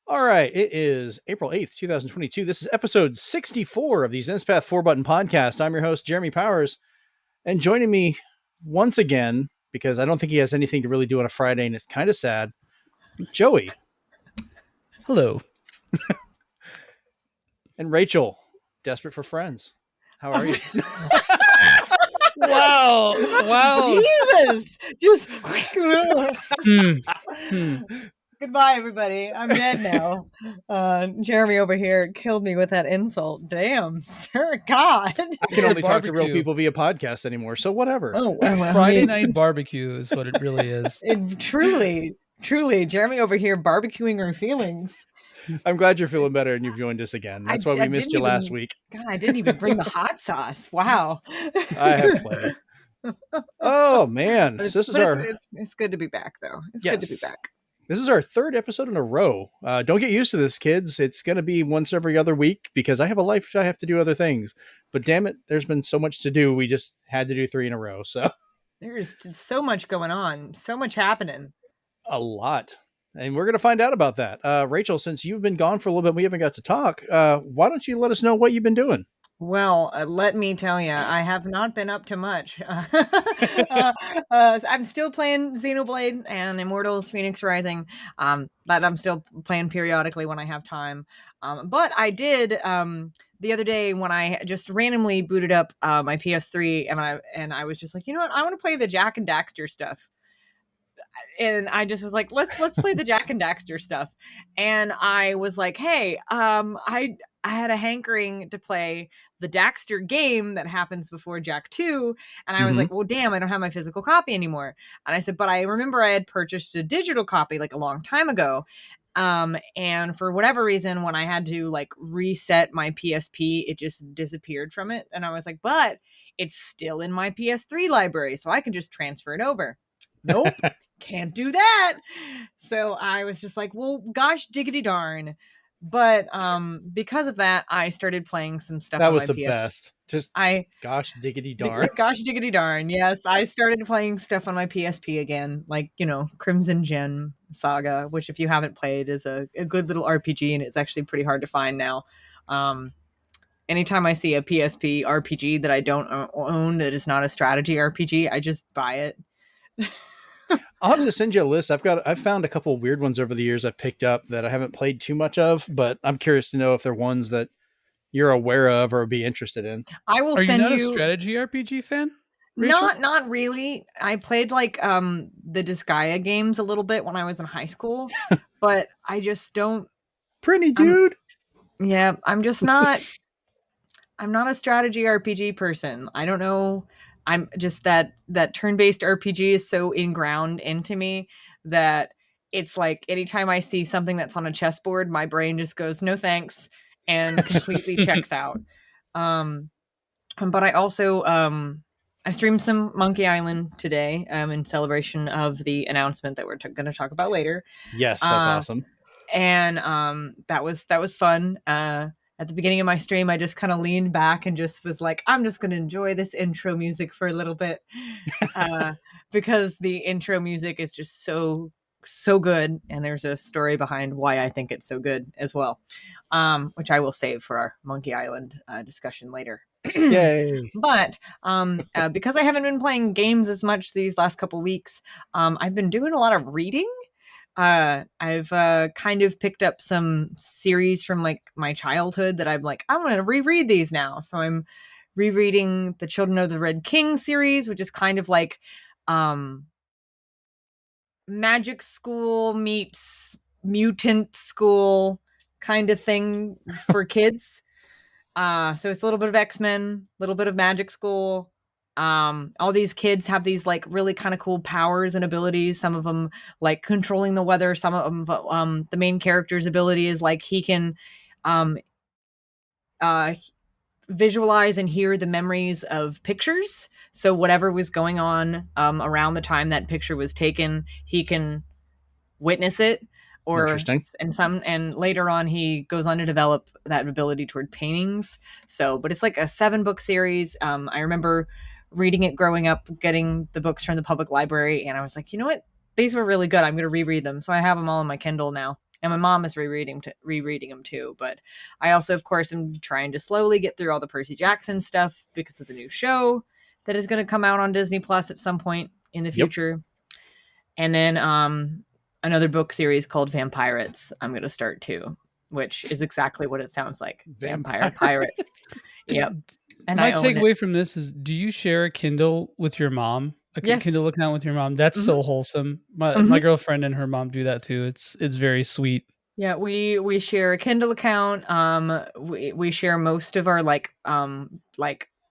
All right, it is April 8th, 2022. This is episode 64 of the Zenspath 4-Button Podcast. I'm your host, Jeremy Powers, and joining me once again, because I don't think he has anything to really do on a Friday, and it's kind of sad, Joey. Hello. And Rachel, desperate for friends. How are you? Wow. Jesus. Just Hmm. goodbye, everybody. I'm dead now. Jeremy over here killed me with that insult. Damn, sir. God. I can only talk to real Barbecue. people via podcast anymore, so whatever. Oh, well, Friday night barbecue is what it really is. Truly, Jeremy over here barbecuing her feelings. I'm glad you're feeling better and you've joined us again. That's why we missed you last week. God, I didn't even bring the hot sauce. Wow. I have plenty. Oh, man. It's good to be back, though. It's good to be back. This is our third episode in a row. Don't get used to this, kids. It's going to be once every other week because I have a life. I have to do other things. But damn it, there's been so much to do. We just had to do 3 in a row. So there is just so much going on. So much happening. A lot. And we're going to find out about that. Rachel, since you've been gone for a little bit, we haven't got to talk. Why don't you let us know what you've been doing? Well, let me tell you, I have not been up to much. I'm still playing Xenoblade and Immortals Phoenix Rising. That I'm still playing periodically when I have time. But I did the other day when I just randomly booted up my PS3 and I was just like, you know what? I want to play the Jak and Daxter stuff. And I just was like, let's play the Jak and Daxter stuff. And I was like, hey, I had a hankering to play the Daxter game that happens before Jak 2. And I was like, well, damn, I don't have my physical copy anymore. And I said, but I remember I had purchased a digital copy like a long time ago. And for whatever reason, when I had to like reset my PSP, it just disappeared from it. And I was like, but it's still in my PS3 library, so I can just transfer it over. Nope. Can't do that. So I was just like, well, gosh, diggity darn. But because of that, I started playing some stuff. That was the best. Gosh diggity darn. Gosh diggity darn. Yes, I started playing stuff on my PSP again, like, Crimson Gem Saga, which if you haven't played is a good little RPG, and it's actually pretty hard to find now. Anytime I see a PSP RPG that I don't own that is not a strategy RPG, I just buy it. I'll have to send you a list. I've found a couple of weird ones over the years I've picked up that I haven't played too much of, but I'm curious to know if they're ones that you're aware of or be interested in. I will send you. Are you not a strategy RPG fan, Rachel? Not really. I played like the Disgaea games a little bit when I was in high school, but I just don't. Pretty dude. I'm just not. I'm not a strategy RPG person. I don't know. I'm just that turn-based RPG is so inground into me that it's like anytime I see something that's on a chessboard, my brain just goes, no thanks, and completely checks out. But I also I streamed some Monkey Island today in celebration of the announcement that we're going to talk about later. Yes, that's awesome. And that was fun. At the beginning of my stream, I just kind of leaned back and just was like, I'm just going to enjoy this intro music for a little bit because the intro music is just so good. And there's a story behind why I think it's so good as well, which I will save for our Monkey Island discussion later. Yay. But because I haven't been playing games as much these last couple of weeks, I've been doing a lot of reading. I've kind of picked up some series from like my childhood that I'm like, I'm going to reread these now. So I'm rereading the Children of the Red King series, which is kind of like magic school meets mutant school kind of thing for kids. So it's a little bit of X-Men, a little bit of magic school. All these kids have these like really kind of cool powers and abilities. Some of them like controlling the weather. Some of them, the main character's ability is like he can visualize and hear the memories of pictures. So whatever was going on around the time that picture was taken, he can witness it. Interesting. And later on he goes on to develop that ability toward paintings. So, but it's like a 7-book series. I remember reading it growing up, getting the books from the public library, and I was like, you know what? These were really good. I'm going to reread them. So I have them all on my Kindle now. And my mom is rereading them too. But I also, of course, am trying to slowly get through all the Percy Jackson stuff because of the new show that is going to come out on Disney Plus at some point in the future. And then another book series called Vampirates I'm going to start too, which is exactly what it sounds like. Vampire Pirates. Yep. And my takeaway from this is, do you share a Kindle with your mom? Yes. Kindle account with your mom? That's so wholesome. My girlfriend and her mom do that too. It's very sweet. Yeah, we share a Kindle account. We share most of our like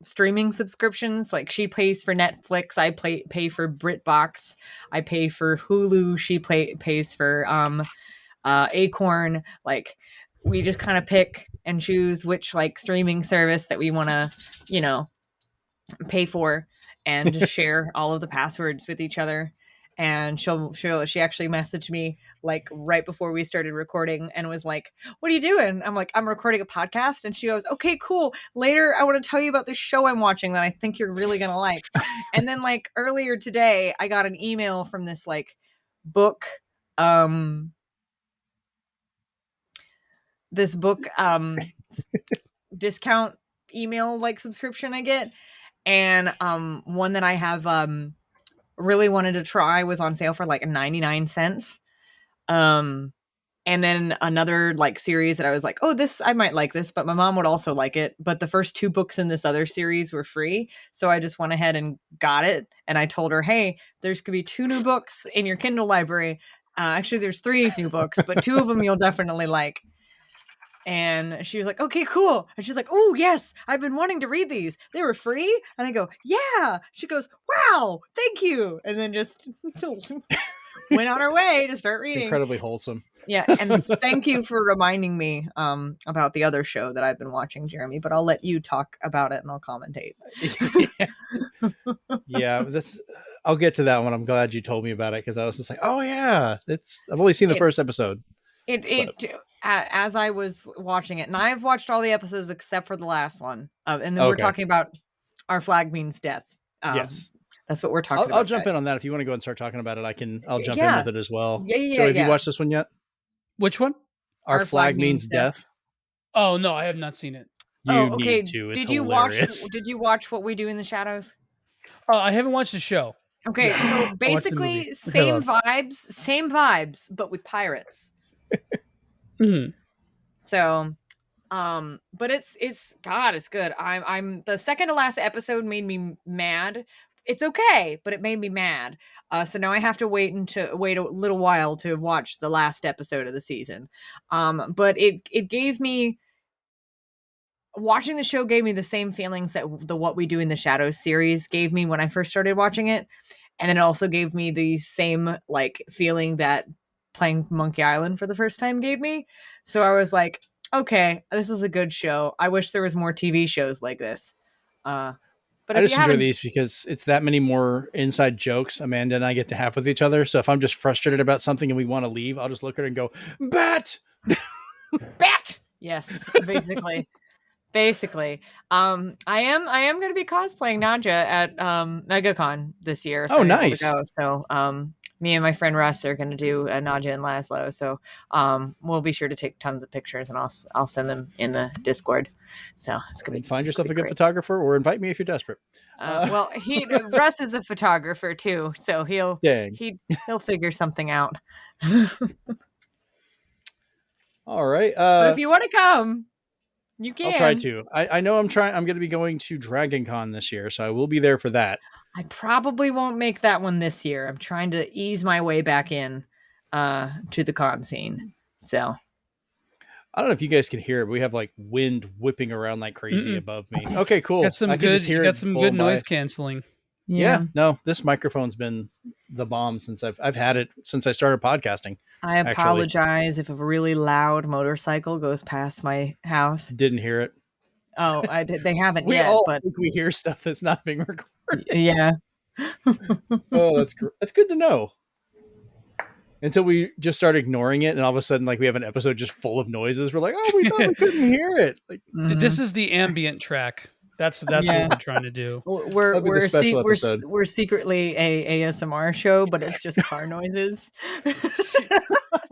streaming subscriptions. Like she pays for Netflix, I pay for BritBox, I pay for Hulu, she pays for Acorn. Like we just kind of pick and choose which like streaming service that we want to, pay for, and just share all of the passwords with each other. And she actually messaged me like right before we started recording and was like, "What are you doing?" I'm like, "I'm recording a podcast." And she goes, "Okay, cool. Later, I want to tell you about this show I'm watching that I think you're really going to like." And then like earlier today, I got an email from this like book, discount email like subscription I get. And one that I have really wanted to try was on sale for like 99 cents. And then another like series that I was like, "Oh, this, I might like this," but my mom would also like it. But the first 2 books in this other series were free. So I just went ahead and got it. And I told her, "Hey, there's could be 2 new books in your Kindle library. Actually, there's 3 new books, but 2 of them you'll definitely like." And she was like, "Okay, cool." And she's like, "Oh, yes, I've been wanting to read these. They were free." And I go, "Yeah." She goes, "Wow, thank you." And then just went on her way to start reading. Incredibly wholesome. Yeah. And thank you for reminding me about the other show that I've been watching, Jeremy, but I'll let you talk about it and I'll commentate. Yeah, I'll get to that one. I'm glad you told me about it because I was just like, "Oh yeah, I've only seen the first episode." As I was watching it, and I've watched all the episodes except for the last one, and then we're talking about Our Flag Means Death. Yes, that's what we're talking about. I'll jump in on that if you want to go and start talking about it. I'll jump in with it as well. Yeah. Have you watched this one yet? Which one? Our Flag Means Death. Oh no, I have not seen it. You need to. It's hilarious. Did you watch What We Do in the Shadows? Oh, I haven't watched the show. Okay, so basically same vibes, but with pirates. Mm-hmm. So, but it's good. I'm the second to last episode made me mad. It's okay, but it made me mad. So now I have to wait a little while to watch the last episode of the season. But it gave me, watching the show gave me the same feelings that the What We Do in the Shadows series gave me when I first started watching it. And then it also gave me the same like feeling that playing Monkey Island for the first time gave me. So I was like, okay, this is a good show. I wish there was more TV shows like this. But I just enjoy these because it's that many more inside jokes Amanda and I get to have with each other. So if I'm just frustrated about something and we want to leave, I'll just look at her and go, "Bat!" Bat! Yes, basically. I am going to be cosplaying Nadja at MegaCon this year. Oh, nice. So me and my friend Russ are going to do Nadja and Laszlo. So we'll be sure to take tons of pictures and I'll send them in the Discord. So it's going to be find yourself a good photographer or invite me if you're desperate. Well, Russ is a photographer too, so he'll figure something out. All right. But if you want to come, you can. I'll try to. I know I'm going to be going to Dragon Con this year, so I will be there for that. I probably won't make that one this year. I'm trying to ease my way back in to the con scene. So I don't know if you guys can hear it, but we have like wind whipping around like crazy above me. Okay, cool. Got some good noise canceling. Yeah. No, this microphone's been the bomb since I've had it since I started podcasting. I apologize if a really loud motorcycle goes past my house. Didn't hear it. Oh, they haven't we yet. All but think we hear stuff that's not being recorded. Yeah. Oh, that's good to know. Until we just start ignoring it, and all of a sudden, like we have an episode just full of noises. We're like, "Oh, we thought we couldn't hear it." Like, This is the ambient track. That's what Yeah. we're trying to do. We're That'll be the special episode. we're secretly a ASMR show, but it's just car noises.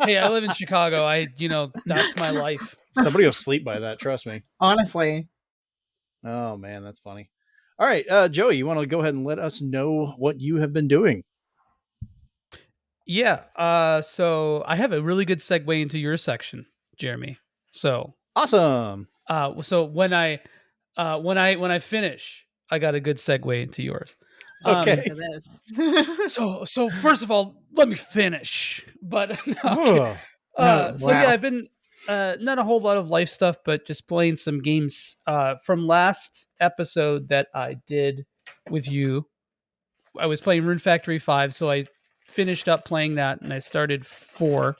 Hey, I live in Chicago. That's my life. Somebody will sleep by that. Trust me. Honestly. Oh man, that's funny. All right, Joey, you want to go ahead and let us know what you have been doing? Yeah. So I have a really good segue into your section, Jeremy. So Awesome. so when I finish, I got a good segue into yours. Okay. To this. So first of all, let me finish. But no, Oh, so yeah, wow. I've been not a whole lot of life stuff, but just playing some games from last episode that I did with you. I was playing Rune Factory 5, so I finished up playing that and I started 4.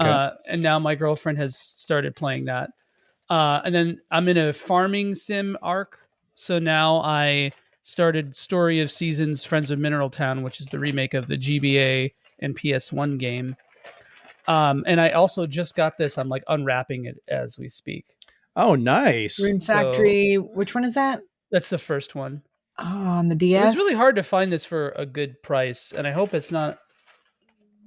okay. And now my girlfriend has started playing that. And then I'm in a farming sim arc. So now I started Story of Seasons Friends of Mineral Town, which is the remake of the GBA and PS1 game. And I also just got this. I'm like unwrapping it as we speak. Oh, nice. Rune Factory. Which one is that? That's the first one. Oh, on the It DS. was really hard to find this for a good price, and I hope it's not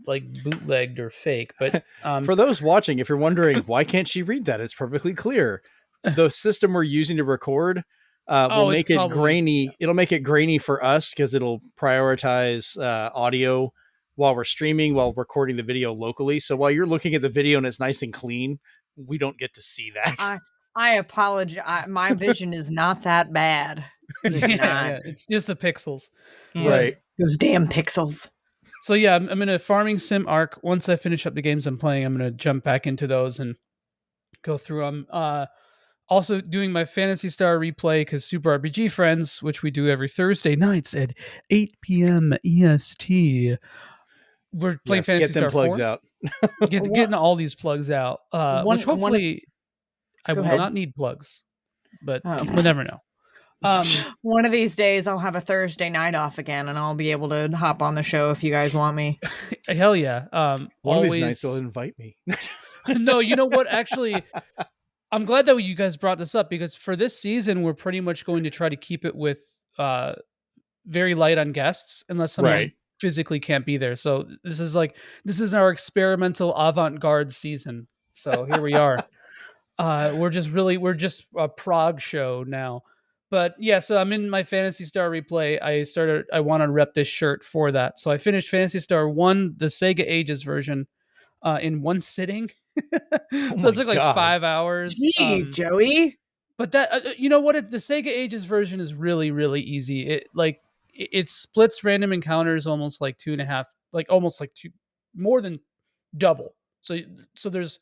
like bootlegged or fake. But For those watching, if you're wondering why can't she read that, it's perfectly clear. The system we're using to record will make it grainy. It'll make it grainy for us because it'll prioritize audio while we're streaming, while recording the video locally. So while you're looking at the video and it's nice and clean, we don't get to see that. I apologize. My vision is not that bad. Yeah, it's just the pixels. Right. Those damn pixels. So yeah, I'm in a farming sim arc. Once I finish up the games I'm playing, I'm going to jump back into those and go through them. Also doing my Phantasy Star replay because Super RPG Friends, which we do every Thursday nights at 8 p.m. EST. We're playing Phantasy Star 4. Plugs out. Getting all these plugs out, which hopefully I will not need plugs, but we'll never know. One of these days I'll have a Thursday night off again and I'll be able to hop on the show if you guys want me. Hell yeah. One of these nights they'll invite me. No, you know what? Actually, I'm glad that you guys brought this up because for this season, we're pretty much going to try to keep it with very light on guests unless someone physically can't be there. So this is our experimental avant-garde season. So here we are. We're just a prog show now. But yeah, so I'm in my Phantasy Star replay. I want to rep this shirt for that. So I finished Phantasy Star 1, the Sega Ages version, in one sitting. So it took like 5 hours. Jeez, Joey. But that you know what? The Sega Ages version is really, really easy. It splits random encounters almost like 2.5, like almost like more than double. So there's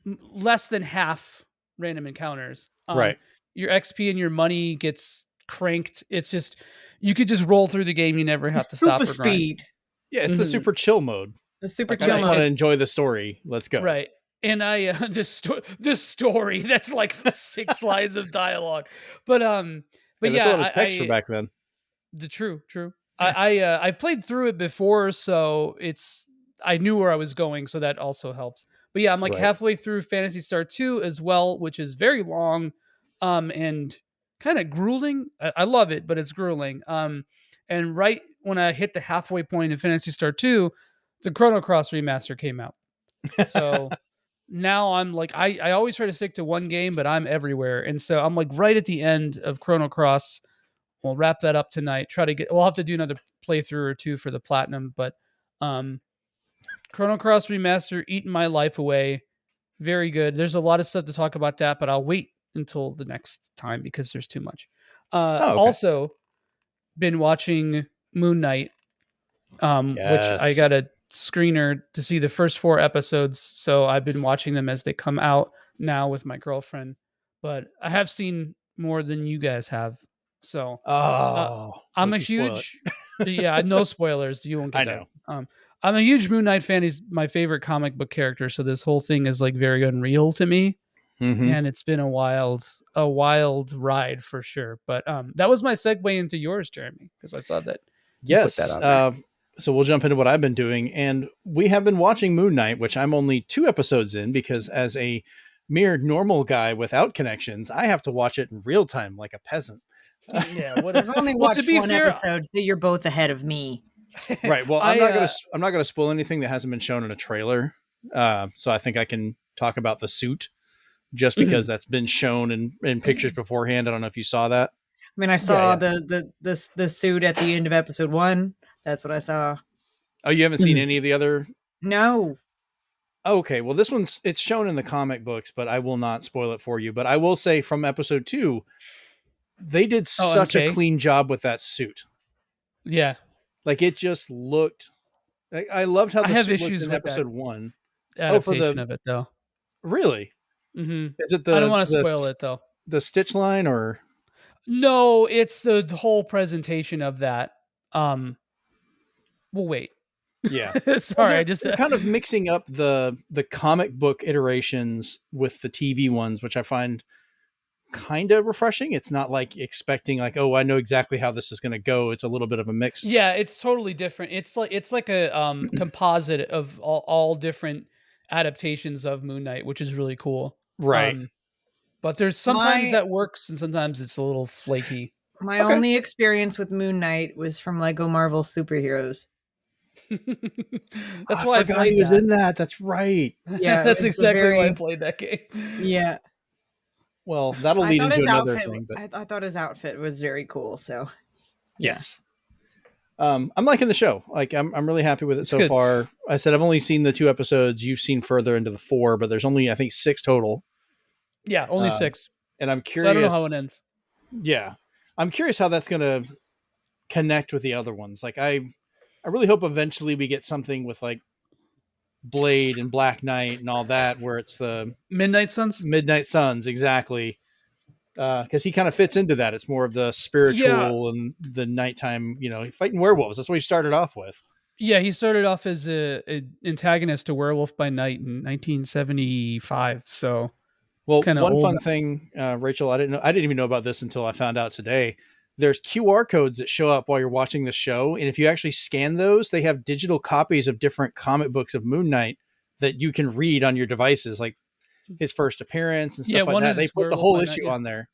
less than half random encounters. Right. Your XP and your money gets cranked. It's just you could just roll through the game. You never have to stop or grind. Yeah, it's the super chill mode. The super chill mode. I just want to enjoy the story. Let's go. Right. And I this story that's like 6 lines of dialogue. But yeah, that's a lot of text for back then. True. I played through it before, so I knew where I was going, so that also helps. But yeah, I'm like halfway through Phantasy Star 2 as well, which is very long and kind of grueling. I love it, but it's grueling. And right when I hit the halfway point in Phantasy Star 2, the Chrono Cross remaster came out. So now I'm like, I always try to stick to one game, but I'm everywhere. And so I'm like right at the end of Chrono Cross. We'll wrap that up tonight. We'll have to do another playthrough or two for the platinum, but Chrono Cross remaster eating my life away. Very good. There's a lot of stuff to talk about that, but I'll wait until the next time because there's too much. Also been watching Moon Knight, which I got a screener to see the first 4 episodes. So I've been watching them as they come out now with my girlfriend, but I have seen more than you guys have. So I'm a huge, no spoilers. You won't get that. I know. I'm a huge Moon Knight fan. He's my favorite comic book character. So this whole thing is like very unreal to me. Mm-hmm. And it's been a wild ride for sure. But that was my segue into yours, Jeremy, because I saw that. Yes. So we'll jump into what I've been doing. And we have been watching Moon Knight, which I'm only 2 episodes in because as a mere normal guy without connections, I have to watch it in real time like a peasant. Yeah, I've only well, to watched be one fair, episode, so you're both ahead of me. Right. Well, I I'm not gonna spoil anything that hasn't been shown in a trailer. So I think I can talk about the suit just because that's been shown in pictures beforehand. I don't know if you saw that. I mean, I Yeah, saw yeah. the suit at the end of episode 1. That's what I saw. Oh, you haven't seen any of the other. No. Okay, well, this one's it's shown in the comic books, but I will not spoil it for you. But I will say from episode 2, they did Oh, such a MK. clean job with that suit. Yeah, Like it just looked. I loved how I the have suit looked issues in with that episode 1. Oh, for adaptation the of it though. really? Hmm. Is it I don't want to spoil it though. the stitch line or? No, it's the whole presentation of that. Um, well, wait. Yeah. Well, Sorry, I just they're kind of mixing up the comic book iterations with the TV ones, which I find kind of refreshing. It's not like expecting like, oh, I know exactly how this is going to go. It's a little bit of a mix. yeah, it's totally different. It's like a composite of all different adaptations of Moon Knight, which is really cool. Right. But there's sometimes My that works and sometimes it's a little flaky. my Okay. only experience with Moon Knight was from Lego Marvel Superheroes. That's why I forgot played he was that. in that. That's right. Yeah, it That's was a exactly why I very played that game. yeah. Well, that'll I lead thought into his another outfit. thing, but I thought his outfit was very cool. So yes. I'm liking the show. Like I'm really happy with it so good. far. I said I've only seen the 2 episodes. You've seen further into the 4, but there's only I think 6 total. Yeah, only Uh, 6. And I'm So I don't know curious. how it ends. Yeah, I'm curious how that's gonna connect with the other ones. Like I really hope eventually we get something with like Blade and Black Knight and all that, where it's the Midnight Suns? Midnight Suns exactly. Because he kind of fits into that. It's more of the Yeah. spiritual and the nighttime, fighting werewolves. That's what he started off with. Yeah, he started off as a antagonist to Werewolf by Night in 1975. So Well, kind of one old. fun thing, Rachel, I didn't even know about this until I found out today. There's QR codes that show up while you're watching the show, and if you actually scan those, they have digital copies of different comic books of Moon Knight that you can read on your devices, like his first appearance and stuff like one that. They is put the Werewolf whole by Night, issue yeah. on there.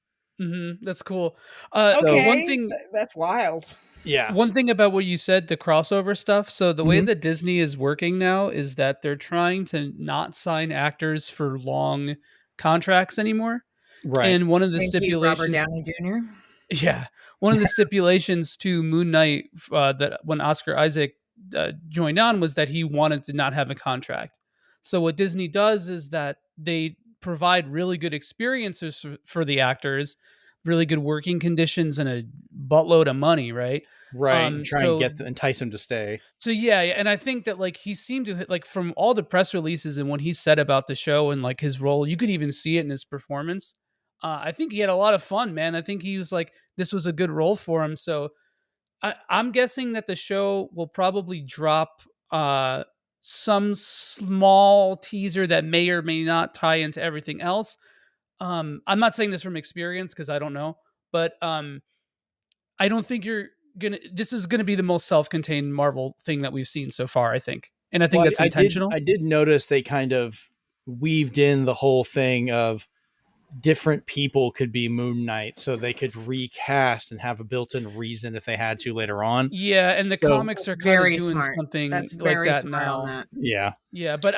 That's cool. So- One thing that's wild. Yeah. One thing about what you said, the crossover stuff. So the way Mhm. that Disney is working now is that they're trying to not sign actors for long contracts anymore. Right. And one of the Thank you, Robert stipulations, Downey Jr. yeah, one of the stipulations to Moon Knight that when Oscar Isaac joined on was that he wanted to not have a contract. So what Disney does is that they provide really good experiences for the actors, really good working conditions, and a buttload of money, right? Right. Try and So entice him to stay. so yeah, and I think that like he seemed to like from all the press releases and what he said about the show and like his role, you could even see it in his performance. I think he had a lot of fun, man. I think he was like this was a good role for him. So I'm guessing that the show will probably drop some small teaser that may or may not tie into everything else. I'm not saying this from experience because I don't know, but I don't think you're gonna. This is gonna be the most self-contained Marvel thing that we've seen so far. I think, and I think Well, that's intentional. I did notice they kind of weaved in the whole thing of different people could be Moon Knight, so they could recast and have a built-in reason if they had to later on. Yeah, and the So- comics That's are kind of very doing smart. something That's like very that smart now. on that. Yeah. Yeah, but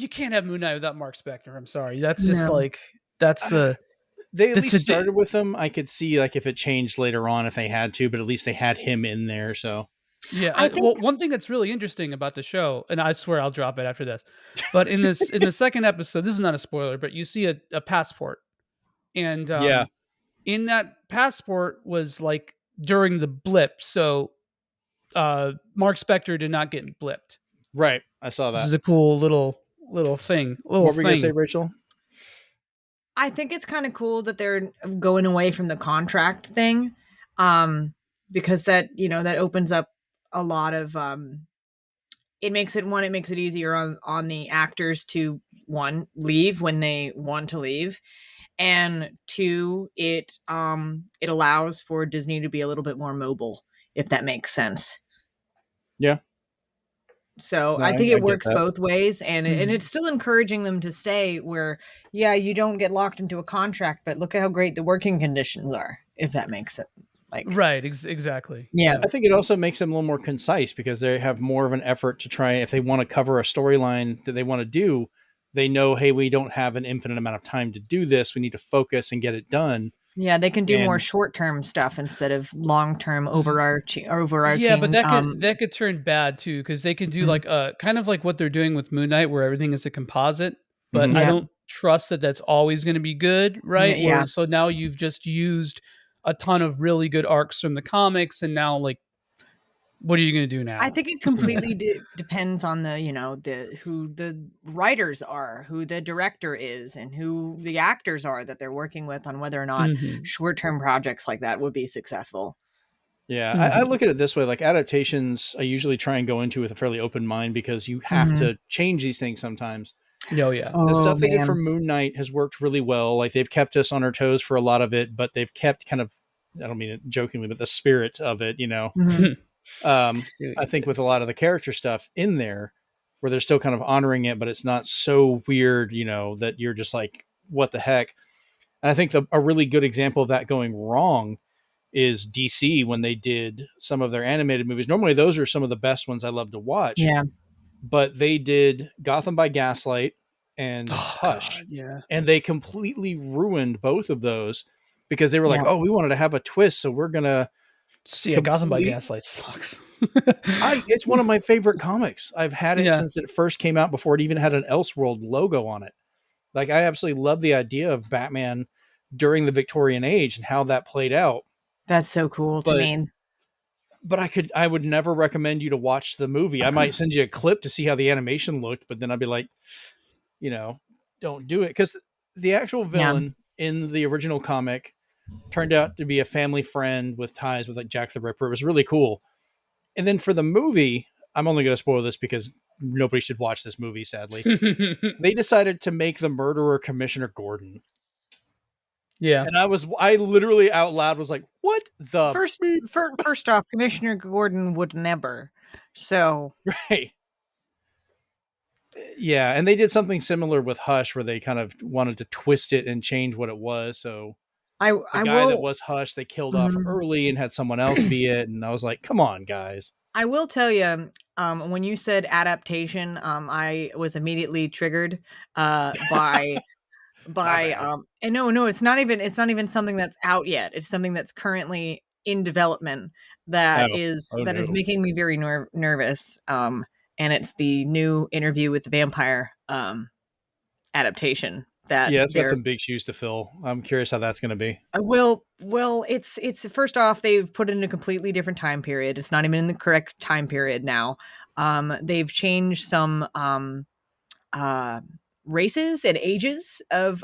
you can't have Moon Knight without Mark Spector. I'm sorry, that's just No. like that's They at That's least a- started with him. I could see like if it changed later on if they had to, but at least they had him in there. So yeah. I Well, think- one thing that's really interesting about the show, and I swear I'll drop it after this, but in the second episode, this is not a spoiler, but you see a passport, and Yeah. in that passport was like during the blip, so Mark Spector did not get blipped. Right. I saw This that. is a cool little thing. Little What were you gonna thing. say, Rachel? I think it's kind of cool that they're going away from the contract thing, because that that opens up a lot of it makes it easier on the actors to one leave when they want to leave, and two it allows for Disney to be a little bit more mobile, if that makes sense. Yeah. So No, I think I it get works that. both ways, and Mhm. it's still encouraging them to stay where, yeah, you don't get locked into a contract, but look at how great the working conditions are, if that makes it like, Right. Exactly. yeah, I think it also makes them a little more concise because they have more of an effort to try. If they want to cover a storyline that they want to do, they know, hey, we don't have an infinite amount of time to do this. We need to focus and get it done. yeah, they can do more And short-term stuff instead of long-term Y- Yeah, but overarching. that could turn bad too, because they could do Mhm. like kind of like what they're doing with Moon Knight, where everything is a composite. But Mhm. I Yeah, don't trust that that's always going to be good, right? yeah. Where so now you've just used a ton of really good arcs from the comics, and now like, what are you going to do I now? think it completely depends on the, the who the writers are, who the director is, and who the actors are that they're working with on whether or not Hmm. short-term projects like that would be successful. yeah, I Hmm. look at it this way: like adaptations, I usually try and go into with a fairly open mind because you have Mhm. to change these things sometimes. No, yeah. The Oh, stuff they did for man. Moon Knight has worked really well. Like they've kept us on our toes for a lot of it, but they've kept kind of, I don't mean it jokingly, but the spirit of it, Mhm. See what I you think did. with a lot of the character stuff in there, where they're still kind of honoring it, but it's not so weird, that you're just like, what the heck? And I think a really good example of that going wrong is DC when they did some of their animated movies. Normally, those are some of the best ones I love to watch, Yeah, but they did Gotham by Gaslight and Oh Hush, God, yeah. and they completely ruined both of those because they were like, yeah. oh, we wanted to have a twist, so we're going to See, yeah, Gotham by complete Gaslight sucks. it's one of my favorite comics. I've had it Yeah. since it first came out before it even had an Elseworld logo on it. Like I absolutely love the idea of Batman during the Victorian age and how that played out. That's so cool to But me. I would never recommend you to watch the movie. I might send you a clip to see how the animation looked, but then I'd be like, you know, don't do it because the actual Yeah. villain in the original comic turned out to be a family friend with ties with like Jack the Ripper. It was really cool. And then for the movie, I'm only going to spoil this because nobody should watch this movie, sadly. They decided to make the murderer Commissioner Gordon. Yeah. And I literally out loud was like, what the First, first off, Commissioner Gordon would never. So right? Yeah. And they did something similar with Hush where they kind of wanted to twist it and change what it was. So the I guy that will. was Hush, they killed off Mhm. early and had someone else be it. And I was like, come on, guys. I will tell you, when you said adaptation, I was immediately triggered by My bad. and no, it's not even something that's out yet. It's something that's currently in development Oh, oh that is no. making me very nervous. And it's the new Interview with the Vampire adaptation that Yeah, it's got they're some big shoes to fill. I'm curious how that's going to be. well, it's first off, they've put it in a completely different time period. It's not even in the correct time period now. They've changed some uh, races and ages of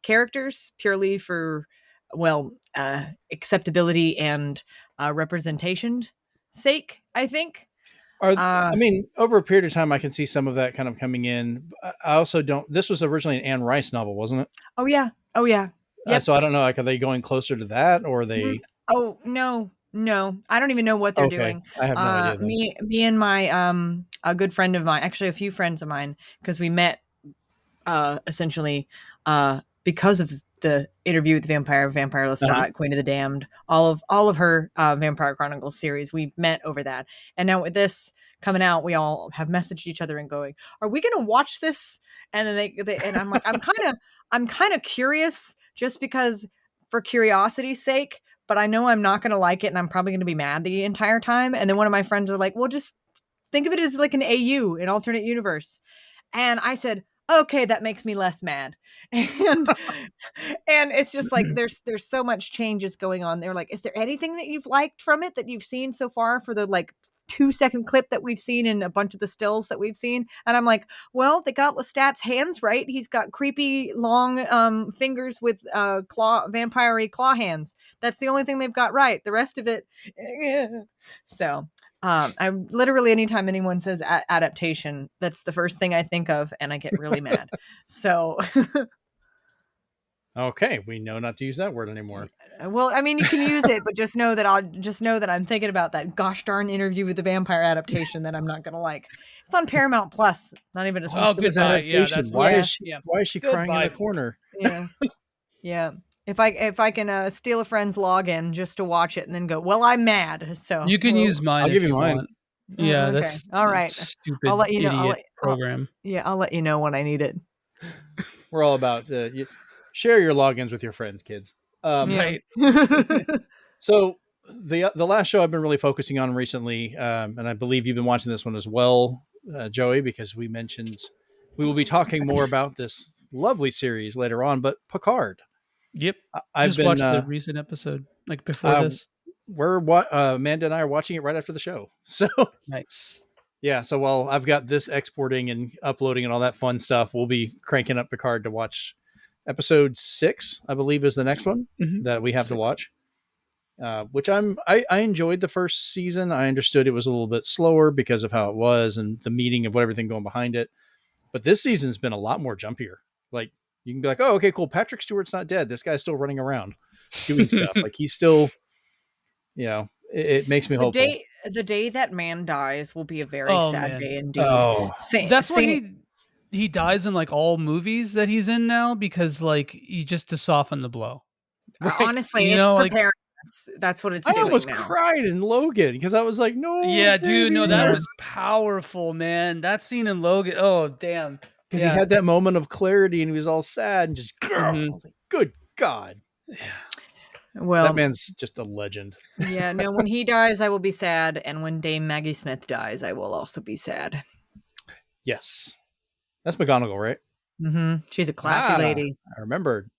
characters purely for, well, acceptability and representation sake, I think. Uh, I mean, over a period of time, I can see some of that kind of coming in. I also don't. This was originally an Anne Rice novel, wasn't it? oh yeah, oh yeah, yep. So I don't know. Like, are they going closer to that, or are Mhm. they? Oh, no, no. I don't even know what they're Okay, doing. I have no idea then. Me and my, a good friend of mine, actually a few friends of mine, because we met, essentially, because of the Interview with the Vampire, Vampire Uh-huh. Lestat, Queen of the Damned, all of her, Vampire Chronicles series. We met over that. And now with this coming out, we all have messaged each other and going, "Are we gonna watch this?" And then and I'm like, I'm kinda curious just because for curiosity's sake, but I know I'm not gonna like it and I'm probably gonna be mad the entire time. And then one of my friends are like, "Well, just think of it as like an AU, an alternate universe." And I said, "Okay, that makes me less mad." And and it's just like there's so much changes going on. They're like, "Is there anything that you've liked from it that you've seen so far for the like 2-second clip that we've seen in a bunch of the stills that we've seen?" And I'm like, "Well, they got Lestat's hands right. He's got creepy long fingers with claw vampire claw hands. That's the only thing they've got right. The rest of it." So I literally, anytime anyone says adaptation, that's the first thing I think of, and I get really mad. So Okay, we know not to use that word anymore. Well, I mean, you can use it, but just know that I'm thinking about that gosh darn Interview with the Vampire adaptation that I'm not gonna like. It's on Paramount Plus. Not even a Oh, so this goodbye. Yeah, adaptation. that's Why yeah, is she? Why is she crying in the Goodbye. corner? yeah, yeah. If I can steal a friend's login just to watch it and then go, well, I'm mad. So You can use mine I'll give if you you mine. want. Yeah, okay, that's all right. I'll stupid let you know. idiot program. I'll let you know when I need it. We're all about share your logins with your friends, kids. Right. So the last show I've been really focusing on recently, and I believe you've been watching this one as well, Joey, because we mentioned we will be talking more about this lovely series later on. But Picard, Yep. I've Just been watched the recent episode, like before this. we're what Amanda and I are watching it right after the show. So Nice. yeah, so while I've got this exporting and uploading and all that fun stuff, we'll be cranking up Picard to watch episode 6, I believe is the next one that we have to watch. Which I enjoyed the first season. I understood it was a little bit slower because of how it was and the meaning of what everything going behind it. But this season's been a lot more jumpier. Like you can be like, oh, okay, cool. Patrick Stewart's not dead. This guy's still running around doing stuff. Like he's still, it makes me hopeful. The day that man dies will be a very sad day indeed. Oh, that's why he dies in like all movies that he's in now, because like just to soften the blow. Right. Honestly, it's preparing. That's what it's doing. I almost now. cried in Logan because I was like, no. Yeah, dude, no, that was powerful, man. That scene in Logan. Oh, damn. Because he had that moment of clarity and he was all sad and just, I was like, good God. Yeah. Well, that man's just a legend. Yeah, no, when he dies, I will be sad. And when Dame Maggie Smith dies, I will also be sad. Yes. That's McGonagall, right? Mm-hmm. She's a classy lady. I remembered.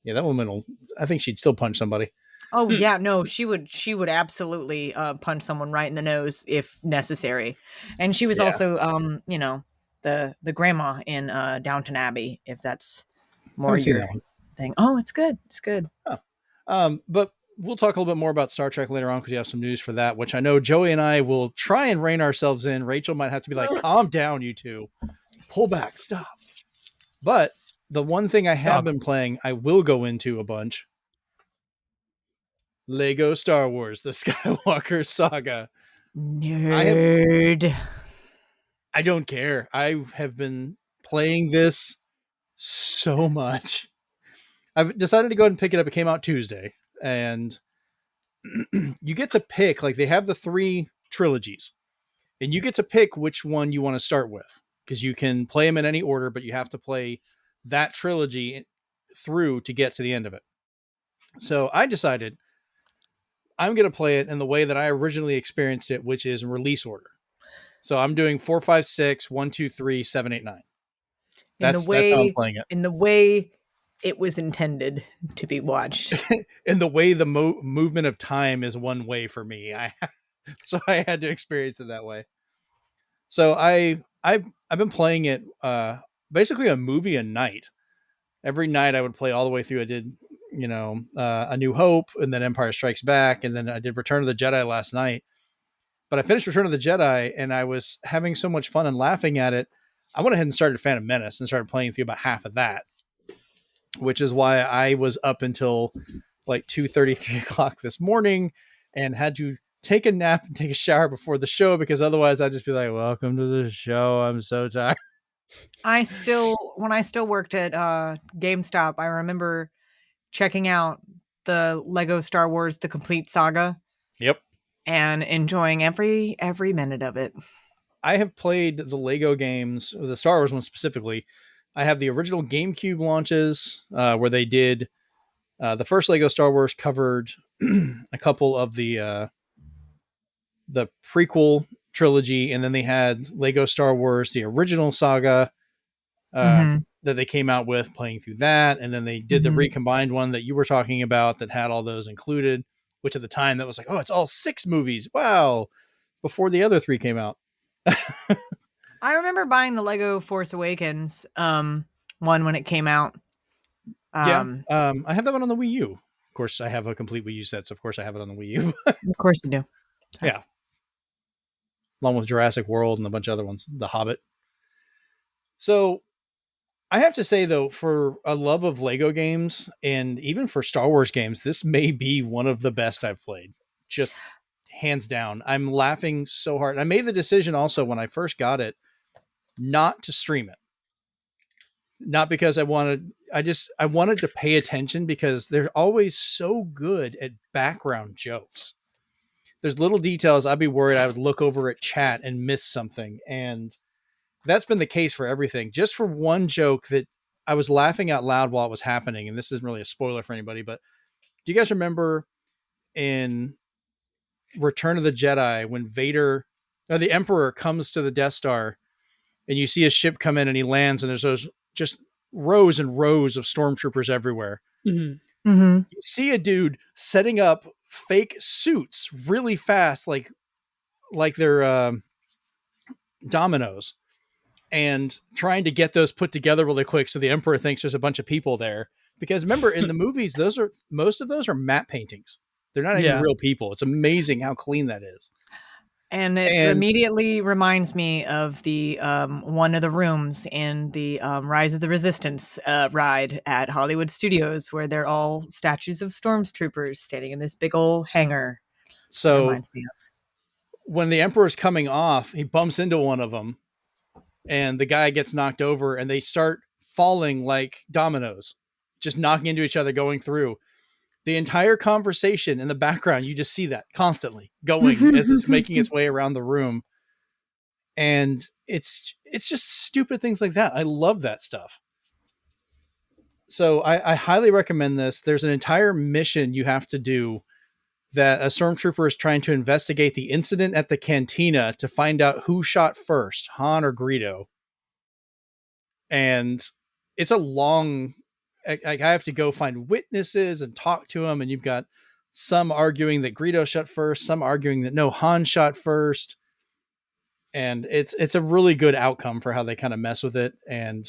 Yeah, that woman I think she'd still punch somebody. Oh yeah, no, she would absolutely punch someone right in the nose if necessary. And she was also the grandma in Downton Abbey, if that's more your thing. Oh, it's good. It's good. Oh. But we'll talk a little bit more about Star Trek later on because you have some news for that, which I know Joey and I will try and rein ourselves in. Rachel might have to be like, calm down, you two. Pull back, stop. But the one thing I have been playing, I will go into a bunch. Lego Star Wars, the Skywalker Saga. Nerd. I don't care. I have been playing this so much. I've decided to go ahead and pick it up. It came out Tuesday. And you get to pick, like they have the 3 trilogies. And you get to pick which one you want to start with. Because you can play them in any order, but you have to play that trilogy through to get to the end of it. So I decided I'm going to play it in the way that I originally experienced it, which is in release order. So I'm doing 4, 5, 6, 1, 2, 3, 7, 8, 9. That's how I'm playing it. In the way it was intended to be watched. In the way the movement of time is one way for me. So I had to experience it that way. So I've been playing it basically a movie a night. Every night I would play all the way through. I did, A New Hope and then Empire Strikes Back. And then I did Return of the Jedi last night. But I finished Return of the Jedi and I was having so much fun and laughing at it. I went ahead and started Phantom Menace and started playing through about half of that, which is why I was up until like 2:30, 3 o'clock this morning and had to take a nap and take a shower before the show because otherwise I'd just be like, welcome to the show. I'm so tired. When I still worked at GameStop, I remember checking out the Lego Star Wars, the complete saga. Yep. And enjoying every minute of it. I have played the Lego games, the Star Wars one specifically. I have the original GameCube launches where they did the first Lego Star Wars covered a couple of the prequel trilogy, and then they had Lego Star Wars, the original saga that they came out with, playing through that, and then they did the recombined one that you were talking about that had all those included, which at the time that was like, oh, it's all 6 movies. Wow. Before the other 3 came out. I remember buying the Lego Force Awakens one when it came out. I have that one on the Wii U. Of course, I have a complete Wii U set, so of course I have it on the Wii U. Of course you do. Yeah. Along with Jurassic World and a bunch of other ones. The Hobbit. So I have to say though, for a love of Lego games and even for Star Wars games, this may be one of the best I've played. Just hands down. I'm laughing so hard. I made the decision also when I first got it not to stream it. Not because I wanted to pay attention because they're always so good at background jokes. There's little details I'd be worried I would look over at chat and miss something. And that's been the case for everything. Just for one joke that I was laughing out loud while it was happening, and this isn't really a spoiler for anybody, but do you guys remember in Return of the Jedi when the Emperor comes to the Death Star and you see a ship come in and he lands and there's those just rows and rows of stormtroopers everywhere. Mm-hmm. Mm-hmm. You see a dude setting up fake suits really fast, like they're dominoes, and trying to get those put together really quick so the Emperor thinks there's a bunch of people there. Because remember, in the movies, most of those are matte paintings. They're not even real people. It's amazing how clean that is. And it immediately reminds me of the one of the rooms in the Rise of the Resistance ride at Hollywood Studios, where they're all statues of stormtroopers standing in this big old hangar. So reminds me of. When the Emperor's coming off, he bumps into one of them, and the guy gets knocked over, and they start falling like dominoes, just knocking into each other, going through. The entire conversation in the background, you just see that constantly going as it's making its way around the room. And it's just stupid things like that. I love that stuff. So I highly recommend this. There's an entire mission you have to do that a stormtrooper is trying to investigate the incident at the cantina to find out who shot first, Han or Greedo. And it's a long... I have to go find witnesses and talk to them. And you've got some arguing that Greedo shot first, some arguing that no, Han shot first. And it's a really good outcome for how they kind of mess with it. And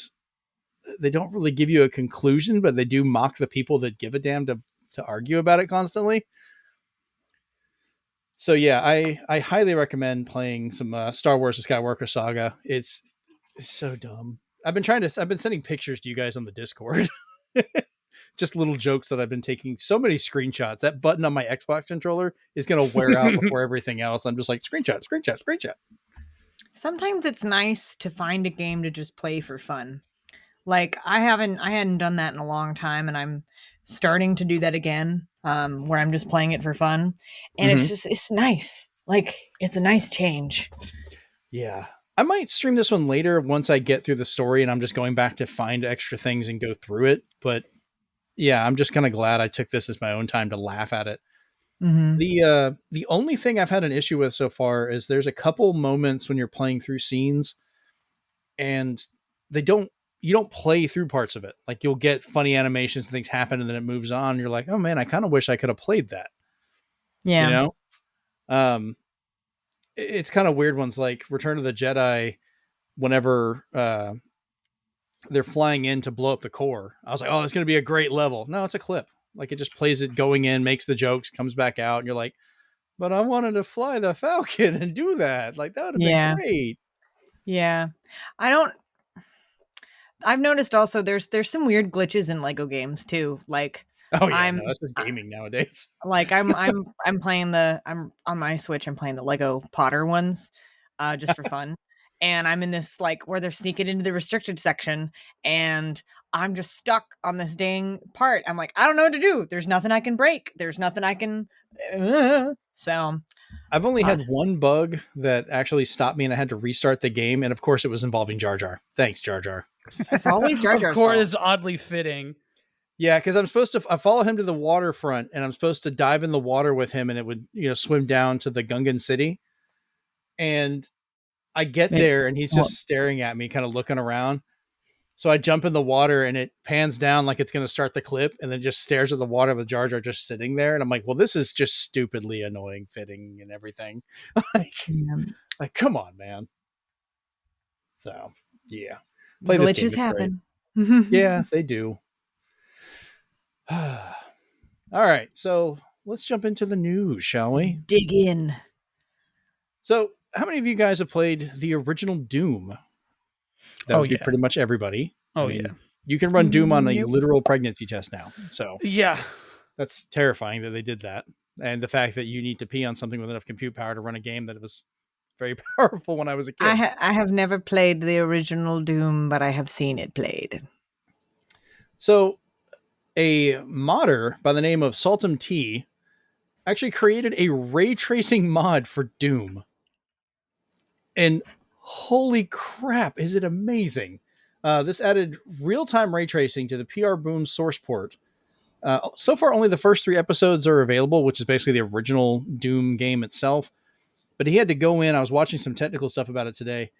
they don't really give you a conclusion, but they do mock the people that give a damn to argue about it constantly. So yeah, I highly recommend playing some Star Wars: The Skywalker Saga. It's so dumb. I've been sending pictures to you guys on the Discord. Just little jokes that I've been taking so many screenshots. That button on my Xbox controller is going to wear out before everything else. I'm just like, screenshot. Sometimes it's nice to find a game to just play for fun. Like I hadn't done that in a long time, and I'm starting to do that again, where I'm just playing it for fun. And it's nice. Like it's a nice change. Yeah. I might stream this one later once I get through the story and I'm just going back to find extra things and go through it. But yeah, I'm just kind of glad I took this as my own time to laugh at it. Mm-hmm. The only thing I've had an issue with so far is there's a couple moments when you're playing through scenes and you don't play through parts of it. Like you'll get funny animations and things happen and then it moves on. And you're like, oh man, I kind of wish I could have played that. Yeah. You know? It's kind of weird ones like Return of the Jedi, whenever they're flying in to blow up the core. I was like, oh, it's going to be a great level. No, it's a clip. Like it just plays it going in, makes the jokes, comes back out. And you're like, but I wanted to fly the Falcon and do that. Like that would have been great. Yeah. I've noticed also there's some weird glitches in Lego games too. Like that's just gaming nowadays. Like I'm on my Switch. I'm playing the Lego Potter ones, just for fun. And I'm in this like where they're sneaking into the restricted section, and I'm just stuck on this dang part. I'm like, I don't know what to do. There's nothing I can break. There's nothing I can. So I've only had one bug that actually stopped me, and I had to restart the game. And of course, it was involving Jar Jar. Thanks, Jar Jar. It's always Jar Jar's Of course, fault. it's oddly fitting. Yeah, because I follow him to the waterfront, and I'm supposed to dive in the water with him, and it would swim down to the Gungan city. And I get there, and he's just staring at me, kind of looking around. So I jump in the water, and it pans down like it's going to start the clip, and then just stares at the water with Jar Jar just sitting there. And I'm like, well, this is just stupidly annoying fitting and everything. like, come on, man. So, yeah. Glitches happen. Yeah, they do. All right, so let's jump into the news, shall we? Let's dig in. So, how many of you guys have played the original Doom? That would be pretty much everybody. Oh, yeah. You can run Doom on a Nope. literal pregnancy test now. So Yeah. that's terrifying that they did that. And the fact that you need to pee on something with enough compute power to run a game that was very powerful when I was a kid. I have never played the original Doom, but I have seen it played. So a modder by the name of Saltum T actually created a ray tracing mod for Doom. And holy crap, is it amazing. This added real-time ray tracing to the PR Boom source port. So far, only the first 3 episodes are available, which is basically the original Doom game itself. But he had to go in. I was watching some technical stuff about it today.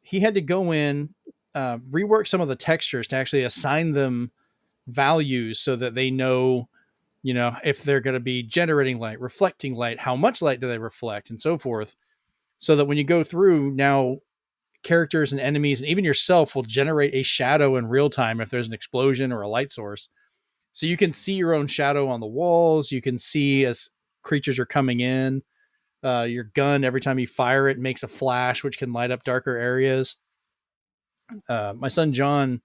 He had to go in, rework some of the textures to actually assign them values so that they know, if they're going to be generating light, reflecting light, how much light do they reflect, and so forth. So that when you go through now, characters and enemies and even yourself will generate a shadow in real time if there's an explosion or a light source. So you can see your own shadow on the walls. You can see as creatures are coming in. Your gun, every time you fire it, makes a flash, which can light up darker areas. My son, John,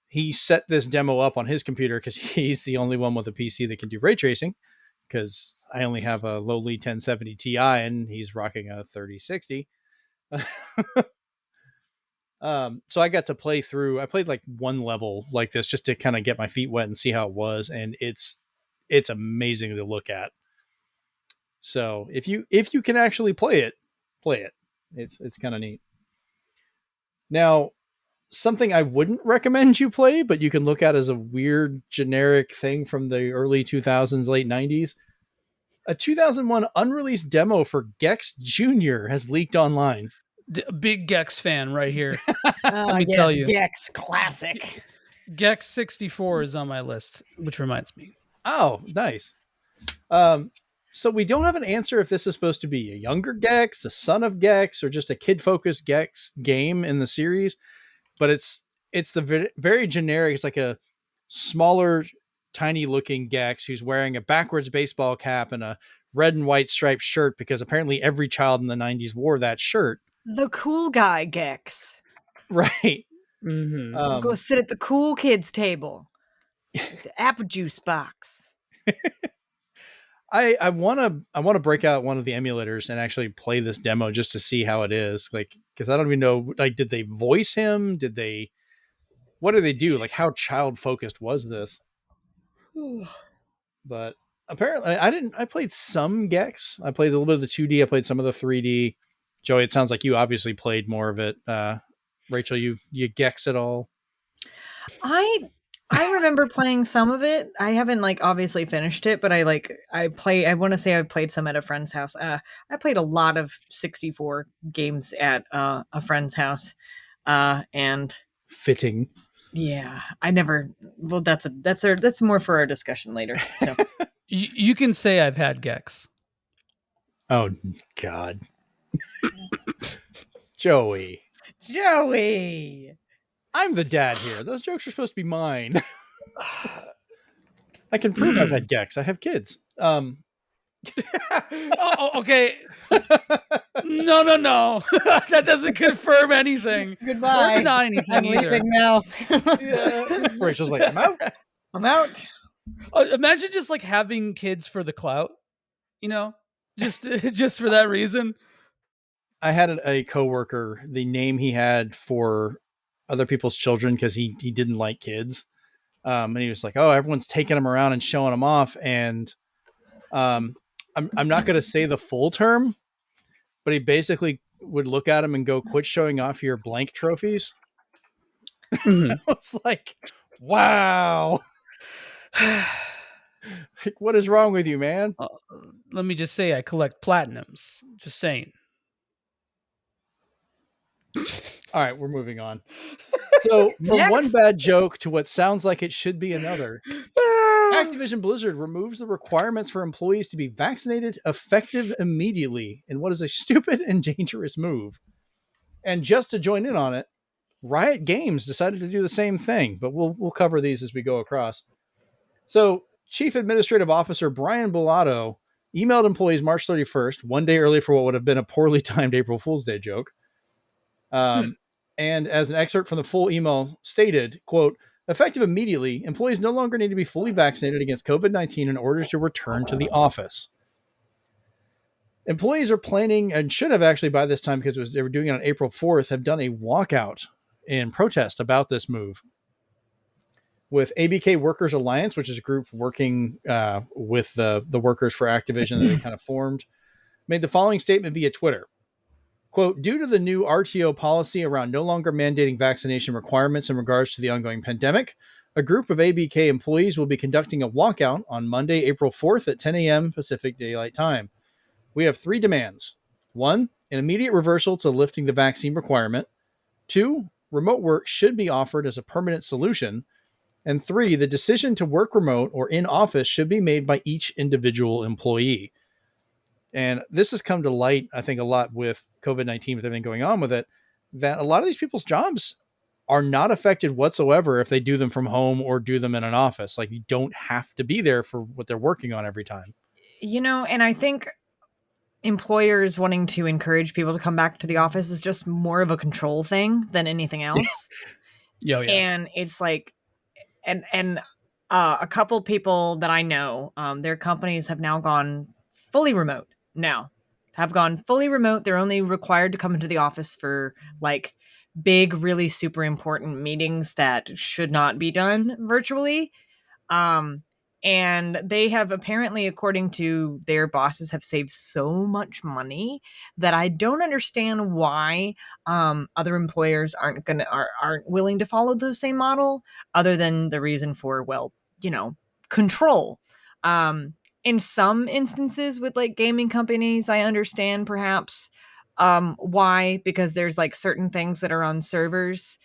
he set this demo up on his computer because he's the only one with a PC that can do ray tracing, because I only have a lowly 1070 Ti and he's rocking a 3060. So I got to play through. I played like 1 level like this just to kind of get my feet wet and see how it was, and it's amazing to look at. So if you can actually play it. It's kind of neat. Now, something I wouldn't recommend you play, but you can look at as a weird generic thing from the early 2000s, late 90s. A 2001 unreleased demo for Gex Jr. has leaked online. Big Gex fan right here. Let me tell you. Gex classic. Gex 64 is on my list, which reminds me. Oh, nice. So we don't have an answer if this is supposed to be a younger Gex, a son of Gex, or just a kid-focused Gex game in the series. But it's the very generic. It's like a smaller, tiny-looking Gex who's wearing a backwards baseball cap and a red and white striped shirt, because apparently every child in the 90s wore that shirt. The cool guy Gex. Right. Mm-hmm. Go sit at the cool kids table. With the apple juice box. I want to break out one of the emulators and actually play this demo just to see how it is. Like, because I don't even know, like, did they voice him? What did they do? Like, how child focused was this? But apparently I played some Gex. I played a little bit of the 2D. I played some of the 3D. Joey, it sounds like you obviously played more of it. Rachel, you Gex at all? I remember playing some of it. I haven't obviously finished it, but I want to say I played some at a friend's house. I played a lot of 64 games at a friend's house. And fitting. Yeah, I never. Well, that's more for our discussion later. So. You can say I've had Gex. Oh God, Joey. I'm the dad here. Those jokes are supposed to be mine. I can prove I've had Gex. I have kids. Oh, okay. No. That doesn't confirm anything. Goodbye. Or deny anything I'm either. leaving now. Rachel's like, I'm out. Imagine just having kids for the clout, just for that reason. I had a coworker, the name he had for other people's children, because he didn't like kids. And he was like, oh, everyone's taking him around and showing him off. And I'm not going to say the full term, but he basically would look at him and go, quit showing off your blank trophies. I was like, wow. Like, what is wrong with you, man? Let me just say I collect platinums. Just saying. All right, we're moving on. So from one bad joke to what sounds like it should be another, Activision Blizzard removes the requirements for employees to be vaccinated effective immediately in what is a stupid and dangerous move. And just to join in on it, Riot Games decided to do the same thing, but we'll cover these as we go across. So Chief Administrative Officer Brian Bellato emailed employees March 31st, one day early for what would have been a poorly timed April Fool's Day joke. And as an excerpt from the full email stated, quote, effective immediately, employees no longer need to be fully vaccinated against COVID-19 in order to return to the office. Employees are planning, and should have actually by this time, because they were doing it on April 4th, have done a walkout in protest about this move. With ABK Workers Alliance, which is a group working with the workers for Activision that they kind of formed, made the following statement via Twitter. Quote, due to the new RTO policy around no longer mandating vaccination requirements in regards to the ongoing pandemic, a group of ABK employees will be conducting a walkout on Monday, April 4th at 10 a.m. Pacific Daylight Time. We have 3 demands. 1, an immediate reversal to lifting the vaccine requirement. 2, remote work should be offered as a permanent solution. And 3, the decision to work remote or in office should be made by each individual employee. And this has come to light, I think, a lot with COVID-19, with everything going on with it, that a lot of these people's jobs are not affected whatsoever if they do them from home or do them in an office. Like, you don't have to be there for what they're working on every time. And I think employers wanting to encourage people to come back to the office is just more of a control thing than anything else. Yeah. And it's like, and a couple people that I know, their companies have now gone fully remote. They're only required to come into the office for like big, really super important meetings that should not be done virtually. And they have apparently, according to their bosses, have saved so much money that I don't understand why other employers aren't willing to follow the same model, other than the reason for, control. In some instances with like gaming companies, I understand perhaps why, because there's like certain things that are on servers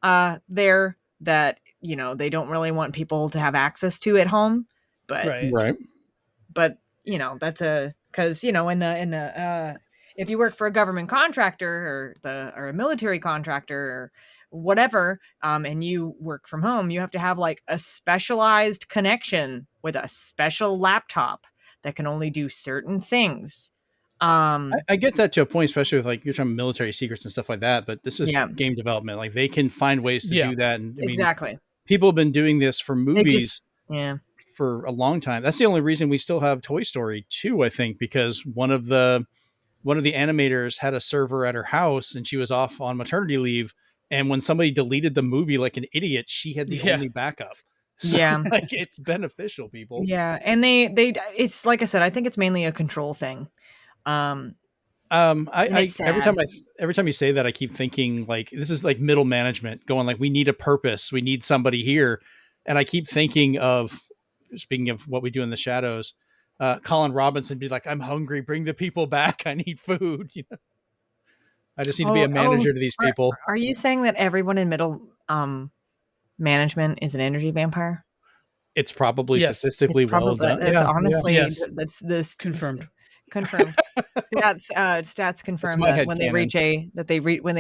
there that they don't really want people to have access to at home, but Right. But that's because in the if you work for a government contractor or a military contractor or whatever, and you work from home, you have to have like a specialized connection with a special laptop that can only do certain things. I get that to a point, especially with like you're talking military secrets and stuff like that. But this is game development; like they can find ways to do that. And I mean, exactly, people have been doing this for movies, for a long time. That's the only reason we still have Toy Story 2, I think, because one of the animators had a server at her house, and she was off on maternity leave. And when somebody deleted the movie like an idiot, she had the only backup. So, like, it's beneficial, people. Yeah, and they it's like I said, I think it's mainly a control thing. I every time you say that, I keep thinking like this is like middle management going like, we need a purpose, we need somebody here, and I keep thinking of, speaking of what we do in the shadows, Colin Robinson be like, I'm hungry, bring the people back, I need food. I just need to be a manager to these people. Are you saying that everyone in middle management is an energy vampire? It's probably statistically well done. That's honestly, that's this confirmed. Stats confirm that when they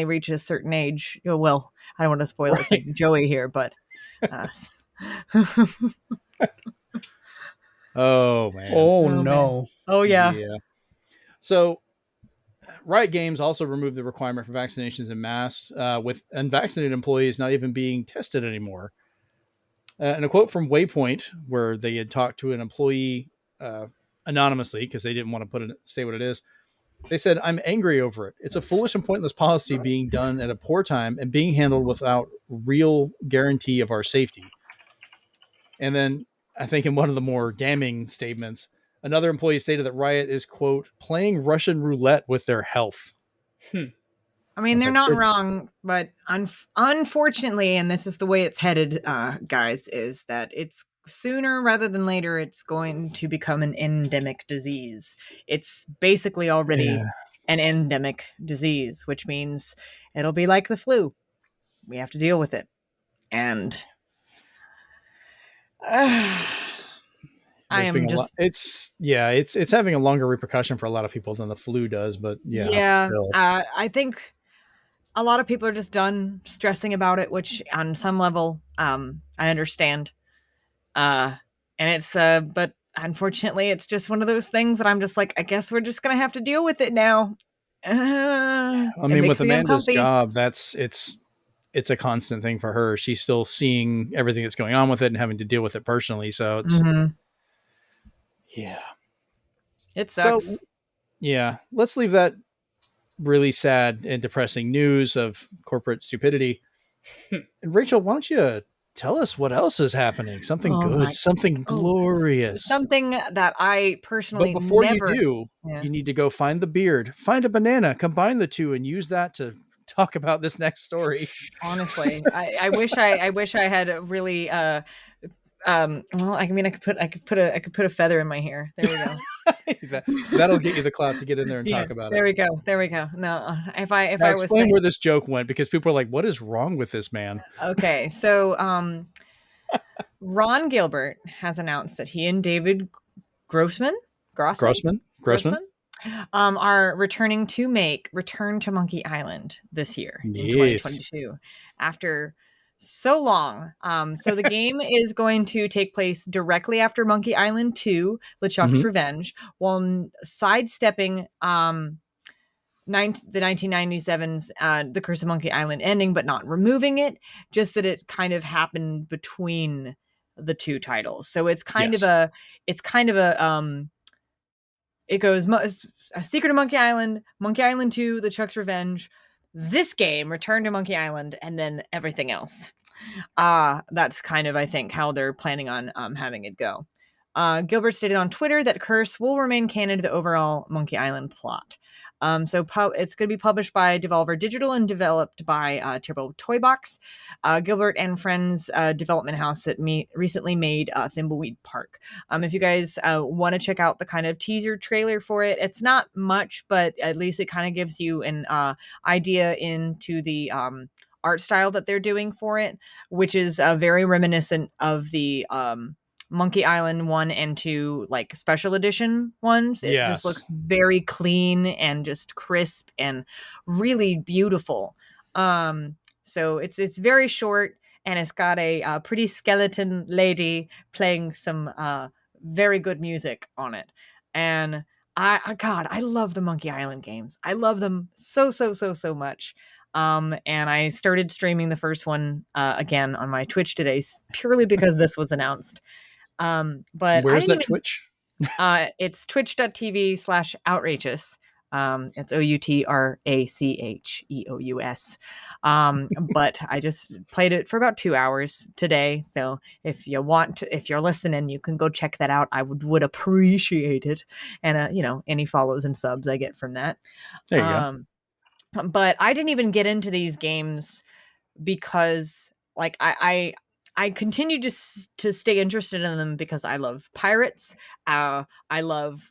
reach a certain age. Oh, well, I don't want to spoil it for Joie here, but oh man. Oh no. Oh yeah. So Riot Games also removed the requirement for vaccinations and masks, with unvaccinated employees not even being tested anymore. And a quote from Waypoint, where they had talked to an employee anonymously because they didn't want to say what it is. They said, I'm angry over it. It's a foolish and pointless policy being done at a poor time and being handled without real guarantee of our safety. And then I think in one of the more damning statements, another employee stated that Riot is, quote, playing Russian roulette with their health. I mean, they're not wrong, but unfortunately, and this is the way it's headed, guys, is that it's sooner rather than later, it's going to become an endemic disease. It's basically already an endemic disease, which means it'll be like the flu. We have to deal with it. And it's having a longer repercussion for a lot of people than the flu does, but I think a lot of people are just done stressing about it, which on some level I understand, and it's but unfortunately it's just one of those things that I'm just like, I guess we're just gonna have to deal with it now. I mean, with Amanda's job, it's it's a constant thing for her. She's still seeing everything that's going on with it and having to deal with it personally. So it's, yeah. It So, sucks. yeah, let's leave that really sad and depressing news of corporate stupidity. And Rachel, why don't you tell us what else is happening? Something good, something glorious. Something that I personally But before you never. do, you need to go find the beard, find a banana, combine the two, and use that to talk about this next story. Honestly, I wish I had really well, I mean, I could put a feather in my hair. There we go. That'll get you the clout to get in there and talk about there it. There we go. No, if I was explain where this joke went, because people are like, what is wrong with this man? Okay, so Ron Gilbert has announced that he and David Grossman are returning to make Return to Monkey Island this year in 2022 after so long. So the game is going to take place directly after Monkey Island 2, LeChuck's Revenge, while sidestepping the 1997's The Curse of Monkey Island ending, but not removing it, just that it kind of happened between the two titles. So it's kind of a it goes A Secret of Monkey Island 2, LeChuck's Revenge, this game, Return to Monkey Island, and then everything else. That's kind of, I think, how they're planning on having it go. Gilbert stated on Twitter that Curse will remain canon to the overall Monkey Island plot. So it's going to be published by Devolver Digital and developed by Turbo Toy Box. Gilbert and Friends development house that recently made Thimbleweed Park. If you guys want to check out the kind of teaser trailer for it, it's not much, but at least it kind of gives you an idea into the art style that they're doing for it, which is very reminiscent of the Monkey Island 1 and 2 like special edition ones. It just looks very clean and just crisp and really beautiful. So it's very short, and it's got a pretty skeleton lady playing some very good music on it. And I love the Monkey Island games. I love them so much. And I started streaming the first one again on my Twitch today purely because this was announced. But where's that Twitch? It's twitch.tv/outrageous. It's OUTRACHEOUS. But I just played it for about 2 hours today. So if you're listening, you can go check that out. I would appreciate it. And, any follows and subs I get from that. There you go. But I didn't even get into these games because like I continue to stay interested in them because I love pirates. I love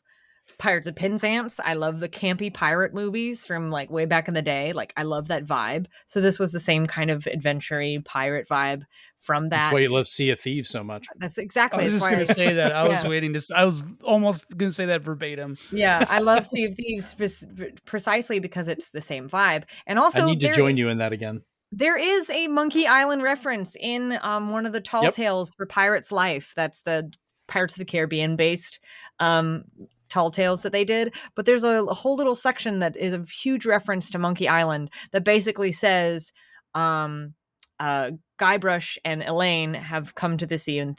Pirates of Penzance. I love the campy pirate movies from like way back in the day. Like I love that vibe. So this was the same kind of adventure-y pirate vibe from that. That's why you love Sea of Thieves so much. That's exactly. I was just going to say that. I was waiting to. I was almost going to say that verbatim. Yeah, I love Sea of Thieves precisely because it's the same vibe. And also, I need to join you in that again. There is a Monkey Island reference in one of the tall tales for Pirate's Life. That's the Pirates of the Caribbean based tall tales that they did. But there's a whole little section that is a huge reference to Monkey Island that basically says Guybrush and Elaine have come to the Sea of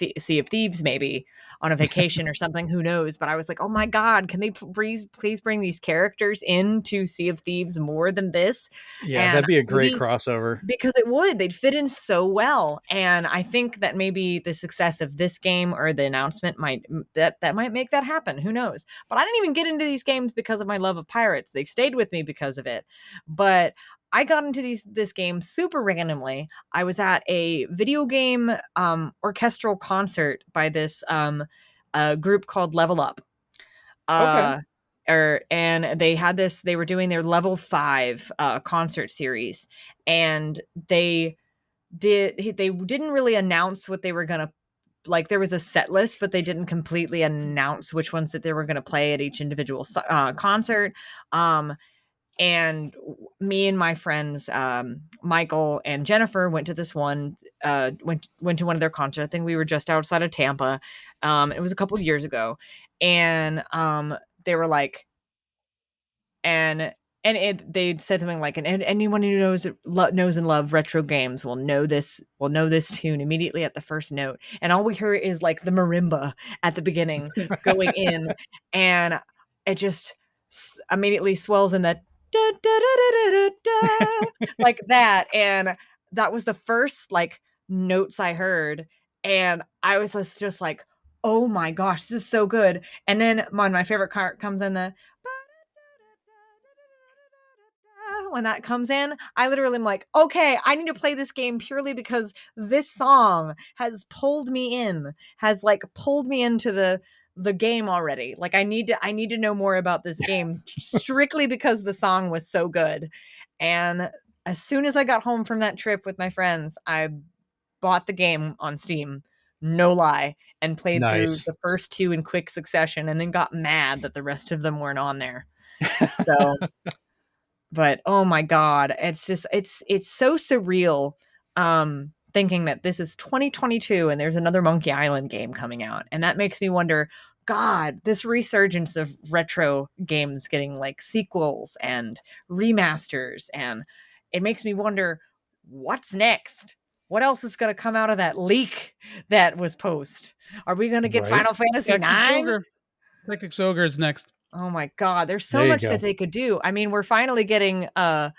Thieves, maybe on a vacation or something. Who knows? But I was like, oh my God, can they please bring these characters into Sea of Thieves more than this? Yeah, and that'd be a great crossover. Because they'd fit in so well. And I think that maybe the success of this game or the announcement might make that happen. Who knows? But I didn't even get into these games because of my love of pirates. They stayed with me because of it. But I got into this game super randomly. I was at a video game orchestral concert by this group called Level Up. And they were doing their Level 5 concert series, and they didn't really announce what they were gonna like. There was a set list, but they didn't completely announce which ones that they were gonna play at each individual concert. And me and my friends, Michael and Jennifer, went to this one, went to one of their concerts. I think we were just outside of Tampa. It was a couple of years ago. And they were like, and and they said something like, and anyone who knows and love retro games will know this tune immediately at the first note. And all we hear is like the marimba at the beginning going in, and it just immediately swells in that da, da, da, da, da, da, like that. And that was the first like notes I heard, and I was just like, oh my gosh, this is so good. And then my favorite part comes in the when that comes in, I literally am like, okay, I need to play this game purely because this song has pulled me in, has like pulled me into the game already. Like I need to know more about this game strictly because the song was so good. And as soon as I got home from that trip with my friends, I bought the game on Steam, no lie, and played through Nice. the first two in quick succession and then got mad that the rest of them weren't on there. So but oh my god, it's just it's so surreal thinking that this is 2022 and there's another Monkey Island game coming out, and that makes me wonder, god, this resurgence of retro games getting like sequels and remasters, and it makes me wonder what's next. What else is going to come out of that leak that was post? Are we going to get Right. Final Fantasy Tactics 9? Ogre. Tactics Ogre is next. Oh my god, there's so There you much go. that they could do. I mean, we're finally getting live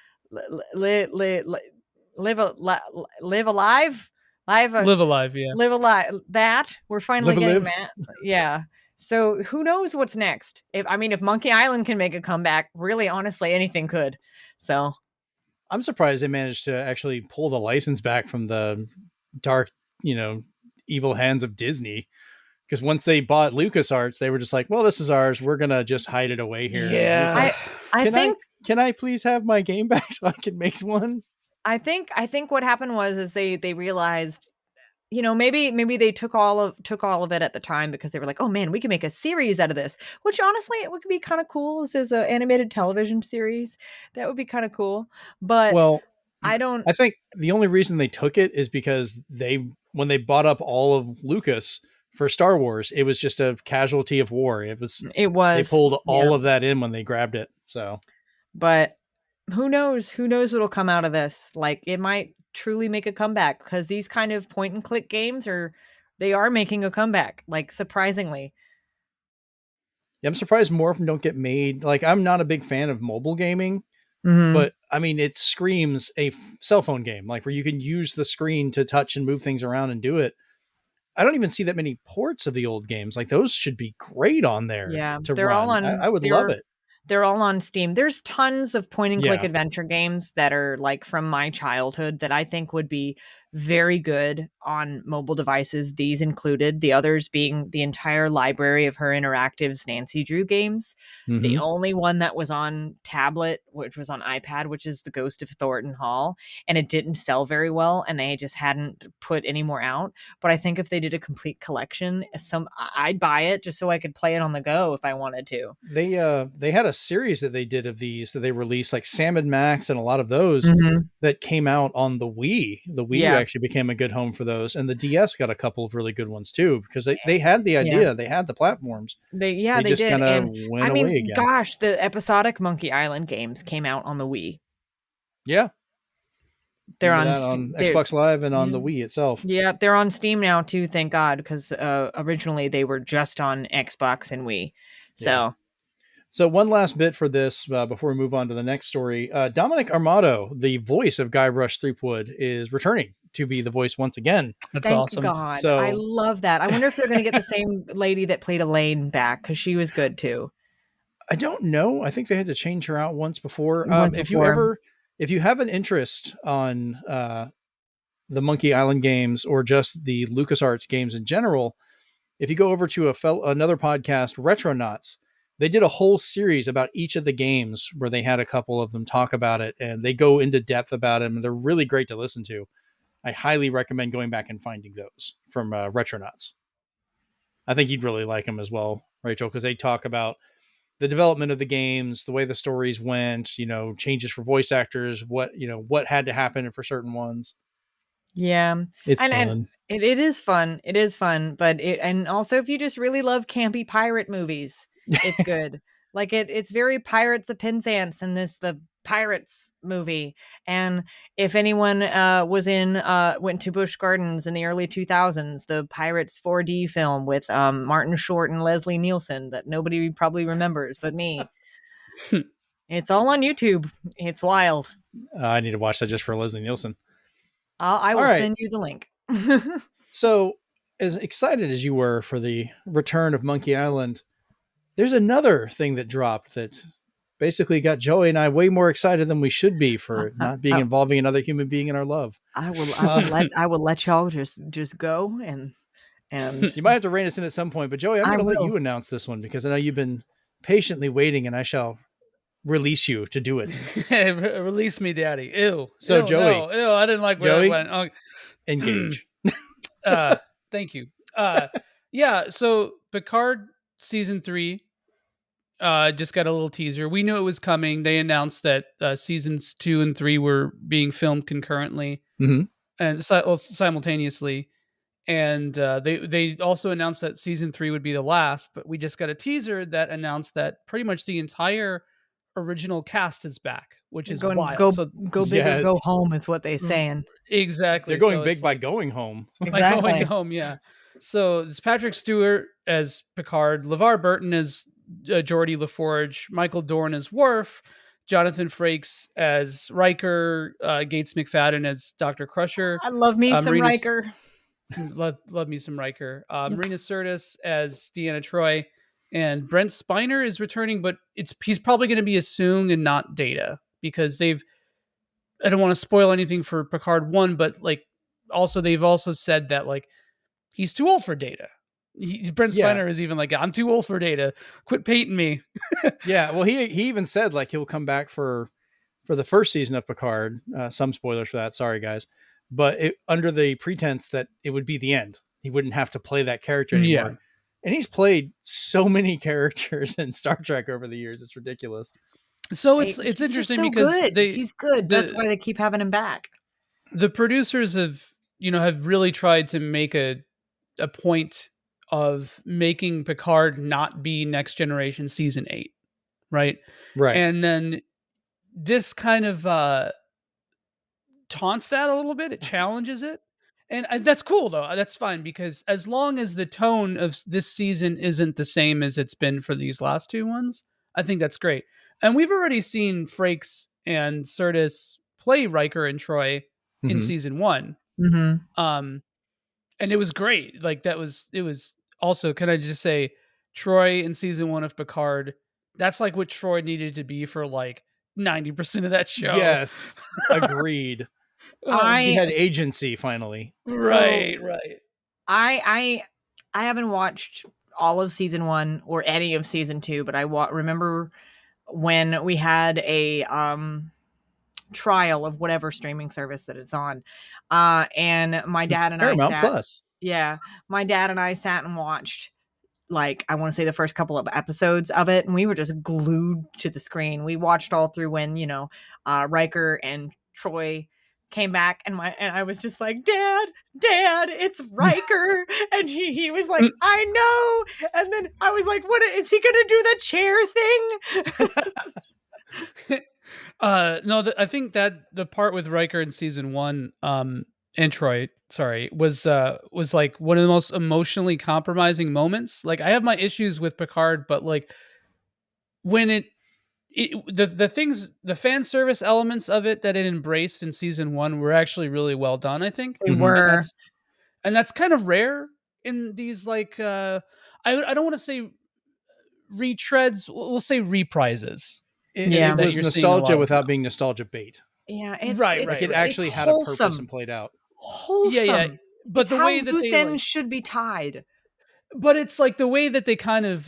alive, Live Alive, yeah. live alive. That we're finally getting Live. that. Yeah. So who knows what's next? If Monkey Island can make a comeback, really, honestly, anything could. So I'm surprised they managed to actually pull the license back from the dark, evil hands of Disney. Because once they bought LucasArts, they were just like, well, this is ours. We're going to just hide it away here. Yeah. It's like, I think can I please have my game back so I can make one? I think what happened is they realized, maybe they took all of it at the time because they were like, oh man, we can make a series out of this, which honestly it would be kind of cool. This is an animated television series. That would be kind of cool. But Well, I think the only reason they took it is because when they bought up all of Lucas for Star Wars, it was just a casualty of war. They pulled all of that in when they grabbed it. So, but who knows what'll come out of this? Like it might truly make a comeback because these kind of point and click games they are making a comeback, like surprisingly. Yeah, I'm surprised more of them don't get made. Like I'm not a big fan of mobile gaming, Mm-hmm. but I mean, it screams a cell phone game, like where you can use the screen to touch and move things around and do it. I don't even see that many ports of the old games. Like those should be great on there. Yeah, to they're run. all on. I would love it. They're all on Steam. There's tons of point and click Yeah. adventure games that are like from my childhood that I think would be very good on mobile devices, these included, the others being the entire library of Her Interactive's Nancy Drew games. The Mhm. only one that was on tablet, which was on iPad, which is The Ghost of Thornton Hall, and it didn't sell very well, and they just hadn't put any more out. But I think if they did a complete collection, I'd buy it just so I could play it on the go if I wanted to. They had a series that they did of these that they released, like Sam and Max and a lot of those that came out on the Wii. The Wii actually became a good home for those, and the DS got a couple of really good ones too because they had the idea, they had the platforms. They just did. kind of And went away again. Gosh, the episodic Monkey Island games came out on the Wii. Yeah, they're on Xbox Live and on the Wii itself. Yeah, they're on Steam now too, thank God, because originally they were just on Xbox and Wii. So one last bit for this before we move on to the next story. Dominic Armato, the voice of Guybrush Threepwood, is returning to be the voice once again. That's thank awesome. God. So, I love that. I wonder if they're going to get the same lady that played Elaine back because she was good too. I don't know. I think they had to change her out once before. If you have an interest on the Monkey Island games or just the LucasArts games in general, if you go over to another podcast, Retronauts, they did a whole series about each of the games where they had a couple of them talk about it, and they go into depth about them, and they're really great to listen to. I highly recommend going back and finding those from Retronauts. I think you'd really like them as well, Rachel, because they talk about the development of the games, the way the stories went, changes for voice actors, what had to happen for certain ones. Yeah. It's fun. And it is fun. It is fun. But and also if you just really love campy pirate movies, it's good. Like it's very Pirates of Penzance and the Pirates movie. And if anyone went to Busch Gardens in the early 2000s, the Pirates 4D film with Martin Short and Leslie Nielsen that nobody probably remembers but me. It's all on YouTube. It's wild. I need to watch that just for Leslie Nielsen. I will send you the link. So, as excited as you were for the return of Monkey Island, there's another thing that dropped that basically got Joey and I way more excited than we should be for not being involving another human being in our love. I will let y'all just go and you might have to rein us in at some point. But Joey, I'm going to let you announce this one because I know you've been patiently waiting, and I shall release you to do it. Release me, Daddy. Ew. So ew, Joey, no, I didn't like where Joey, that went. engage. Thank you. Yeah. So Picard season 3 just got a little teaser. We knew it was coming. They announced that seasons 2 and 3 were being filmed concurrently and simultaneously. And they also announced that season 3 would be the last, but we just got a teaser that announced that pretty much the entire original cast is back, which is wild. Go big or go home is what they're saying. Exactly. They're going big by going home. Exactly. By going home, yeah. So it's Patrick Stewart as Picard, LeVar Burton as Geordi LaForge, Michael Dorn as Worf, Jonathan Frakes as Riker, Gates McFadden as Dr. Crusher. I love me some Riker. Love me some Riker. Marina Sirtis as Deanna Troi, and Brent Spiner is returning, but he's probably going to be a Soong and not Data because I don't want to spoil anything for Picard 1, but like they've also said that like he's too old for Data. Brent Spiner is even like, I'm too old for Data. Quit painting me. Yeah, well, he even said like he'll come back for the first season of Picard. Some spoilers for that. Sorry, guys. But under the pretense that it would be the end. He wouldn't have to play that character anymore. Yeah. And he's played so many characters in Star Trek over the years. It's ridiculous. So it's interesting because he's good. That's why they keep having him back. The producers have really tried to make a point of making Picard not be Next Generation season 8. Right. Right. And then this kind of taunts that a little bit. It challenges it. And that's cool, though. That's fine, because as long as the tone of this season isn't the same as it's been for these last 2 ones, I think that's great. And we've already seen Frakes and Sirtis play Riker and Troi in season 1. And it was great. Like it was also, can I just say, Troi in season 1 of Picard, that's like what Troi needed to be for like 90% of that show. Yes, agreed. She had agency finally. Right. I haven't watched all of season 1 or any of season 2, but I remember when we had a trial of whatever streaming service that it's on, and my dad and Paramount Plus. Yeah, my dad and I sat and watched, like, I want to say the first couple of episodes of it, and we were just glued to the screen. We watched all through when Riker and Troi came back, and I was just like, Dad, it's Riker. And he was like, I know. And then I was like, what is he gonna do, the chair thing? No, I think that the part with Riker in season 1 and Troi, was like one of the most emotionally compromising moments. Like, I have my issues with Picard, but like when the things, the fan service elements of it that it embraced in season 1 were actually really well done, I think. They were. And that's kind of rare in these, like, I don't want to say retreads, we'll say reprises. It was nostalgia without being nostalgia bait. Yeah, it's right. It actually had a purpose and played out. Wholesome. Yeah. But it's the way that loose ends should be tied. But it's like the way that they kind of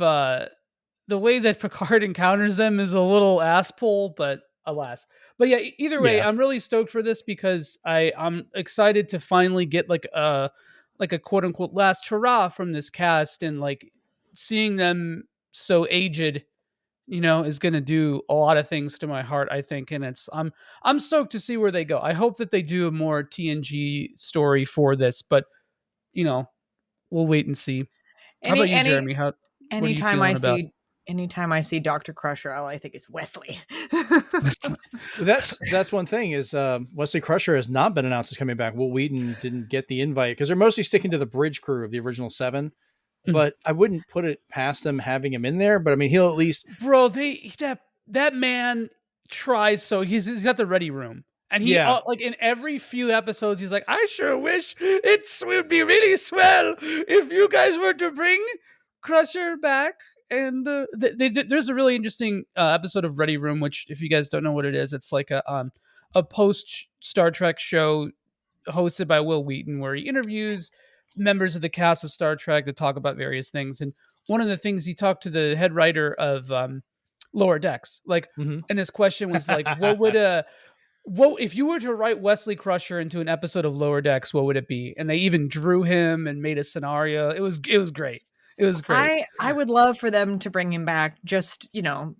the way that Picard encounters them is a little ass pull, but alas. But yeah, either way, I'm really stoked for this because I'm excited to finally get like a quote unquote last hurrah from this cast, and like seeing them so aged, is going to do a lot of things to my heart, I think. And I'm stoked to see where they go. I hope that they do a more TNG story for this, but we'll wait and see. How about you, Jeremy? What are you feeling about? Anytime I see Dr. Crusher, all I think is Wesley. That's one thing is Wesley Crusher has not been announced as coming back. Will Wheaton didn't get the invite because they're mostly sticking to the bridge crew of the original 7. But I wouldn't put it past them having him in there. But I mean, he'll at least Bro, that man tries, so he's got the ready room. And he like in every few episodes, he's like, I sure wish it would be really swell if you guys were to bring Crusher back. And there's a really interesting episode of Ready Room, which, if you guys don't know what it is, it's like a post Star Trek show hosted by Will Wheaton, where he interviews members of the cast of Star Trek to talk about various things. And one of the things, he talked to the head writer of Lower Decks, like, and his question was like, what if you were to write Wesley Crusher into an episode of Lower Decks, what would it be? And they even drew him and made a scenario. It was great. It was great. I would love for them to bring him back, just, because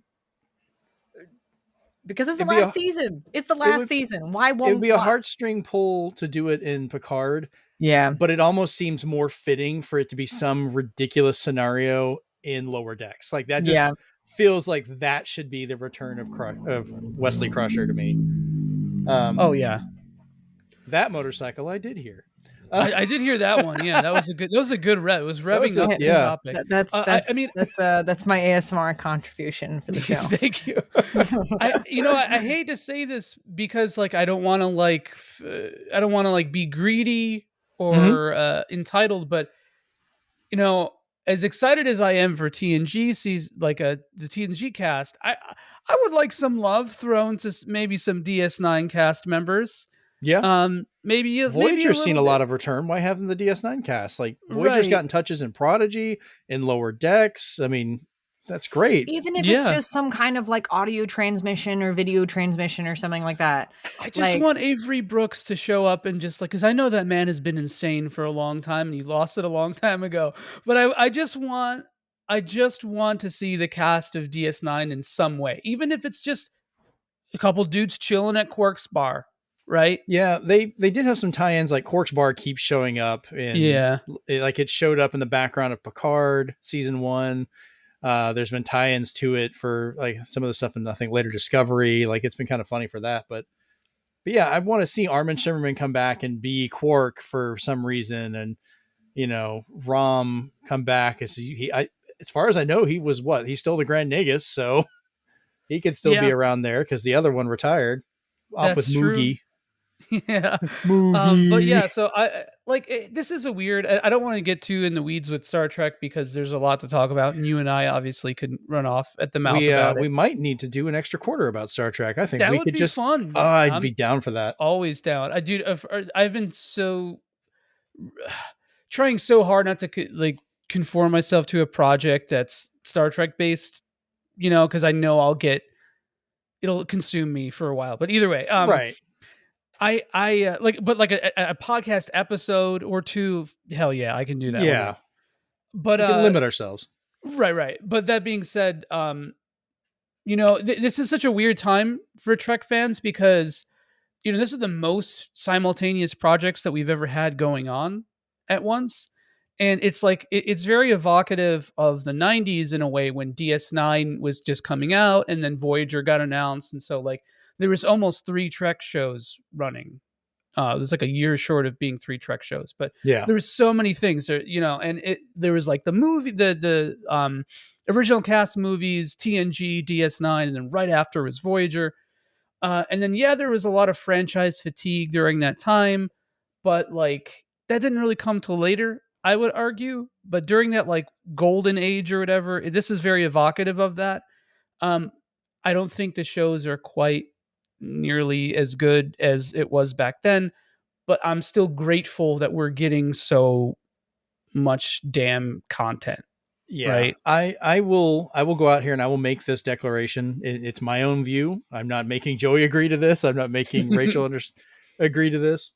it's the last season. It's the last season. Why won't it would be a heartstring pull to do it in Picard? Yeah. But it almost seems more fitting for it to be some ridiculous scenario in Lower Decks. Like that just feels like that should be the return of Wesley Crusher to me. Oh yeah, that motorcycle I did hear. I did hear that one. Yeah, that was a good rev. It was revving up this topic. That's my ASMR contribution for the show. Thank you. I hate to say this because I don't want to be greedy or entitled, but as excited as I am for TNG the TNG cast, I would like some love thrown to maybe some DS9 cast members. Yeah. Maybe Voyager's seen a lot of return. Why haven't the DS9 cast? Like Voyager's gotten touches in Prodigy, in Lower Decks. I mean, that's great. Even if it's just some kind of audio transmission or video transmission or something like that. I just want Avery Brooks to show up and just because I know that man has been insane for a long time and he lost it a long time ago. But I just want to see the cast of DS9 in some way, even if it's just a couple dudes chilling at Quark's bar. Right. Yeah, they did have some tie-ins. Like Quark's bar keeps showing up, and it showed up in the background of Picard season 1. There's been tie-ins to it for some of the stuff in Later Discovery. It's been kind of funny for that, but yeah, I want to see Armin Shimmerman come back and be Quark for some reason, and Rom come back as as far as I know, he was he's still the Grand Nagus, so he could still be around there because the other one retired off with Moogie. Yeah. But yeah, so this is a weird, I don't want to get too in the weeds with Star Trek because there's a lot to talk about, and you and I obviously could run off at the mouth about it. We might need to do an extra quarter about Star Trek. I think that we would could be just fun. I'd be down for that. Always down. I've been so trying so hard not to conform myself to a project that's Star Trek based, because I know it'll consume me for a while. But either way, right. I a podcast episode or two, hell yeah, I can do that. Yeah. But we can limit ourselves. Right. But that being said, this is such a weird time for Trek fans because, this is the most simultaneous projects that we've ever had going on at once. And it's it's very evocative of the 90s in a way when DS9 was just coming out and then Voyager got announced. And so there was almost 3 Trek shows running. It was a year short of being 3 Trek shows, but there was so many things there, and there was the movie, the original cast movies, TNG, DS9, and then right after was Voyager. And then, there was a lot of franchise fatigue during that time, but that didn't really come till later, I would argue. But during that golden age or whatever, this is very evocative of that. I don't think the shows are quite nearly as good as it was back then, but I'm still grateful that we're getting so much damn content. Yeah. Right? I will go out here and I will make this declaration. It's my own view. I'm not making Joey agree to this. I'm not making Rachel agree to this.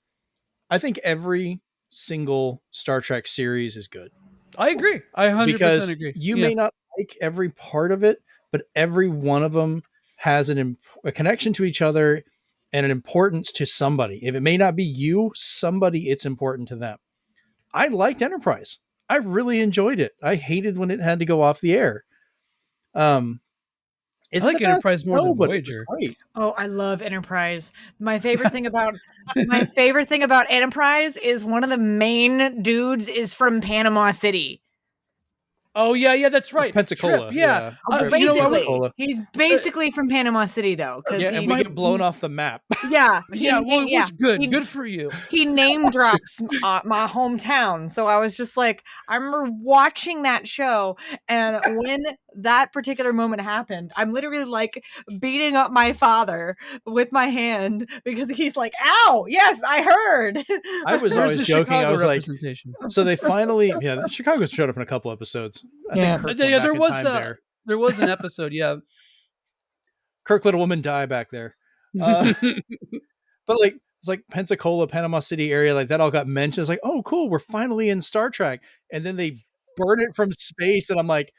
I think every single Star Trek series is good. I agree. I 100% agree. You may not like every part of it, but every one of them has a connection to each other and an importance to somebody. If it may not be you, somebody, it's important to them. I liked Enterprise. I really enjoyed it. I hated when it had to go off the air. Um, I it's like Enterprise more than but it was Voyager. great. Oh, I love Enterprise. My favorite thing about Enterprise is one of the main dudes is from Panama City. Oh yeah, that's right. Pensacola, Trip, yeah. yeah. But Trip, basically, he's basically from Panama City though, because and we get blown off the map. Yeah, good for you. He name drops my hometown, so I was just like, I remember watching that show, and when that particular moment happened, I'm literally like beating up my father with my hand because he's like, "Ow, yes, I heard." I was Where's always the joking. Chicago I was like, representation? so they finally, Chicago showed up in a couple episodes. I think Kirk went there back was in time there was an episode, yeah. Kirk let a woman die back there. But like it's like Pensacola, Panama City area, like that all got mentioned. It's like, oh, cool, we're finally in Star Trek, and then they burn it from space, and I'm like,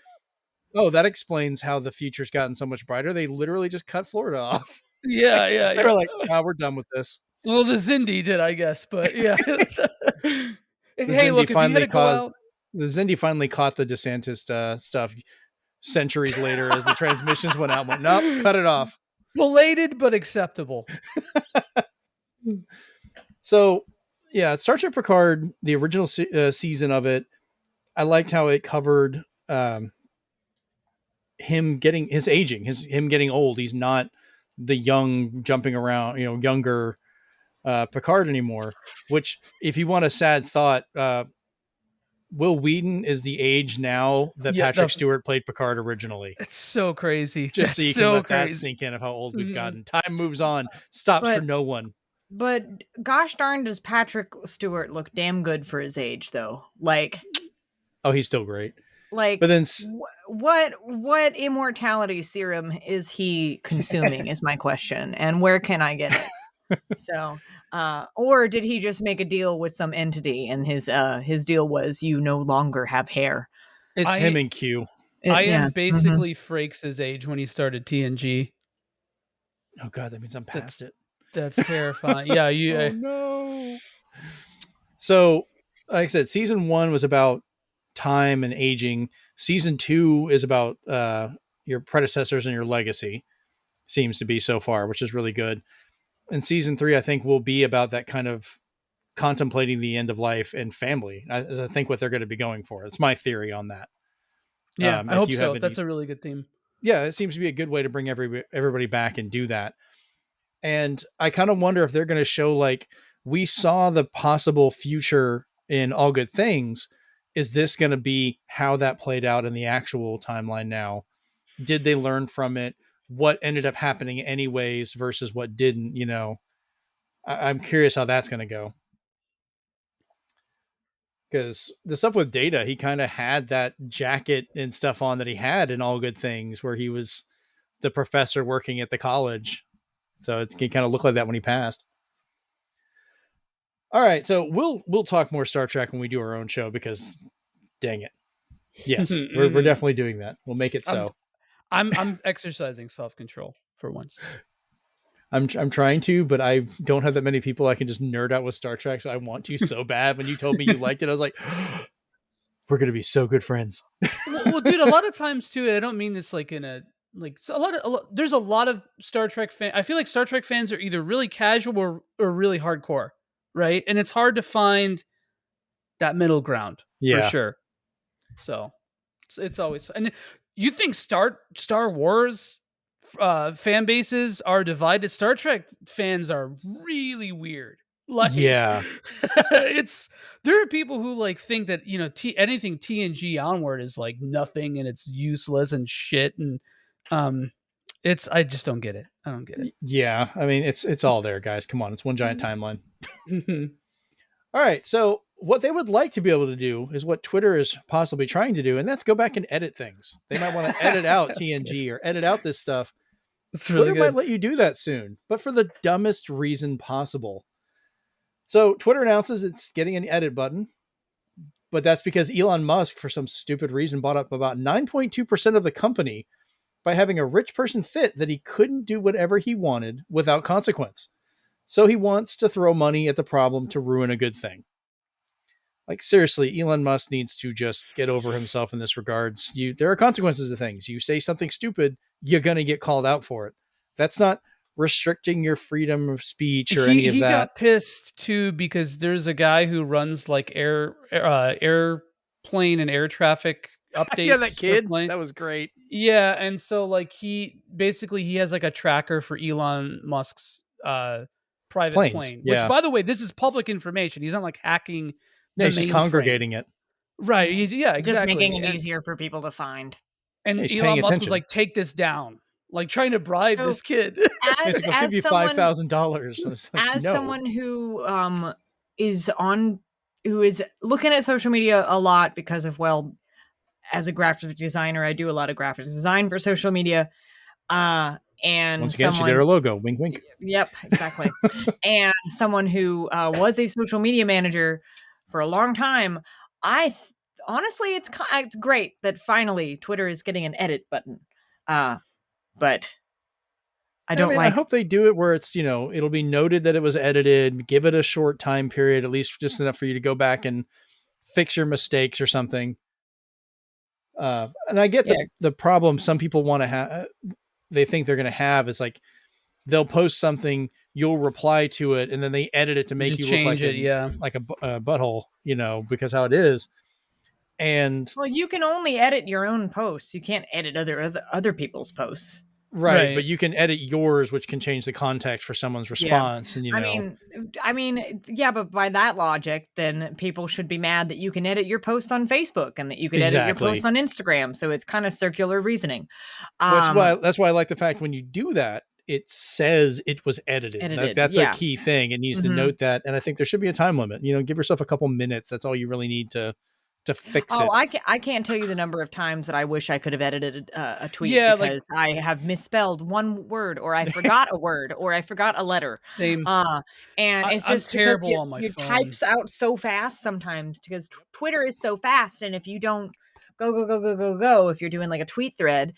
oh, that explains how the future's gotten so much brighter. They literally just cut Florida off. Yeah. They're like, oh, we're done with this. Well, the Zindi did, I guess, but yeah. The Hey, look, if you had to go out, the Zindi finally caught the DeSantis stuff centuries later as the transmissions went out. Went, nope, cut it off. belated but acceptable. So, yeah, Star Trek Picard, the original season of it, I liked how it covered him getting his aging, him getting old. He's not the young jumping around, younger Picard anymore. Which, if you want a sad thought, Will Wheaton is the age now that Patrick Stewart played Picard originally. It's so crazy. Just so you can let that sink in of how old we've gotten. Time moves on, stops for no one. But gosh darn, does Patrick Stewart look damn good for his age, though? Like, oh, he's still great. Like, but then what immortality serum is he consuming? Is my question, and where can I get it? So, or did he just make a deal with some entity, and his deal was you no longer have hair? It's him and Q. I am basically Frakes' age when he started TNG. Oh God, that means I'm past it. That's terrifying. Yeah, you. Oh no. So, like I said, season 1 was about time and aging. Season 2 is about your predecessors and your legacy. Seems to be so far, which is really good. And season 3, I think, will be about that kind of contemplating the end of life and family. I think what they're going to be going for. It's my theory on that. Yeah, I hope so. That's a really good theme. Yeah, it seems to be a good way to bring everybody back and do that. And I kind of wonder if they're going to show, like, we saw the possible future in All Good Things. Is this going to be how that played out in the actual timeline now? Did they learn from it? What ended up happening anyways versus what didn't, I'm curious how that's going to go. Because the stuff with Data, he kind of had that jacket and stuff on that he had in All Good Things, where he was the professor working at the college. So it kind of looked like that when he passed. All right, so we'll talk more Star Trek when we do our own show, because dang it. Yes, we're definitely doing that. We'll make it so. I'm exercising self-control for once. I'm trying to, but I don't have that many people I can just nerd out with Star Trek, so I want to so bad. When you told me you liked it, I was like, we're going to be so good friends. well, dude, a lot of times too, I don't mean this like in a like there's a lot of Star Trek fans. I feel like Star Trek fans are either really casual or really hardcore, right? And it's hard to find that middle ground for sure. So it's always, and you think Star Wars fan bases are divided? Star Trek fans are really weird. Like, yeah, there are people who like think that anything TNG onward is like nothing and it's useless and shit, and I just don't get it. I don't get it. Yeah, I mean it's all there, guys. Come on, it's one giant timeline. All right, so what they would like to be able to do is what Twitter is possibly trying to do, and that's go back and edit things. They might want to edit out TNG or edit out this stuff. Twitter might let you do that soon, but for the dumbest reason possible. So Twitter announces it's getting an edit button, but that's because Elon Musk, for some stupid reason, bought up about 9.2% of the company by having a rich person fit that he couldn't do whatever he wanted without consequence. So he wants to throw money at the problem to ruin a good thing. Like, seriously, Elon Musk needs to just get over himself in this regards. There are consequences to things. You say something stupid, you're going to get called out for it. That's not restricting your freedom of speech or any of He that. got pissed too because there's a guy who runs like airplane and air traffic Yeah, that updates for kid. plane. That was great. Yeah, and so like he has like a tracker for Elon Musk's private Planes. plane, which Yeah. by the way, this is public information. He's not like hacking Yeah, the he's just mainframe. congregating it. Right. Yeah, Just making exactly. it easier for people to find. Yeah, And he's paying Elon Musk was attention. like, take this down. Like trying to bribe So this kid. He's like, I'll give as you someone $5,000. Like, as no. someone who is looking at social media a lot because of, well, as a graphic designer, I do a lot of graphic design for social media. And Once again, she did her logo. Wink, wink. Yep, exactly. And someone who was a social media manager for a long time, honestly, it's great that finally Twitter is getting an edit button. But I hope they do it where it's, it'll be noted that it was edited, give it a short time period, at least just enough for you to go back and fix your mistakes or something. And I get the problem some people want to have, they think they're going to have is like, they'll post something, you'll reply to it, and then they edit it to make you look like like a butthole, because how it is. And well, you can only edit your own posts. You can't edit other people's posts. Right, but you can edit yours, which can change the context for someone's response. Yeah. And I mean, yeah, but by that logic, then people should be mad that you can edit your posts on Facebook and that you can edit your posts on Instagram. So it's kind of circular reasoning. That's why I like the fact when you do that, it says it was edited. That's a key thing. It needs to note that, and I think there should be a time limit. Give yourself a couple minutes. That's all you really need to fix it. I can't tell you the number of times that I wish I could have edited a tweet because I have misspelled one word, or I forgot a word, or I forgot a letter. Same. And it's just terrible on my phone. Types out so fast sometimes because Twitter is so fast, and if you don't go, if you're doing like a tweet thread,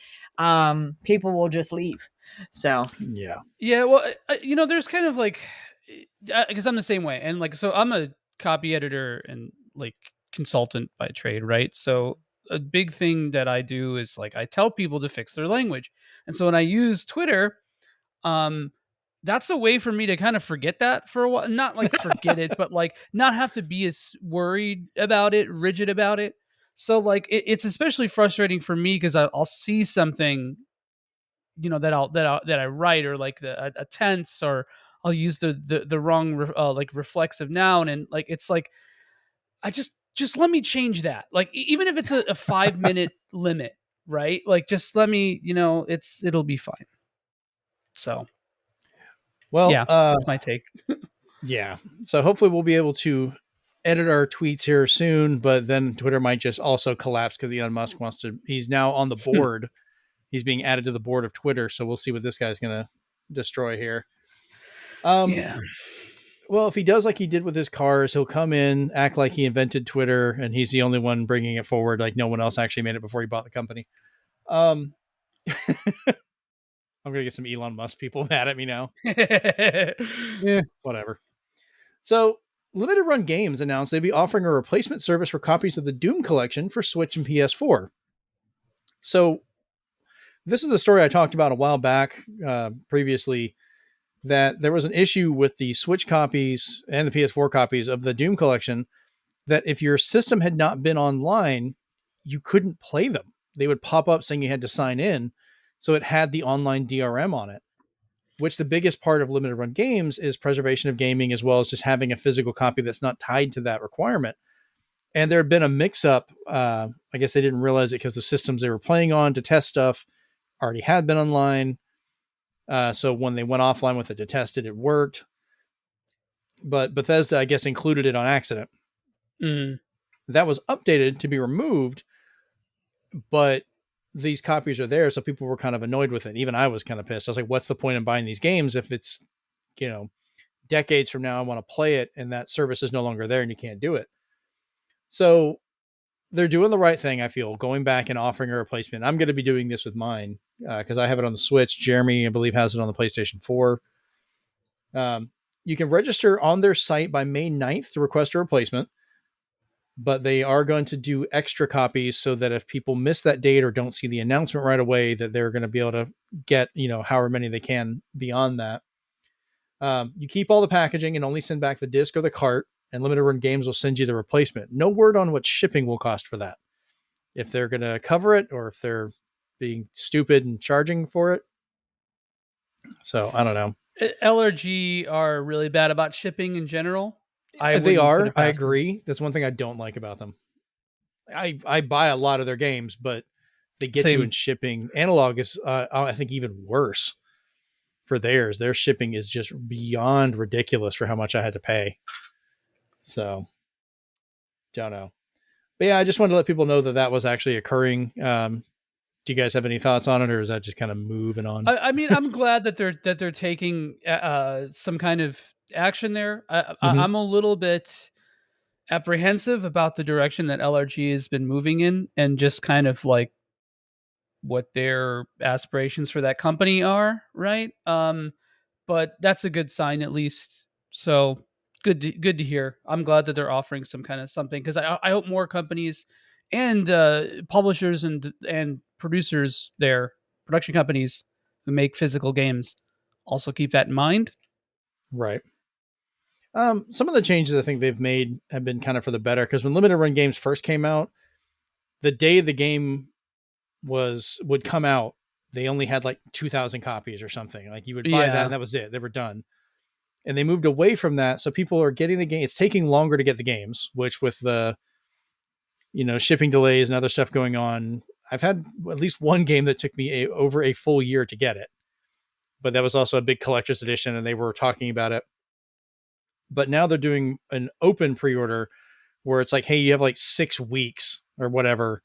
people will just leave. So yeah. Well, there's kind of like, because I'm the same way, and like, so I'm a copy editor and like consultant by trade, right? So a big thing that I do is like I tell people to fix their language, and so when I use Twitter, that's a way for me to kind of forget that for a while. Not like forget it, but like not have to be as worried about it, rigid about it. So like it's especially frustrating for me because I'll see something, that I write, or like a tense, or I'll use the wrong like reflexive noun, and like it's like I just let me change that. Like, even if it's a 5-minute limit, right? Like, just let me, it'll be fine. So, well, yeah, that's my take. Yeah. So hopefully we'll be able to edit our tweets here soon, but then Twitter might just also collapse because Elon Musk he's now on the board. He's being added to the board of Twitter. So we'll see what this guy's going to destroy here. Yeah. Well, if he does like he did with his cars, he'll come in, act like he invented Twitter, and he's the only one bringing it forward. Like no one else actually made it before he bought the company. I'm going to get some Elon Musk people mad at me now. Whatever. So Limited Run Games announced they'd be offering a replacement service for copies of the Doom collection for Switch and PS4. So this is a story I talked about a while back previously, that there was an issue with the Switch copies and the PS4 copies of the Doom collection, that if your system had not been online, you couldn't play them. They would pop up saying you had to sign in. So it had the online DRM on it, which the biggest part of Limited Run Games is preservation of gaming, as well as just having a physical copy that's not tied to that requirement. And there had been a mix-up. I guess they didn't realize it because the systems they were playing on to test stuff already had been online. So when they went offline with it to test it, it worked. But Bethesda, I guess, included it on accident. That was updated to be removed, but these copies are there, so people were kind of annoyed with it. Even I was kind of pissed. I was like, what's the point in buying these games if it's, decades from now I want to play it and that service is no longer there and you can't do it? So they're doing the right thing, I feel, going back and offering a replacement. I'm going to be doing this with mine because I have it on the Switch. Jeremy, I believe, has it on the PlayStation 4. You can register on their site by May 9th to request a replacement. but they are going to do extra copies so that if people miss that date or don't see the announcement right away, that they're going to be able to get, however many they can beyond that. You keep all the packaging and only send back the disc or the cart, and Limited Run Games will send you the replacement. No word on what shipping will cost for that. If they're going to cover it or if they're being stupid and charging for it. So I don't know. LRG are really bad about shipping in general. They are. I agree. That's one thing I don't like about them. I buy a lot of their games, but they get you in shipping. Analog is, I think, even worse for theirs. Their shipping is just beyond ridiculous for how much I had to pay. So, don't know. But yeah, I just wanted to let people know that was actually occurring. Do you guys have any thoughts on it, or is that just kind of moving on? I mean, I'm glad that they're taking some kind of action there. I'm a little bit apprehensive about the direction that LRG has been moving in, and just kind of like what their aspirations for that company are, right? But that's a good sign, at least. So good to hear. I'm glad that they're offering some kind of something, because I hope more companies and publishers and producers there, production companies who make physical games, also keep that in mind. Right. Some of the changes I think they've made have been kind of for the better, because when Limited Run Games first came out, the day the game would come out, they only had like 2,000 copies or something. Like you would buy that and that was it. They were done. And they moved away from that. So people are getting the game. It's taking longer to get the games, which with the, shipping delays and other stuff going on, I've had at least one game that took me over a full year to get it. But that was also a big collector's edition, and they were talking about it. But now they're doing an open pre-order where it's like, hey, you have like 6 weeks or whatever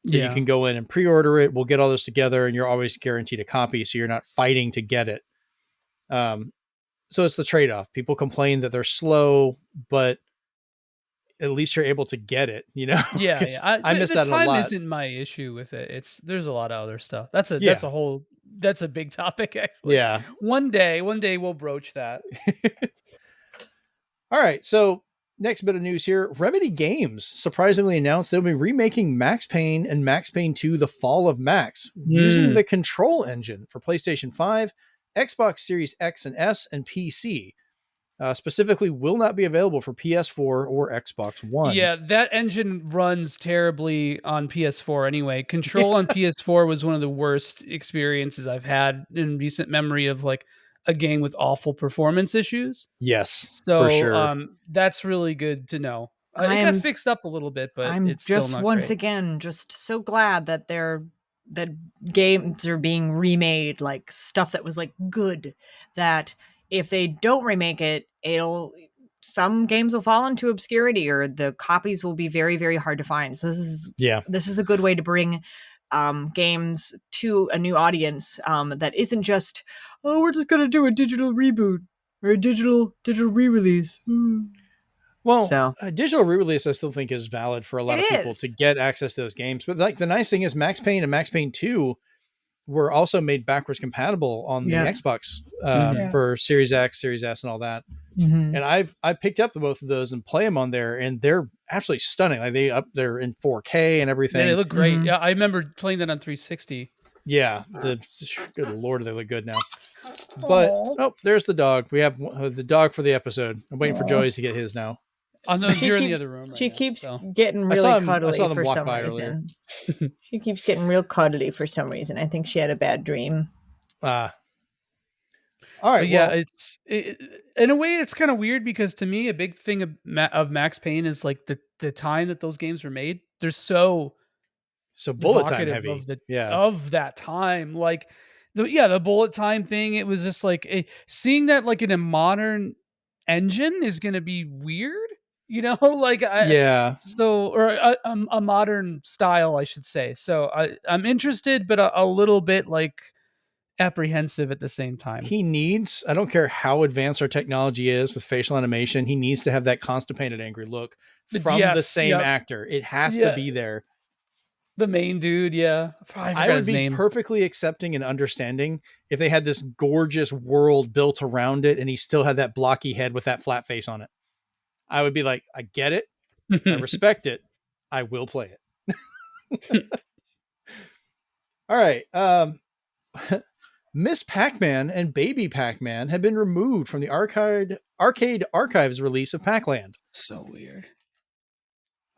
that you can go in and pre-order it. We'll get all this together, and you're always guaranteed a copy, so you're not fighting to get it. So it's the trade-off. People complain that they're slow, but at least you're able to get it, Yeah. I missed out on a lot. Time isn't my issue with it. There's a lot of other stuff. That's a big topic, actually. Yeah. One day we'll broach that. All right. So next bit of news here. Remedy Games surprisingly announced they'll be remaking Max Payne and Max Payne 2 The Fall of Max using the Control engine for PlayStation 5, Xbox Series X and S, and PC. Specifically will not be available for PS4 or Xbox One. Yeah, that engine runs terribly on PS4 anyway. Control on PS4 was one of the worst experiences I've had in recent memory of like a game with awful performance issues. Yes, so for sure. That's really good to know. It got fixed up a little bit, but it's still not once great. again just so glad that that games are being remade, like stuff that was like good, that if they don't remake it, some games will fall into obscurity, or the copies will be very, very hard to find. So this is a good way to bring games to a new audience that isn't just, oh, we're just gonna do a digital reboot or a digital re-release. Well, a digital re-release I still think is valid for a lot of people to get access to those games. But like the nice thing is Max Payne and Max Payne 2 were also made backwards compatible on the Xbox for Series X, Series S, and all that. And I've picked up both of those and play them on there, and they're absolutely stunning. Like they're in 4K and everything. Yeah, they look great. Yeah, I remember playing that on 360. Yeah, good Lord, they look good now. But there's the dog. We have the dog for the episode. I'm waiting for Joie to get his now. Oh no, you're in the other room. She keeps getting really cuddly for some reason. She keeps getting real cuddly for some reason. I think she had a bad dream. All right. But yeah, in a way it's kind of weird, because to me a big thing of Max Payne is like the time that those games were made. They're so bullet time heavy of that time. Like the bullet time thing. It was just like seeing that like in a modern engine is going to be weird. Like or a modern style, I should say. So I'm interested, but a little bit like apprehensive at the same time. I don't care how advanced our technology is with facial animation, he needs to have that constipated angry look from the same actor. It has to be there. The main dude, I would be perfectly accepting and understanding if they had this gorgeous world built around it and he still had that blocky head with that flat face on it. I would be like, I get it. I respect it. I will play it. All right. Miss Pac-Man and Baby Pac-Man have been removed from the arcade archives release of Pac-Land. So weird.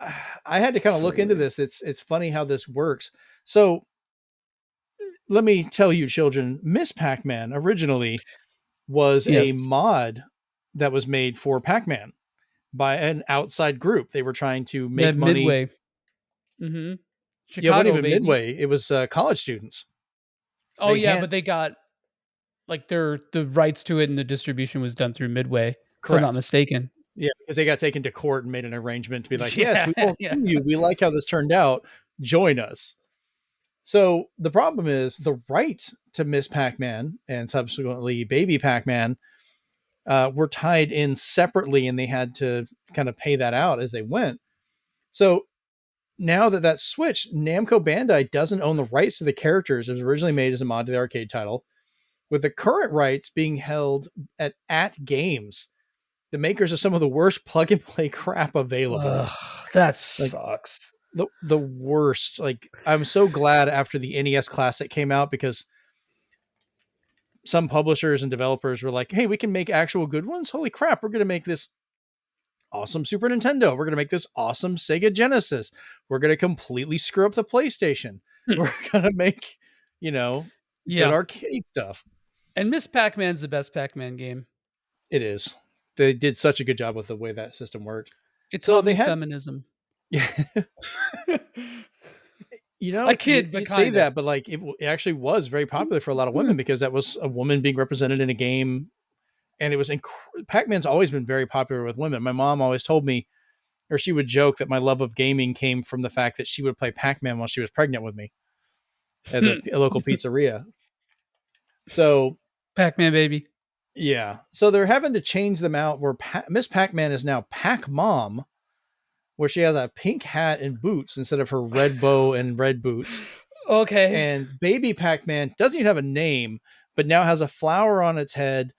I had to kind of look into this. It's funny how this works. So let me tell you, children, Miss Pac-Man originally was a mod that was made for Pac-Man by an outside group. They were trying to make money. Midway. Mm-hmm. Chicago, yeah, it wasn't even baby. Midway. It was college students. Oh yeah, but they got like the rights to it, and the distribution was done through Midway. Correct. If I'm not mistaken. Yeah, because they got taken to court and made an arrangement to be like, yes, we won't sue you. We like how this turned out. Join us. So the problem is the rights to Miss Pac-Man and subsequently Baby Pac-Man were tied in separately, and they had to kind of pay that out as they went. So now that switched, Namco Bandai doesn't own the rights to the characters. It was originally made as a mod to the arcade title, with the current rights being held at Games, the makers of some of the worst plug and play crap available. That sucks. The worst. Like, I'm so glad after the NES Classic came out, because some publishers and developers were like, hey, we can make actual good ones. Holy crap. We're going to make this awesome Super Nintendo. We're going to make this awesome Sega Genesis. We're going to completely screw up the PlayStation. We're going to make, good arcade stuff. And Miss Pac-Man's the best Pac-Man game. It is. They did such a good job with the way that system worked. It taught me feminism. Yeah. I kid, you say that, but like it actually was very popular for a lot of women, because that was a woman being represented in a game. And it was Pac-Man's always been very popular with women. My mom always told me, or she would joke, that my love of gaming came from the fact that she would play Pac-Man while she was pregnant with me at the local pizzeria. So Pac-Man baby. Yeah. So they're having to change them out where Miss Pac-Man is now Pac-Mom, where she has a pink hat and boots instead of her red bow and red boots. Okay. And Baby Pac-Man doesn't even have a name, but now has a flower on its head.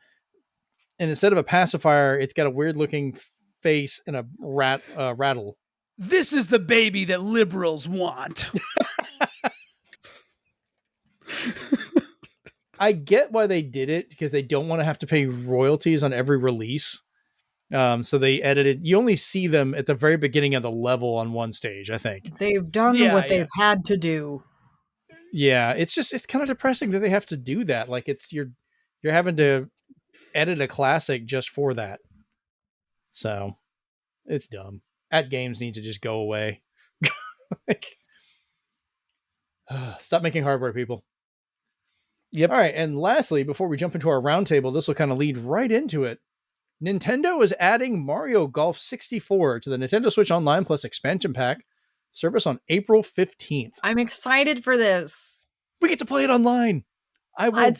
And instead of a pacifier, it's got a weird looking face and a rattle. This is the baby that liberals want. I get why they did it, because they don't want to have to pay royalties on every release. So they edited. You only see them at the very beginning of the level on one stage, I think. They've done what they've had to do. Yeah, it's kind of depressing that they have to do that. Like, you're having to edit a classic just for that. So it's dumb. At Games need to just go away. Stop making hardware, people. Yep. All right. And lastly, before we jump into our roundtable, this will kind of lead right into it. Nintendo is adding Mario Golf 64 to the Nintendo Switch Online Plus expansion pack service on April 15th. I'm excited for this. We get to play it online. I will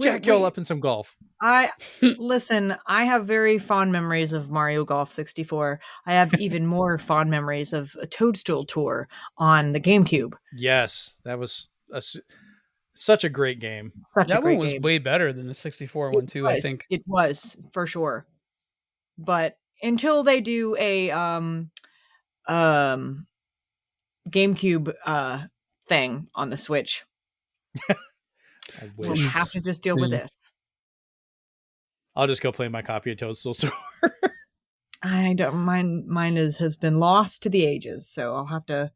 jack y'all up in some golf. Listen, I have very fond memories of Mario Golf 64. I have even more fond memories of a Toadstool Tour on the GameCube. Yes, that was such a great game. That one was way better than the 64 one too, I think. It was, for sure. But until they do a GameCube thing on the Switch, we'll have to just deal with this. I'll just go play my copy of Toadstool Tour. I don't. Mine has been lost to the ages, so I'll have to.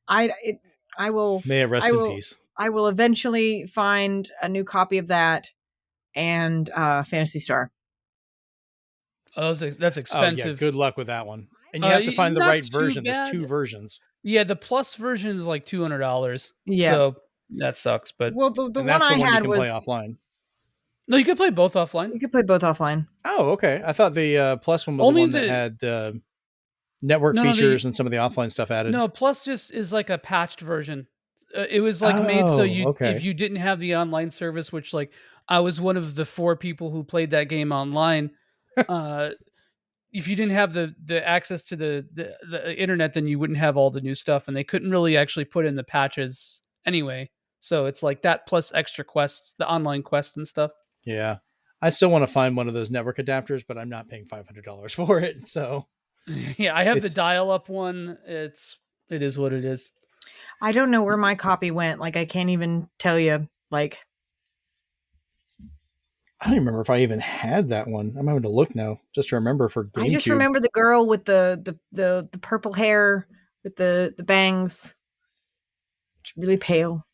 I will. May it rest in peace. I will eventually find a new copy of that and Phantasy Star. Oh, that's expensive. Oh, yeah, good luck with that one. And you have to find the right version. There's two versions. Yeah, the Plus version is like $200. Yeah, so that sucks. But well, the one I had was play offline. No, you can play both offline. You can play both offline. Oh, okay. I thought the Plus one was the one that had the network features and some of the offline stuff added. No, Plus just is like a patched version. It was like made so if you didn't have the online service, which like I was one of the 4 people who played that game online. If you didn't have the access to the internet, then you wouldn't have all the new stuff, and they couldn't really actually put in the patches anyway. So it's like that plus extra quests, the online quests and stuff. Yeah. I still want to find one of those network adapters, but I'm not paying $500 for it. So Yeah, I have the It's dial-up one. It is what it is. I don't know where my copy went. Like, I can't even tell you. Like, I don't remember if I even had that one. I'm having to look now just to remember for GameCube. I just remember the girl with the purple hair with the bangs. It's really pale.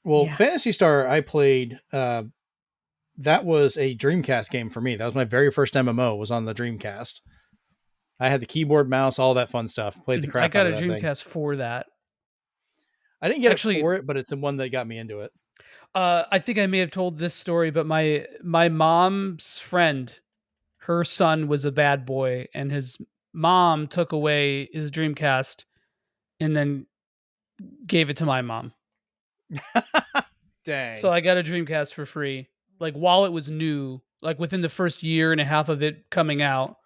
Well, Yeah. Phantasy Star, I played. That was a Dreamcast game for me. That was my very first MMO. Was on the Dreamcast. I had the keyboard, mouse, all that fun stuff. Played the crap I got out a of that thing. Dreamcast for that. I didn't get Actually, it for it, but it's the one that got me into it. I think I may have told this story, but my mom's friend, her son was a bad boy, and his mom took away his Dreamcast and then gave it to my mom. Dang. So I got a Dreamcast for free, like while it was new, like within the first year and a half of it coming out.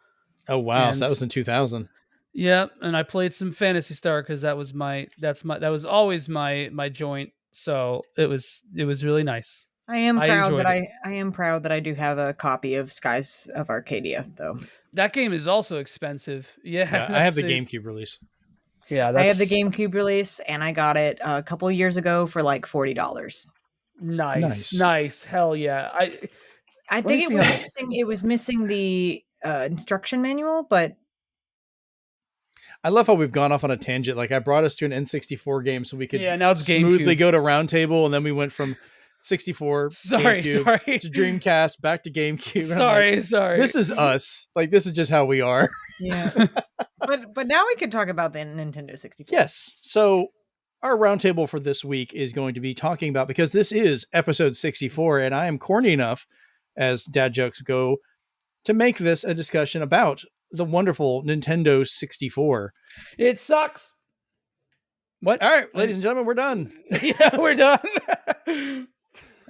Oh wow! And So that was in 2000. yeah, and I played some Phantasy Star because that was always my joint. So it was really nice. I am I proud enjoyed that it. I am proud that I do have a copy of Skies of Arcadia, though. That game is also expensive. Yeah, Yeah, I have the it. GameCube release. Yeah, I have the GameCube release, and I got it a couple of years ago for like $40. Nice. Hell yeah. I Let me think see it was how- missing, it was missing the instruction manual, but I love how we've gone off on a tangent. Like I brought us to an N64 game so we could Yeah, now it's smoothly GameCube. go to Roundtable, and then we went from 64 Sorry, GameCube to Dreamcast back to GameCube. And I'm like, sorry. this is us. Like this is just how we are. yeah. but now we can talk about the Nintendo 64. Yes. So our roundtable for this week is going to be talking about, because this is episode 64, and I am corny enough, as dad jokes go, to make this a discussion about the wonderful Nintendo 64. It sucks. What? All right, ladies and gentlemen, we're done. Yeah, we're done.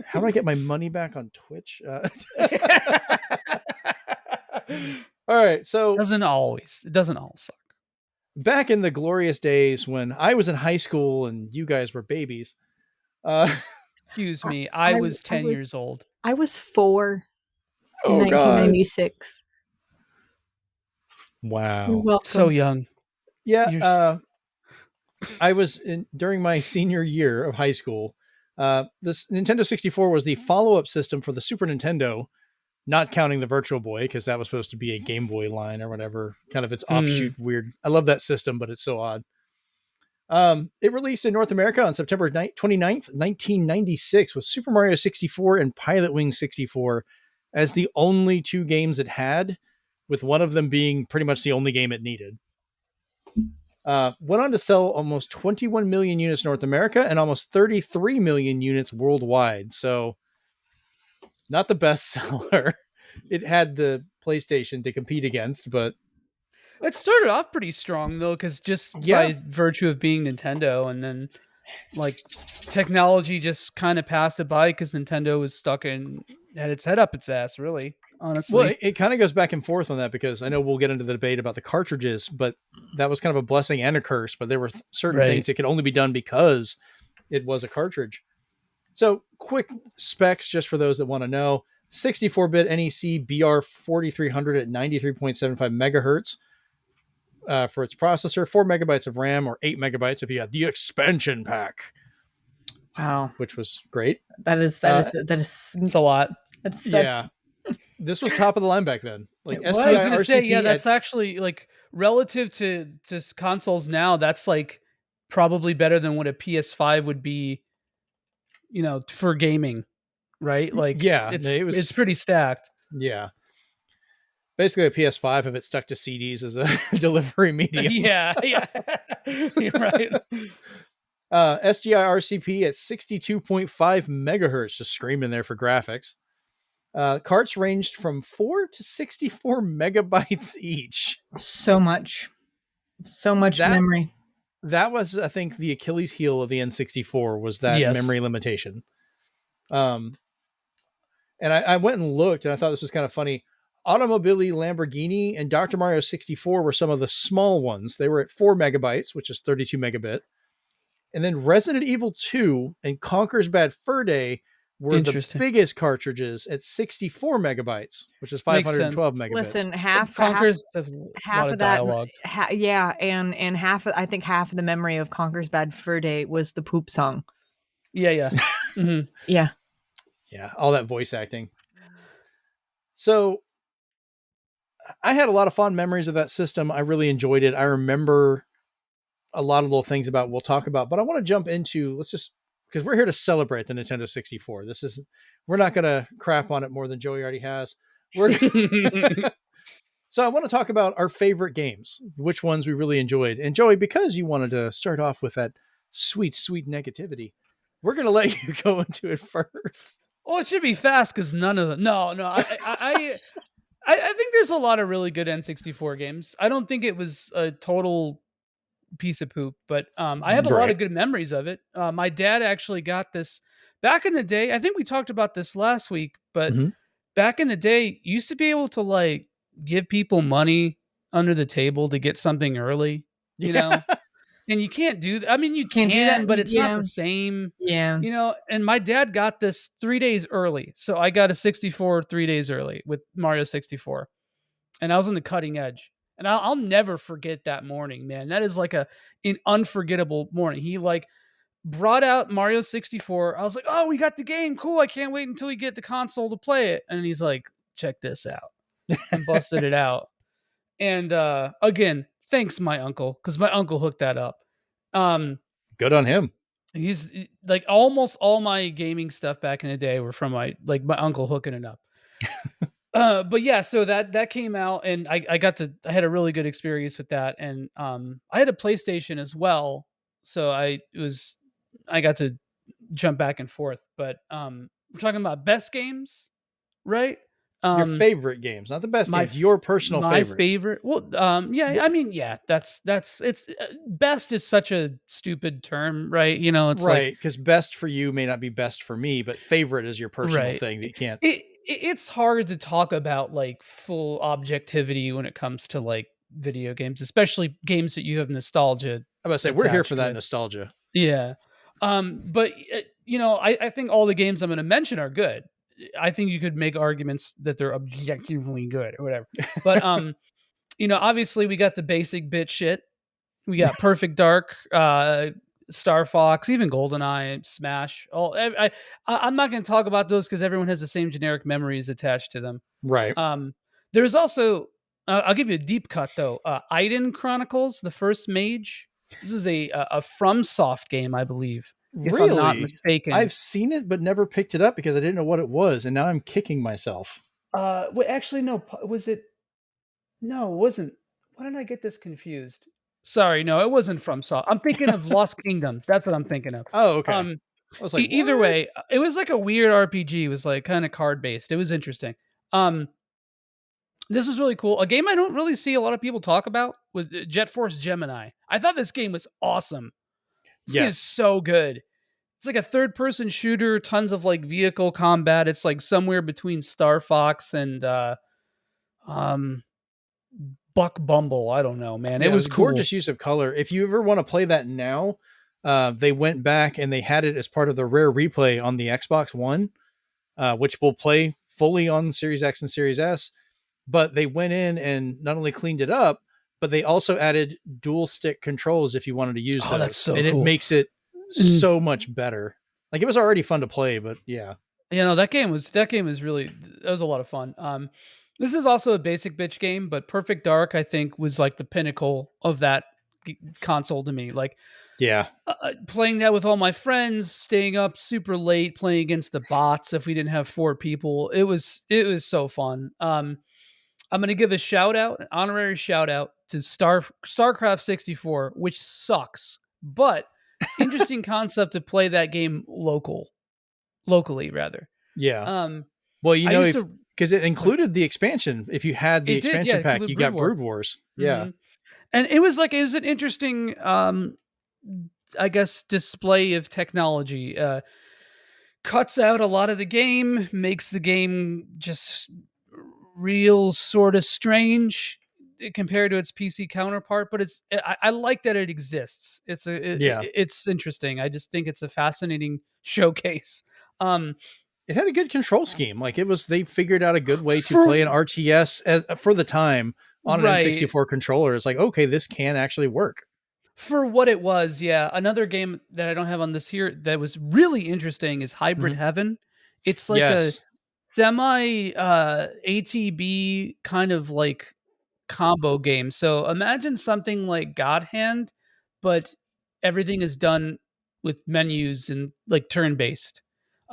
How do I get my money back on Twitch? All right, so It doesn't all suck. back in the glorious days when I was in high school and you guys were babies. Excuse me, I was 10 years old. I was 4 in Oh, God. 1996. You're Wow. welcome. So young. Yeah, I was during my senior year of high school. This Nintendo 64 was the follow-up system for the Super Nintendo, not counting the Virtual Boy, because that was supposed to be a Game Boy line or whatever, kind of its offshoot. Weird. I love that system, but it's so odd. It released in North America on September 29th, 1996, with Super Mario 64 and Pilot Wing 64 as the only two games it had, with one of them being pretty much the only game it needed. Went on to sell almost 21 million units in North America and almost 33 million units worldwide. So not the best seller. It had the PlayStation to compete against, but It started off pretty strong though, because just by virtue of being Nintendo, and then like technology just kind of passed it by because Nintendo was had its head up its ass, really, honestly. Well, it kind of goes back and forth on that, because I know we'll get into the debate about the cartridges, but that was kind of a blessing and a curse. But there were certain things that could only be done because it was a cartridge. So quick specs, just for those that want to know: 64-bit NEC BR4300 at 93.75 megahertz for its processor, 4 megabytes of RAM, or 8 megabytes if you had the expansion pack. Wow, which was great. That is it's a lot. Yeah, this was top of the line back then. Like I was going to say, yeah, that's actually like relative to consoles now. That's like probably better than what a PS5 would be, you know, for gaming, right? Like, yeah, it's pretty stacked. Yeah. Basically, a PS5 if it stuck to CDs as a delivery medium. Yeah. You're right. SGI RCP at 62.5 megahertz, just screaming there for graphics. Carts ranged from 4 to 64 megabytes each. So much memory. That was, I think, the Achilles heel of the N64 was that memory limitation. And I went and looked, and I thought this was kind of funny. Automobili Lamborghini and Dr. Mario 64 were some of the small ones. They were at 4 megabytes, which is 32 megabit. And then Resident Evil 2 and Conker's Bad Fur Day were the biggest cartridges at 64 megabytes, which is 512 megabits. Listen, Conker's a lot of that, dialogue. And I think half of the memory of Conker's Bad Fur Day was the poop song. Yeah. Mm-hmm. Yeah. All that voice acting. So I had a lot of fond memories of that system. I really enjoyed it. I remember a lot of little things we'll talk about, but I want to jump into, because we're here to celebrate the Nintendo 64. We're not going to crap on it more than Joey already has. So I want to talk about our favorite games, which ones we really enjoyed. And Joey, because you wanted to start off with that sweet, sweet negativity, we're going to let you go into it first. Well, it should be fast because none of them. No. I think there's a lot of really good N64 games. I don't think it was a total piece of poop, but I have a lot of good memories of it. My dad actually got this back in the day. I think we talked about this last week, but back in the day, you used to be able to like give people money under the table to get something early, you know? And you can't do that. I mean, you can do that, but it's not the same. Yeah. You know, and my dad got this 3 days early. So I got a 64 3 days early with Mario 64. And I was on the cutting edge. And I'll never forget that morning, man. That is like an unforgettable morning. He like brought out Mario 64. I was like, oh, we got the game. Cool. I can't wait until we get the console to play it. And he's like, check this out. And busted it out. And again, thanks, my uncle, because my uncle hooked that up. Good on him. He's like almost all my gaming stuff back in the day were from my uncle hooking it up. But yeah, so that came out, and I had a really good experience with that, and I had a PlayStation as well, so I got to jump back and forth. But we're talking about best games, right? Your favorite games, not the best games. Your personal favorites. My favorite. Well, yeah. I mean, yeah. That's it's best is such a stupid term, right? You know, it's right, because best for you may not be best for me, but favorite is your personal thing that you can't. It's hard to talk about like full objectivity when it comes to like video games, especially games that you have nostalgia. I was about to say we're here for that nostalgia. Yeah. But you know, I think all the games I'm going to mention are good. I think you could make arguments that they're objectively good or whatever. But you know, obviously we got the basic bitch shit. We got Perfect Dark, Star Fox, even GoldenEye, Smash. I'm not going to talk about those because everyone has the same generic memories attached to them. Right. There's also, I'll give you a deep cut though. Aiden Chronicles, the first mage. This is a FromSoft game, I believe. If I'm not mistaken. I've seen it, but never picked it up because I didn't know what it was, and now I'm kicking myself. Wait, actually, no. Was it? No, it wasn't. Why did I get this confused? Sorry, no, it wasn't FromSoft. I'm thinking of Lost Kingdoms. That's what I'm thinking of. Oh, okay. I was like, either way, it was like a weird RPG. It was like kind of card based. It was interesting. This was really cool. A game I don't really see a lot of people talk about was Jet Force Gemini. I thought this game was awesome. This game is so good. It's like a third-person shooter, tons of like vehicle combat. It's like somewhere between Star Fox and Buck Bumble. I don't know, man. It was cool. Gorgeous use of color. If you ever want to play that now, they went back and they had it as part of the rare replay on the Xbox One, which will play fully on Series X and Series S. But they went in and not only cleaned it up, but they also added dual stick controls if you wanted to use those. That's so cool. It makes it so much better. Like, it was already fun to play, but yeah. You know, that game was really, that was a lot of fun. This is also a basic bitch game, but Perfect Dark, I think, was like the pinnacle of that console to me. Like, yeah, playing that with all my friends, staying up super late, playing against the bots if we didn't have 4 people. It was so fun. I'm going to give an honorary shout out to StarCraft 64, which sucks, but interesting concept to play that game locally rather. Yeah. Well, you know, because it included the expansion. If you had the expansion pack, you got Brood Wars. Yeah. Mm-hmm. And it was an interesting, I guess, display of technology. Cuts out a lot of the game, makes the game just real sort of strange compared to its PC counterpart, but I like that it exists. It's interesting. I just think it's a fascinating showcase. it had a good control scheme. Like they figured out a good way to For play an RTS for the time on an right. N64 controller. It's like, okay, this can actually work. For what it was, yeah. Another game that I don't have on this here that was really interesting is Hybrid Mhm. Heaven. It's like a Yes. semi ATB kind of like combo game. So imagine something like God Hand, but everything is done with menus and like turn based.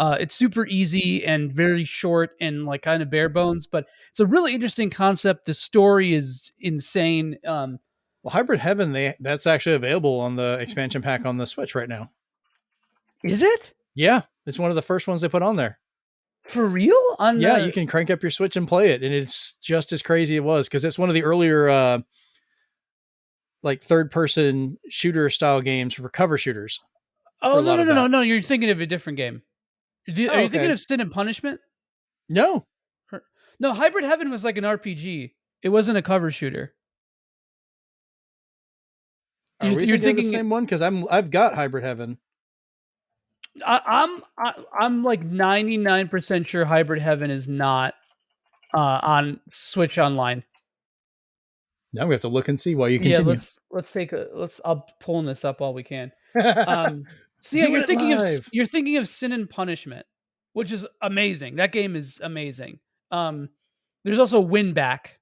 It's super easy and very short and like kind of bare bones, but it's a really interesting concept. The story is insane. Well, Hybrid Heaven, that's actually available on the expansion pack on the Switch right now. Is it Yeah, it's one of the first ones they put on there. for real? On Yeah, you the can crank up your Switch and play it, and it's just as crazy it was because it's one of the earlier like third-person shooter style games for cover shooters for oh a lot of that. no! You're thinking of a different game. Are Oh, you thinking okay. of Sin and Punishment? No, No, Hybrid Heaven was like an RPG. It wasn't a cover shooter. are we You're thinking of the thinking same one? Because I've got Hybrid Heaven. I'm like 99% sure Hybrid Heaven is not on Switch Online. Now we have to look and see while you Yeah, continue. let's I'll pulling this up while we can. Doing So yeah, it live. you're thinking of Sin and Punishment, which is amazing. That game is amazing. There's also Win Back,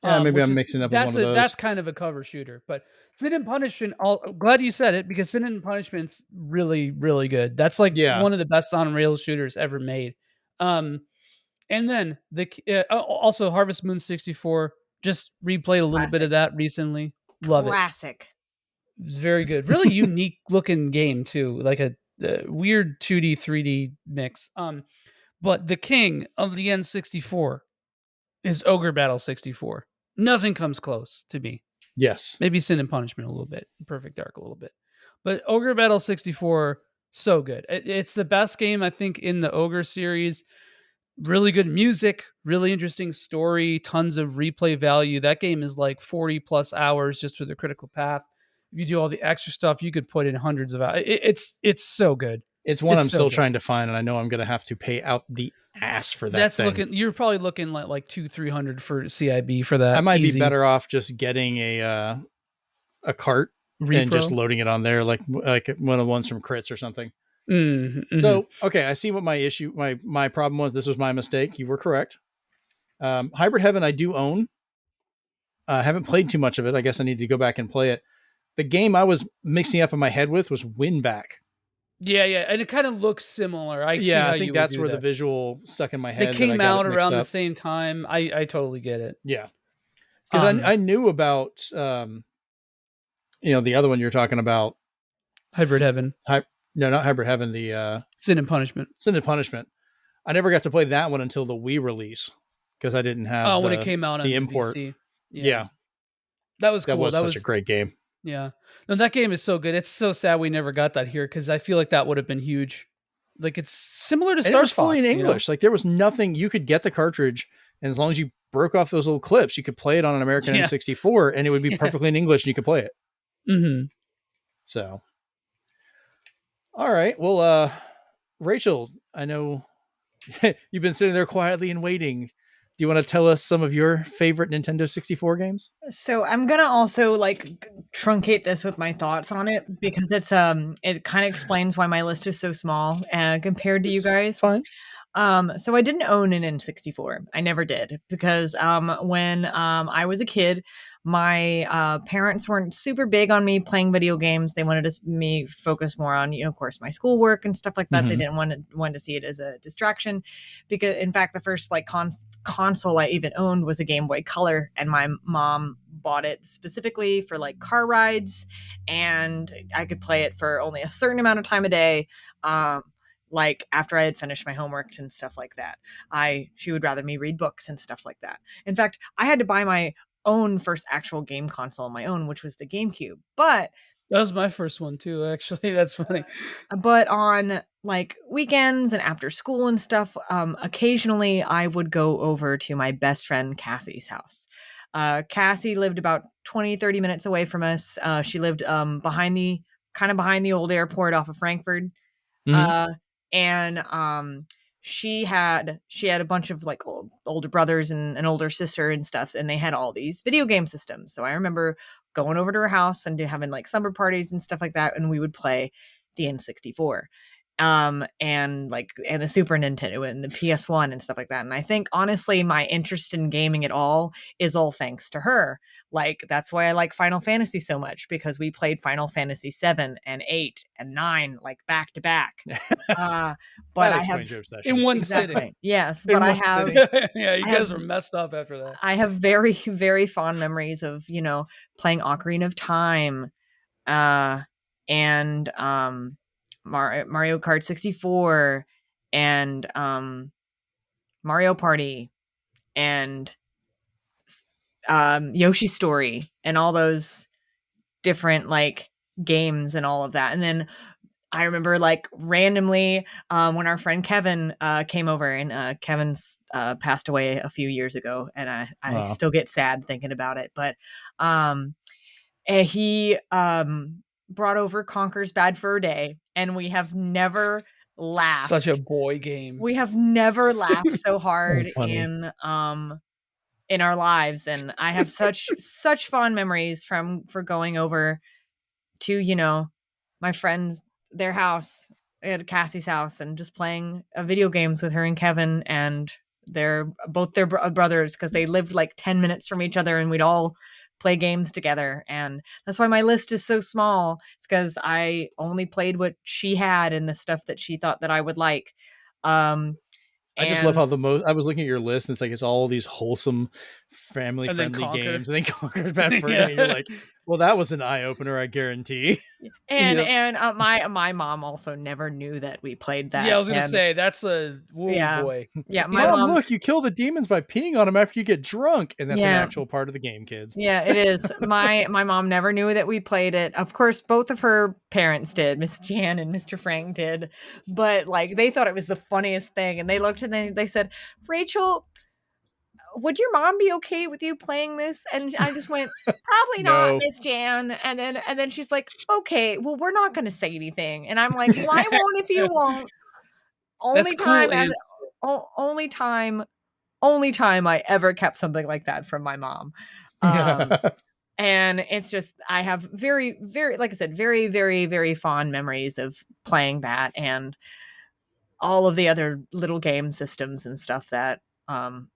Yeah, maybe which I'm is mixing up with one of those. that's kind of a cover shooter. But Sin and Punishment, glad you said it because Sin and Punishment's really really good. That's like Yeah, one of the best on rails shooters ever made. Um, and then also Harvest Moon 64. Just replayed a little bit Classic. of that recently. Love it. Classic. It's very good. Really unique looking game too, like a weird 2D 3D mix. But the king of the N64 is Ogre Battle 64. Nothing comes close to me. yes. Maybe Sin and Punishment a little bit, Perfect Dark a little bit, but Ogre Battle 64 so good. It's the best game I think in the Ogre series. Really good music, really interesting story, tons of replay value. That game is like 40 plus hours just for the critical path. If you do all the extra stuff, you could put in hundreds of hours. It's so good. It's one It's I'm so still good. trying to find, and I know I'm going to have to pay out the ass for that That's thing. looking. You're probably looking like 200-300 for CIB for that. I might easy. be better off just getting a cart and just Repro. loading it on there, like one of the ones from Crits or something. Mm-hmm. So, okay, I see what my problem was. This was my mistake. You were correct. Hybrid Heaven, I do own. I haven't played too much of it. I guess I need to go back and play it. The game I was mixing up in my head with was Winback. Yeah, and it kind of looks similar. I see how I think you would that's do where that. the visual stuck in my They head. came That I got out it mixed around the up. same time. I totally get it. Yeah, because I knew about the other one you're talking about. Hybrid Heaven. No, not Hybrid Heaven. The Sin and Punishment. Sin and Punishment. I never got to play that one until the Wii release because I didn't have When it came out on the import. VC. Yeah, that was cool. that was such a great game. Yeah, no, that game is so good. It's so sad we never got that here because I feel like that would have been huge. Like it's similar to Star And it was Fox, fully in English. Like there was nothing you could get the cartridge, and as long as you broke off those little clips, you could play it on an American N64, and it would be perfectly in English, and you could play it. Mm-hmm. So, all right. Well, Rachel, I know you've been sitting there quietly and waiting. Do you want to tell us some of your favorite Nintendo 64 games? So I'm gonna also truncate this with my thoughts on it because it kind of explains why my list is so small compared to you guys. Fine. So I didn't own an N64. I never did because when I was a kid, my parents weren't super big on me playing video games. They wanted me focus more on, of course, my schoolwork and stuff like that. Mm-hmm. They didn't want to see it as a distraction because, in fact, the first console I even owned was a Game Boy Color, and my mom bought it specifically for car rides, and I could play it for only a certain amount of time a day. After I had finished my homework and stuff like that. She would rather me read books and stuff like that. In fact, I had to buy my own first actual game console on my own, which was the GameCube. But that was my first one too, actually. That's funny. But on weekends and after school and stuff, occasionally I would go over to my best friend Cassie's house. Cassie lived about 20-30 minutes away from us. She lived behind the old airport off of Frankfurt. Mm-hmm. and she had a bunch of like older brothers and an older sister and stuff, and they had all these video game systems. So I remember going over to her house and having like summer parties and stuff like that, and we would play the N64 and the Super Nintendo and the PS1 and stuff like that. And I think honestly my interest in gaming at all is all thanks to her. Like that's why I like Final Fantasy so much, because we played Final Fantasy 7 and 8 and 9 like back to back. But I have in one sitting. Yes, but I have yeah, you guys were messed up after that. I have very, very fond memories of, playing Ocarina of Time and Mario Kart 64 and Mario Party and Yoshi's Story and all those different like games and all of that. And then I remember like randomly when our friend Kevin came over, and Kevin's passed away a few years ago, and I still get sad thinking about it. But he brought over Conker's Bad Fur Day, and we have never laughed. Such a boy game. We have never laughed so hard in our lives, and I have such fond memories for going over to my friends, their house at Cassie's house, and just playing video games with her and Kevin and both their brothers, because they lived like 10 minutes from each other, and we'd all play games together. And that's why my list is so small. It's because I only played what she had and the stuff that she thought that I would like. I just love how I was looking at your list, and it's all these wholesome, family-friendly games, and then Conker's Bad Fur Day. You're like, well, that was an eye-opener, I guarantee. And my mom also never knew that we played that. Yeah, I was gonna say that's a boy. Yeah, my mom. Look, you kill the demons by peeing on them after you get drunk, and that's an actual part of the game, kids. Yeah, it is. My mom never knew that we played it. Of course, both of her parents did. Miss Jan and Mr. Frank did, but like they thought it was the funniest thing, and they looked and they said, "Rachel, would your mom be okay with you playing this?" And I just went, "Probably not, Miss Jan." And then she's like, "Okay, well, we're not going to say anything." And I'm like, "Well, I won't if you won't." Only time I ever kept something like that from my mom. And it's just, I have very, very, like I said, very, very, very fond memories of playing that and all of the other little game systems and stuff that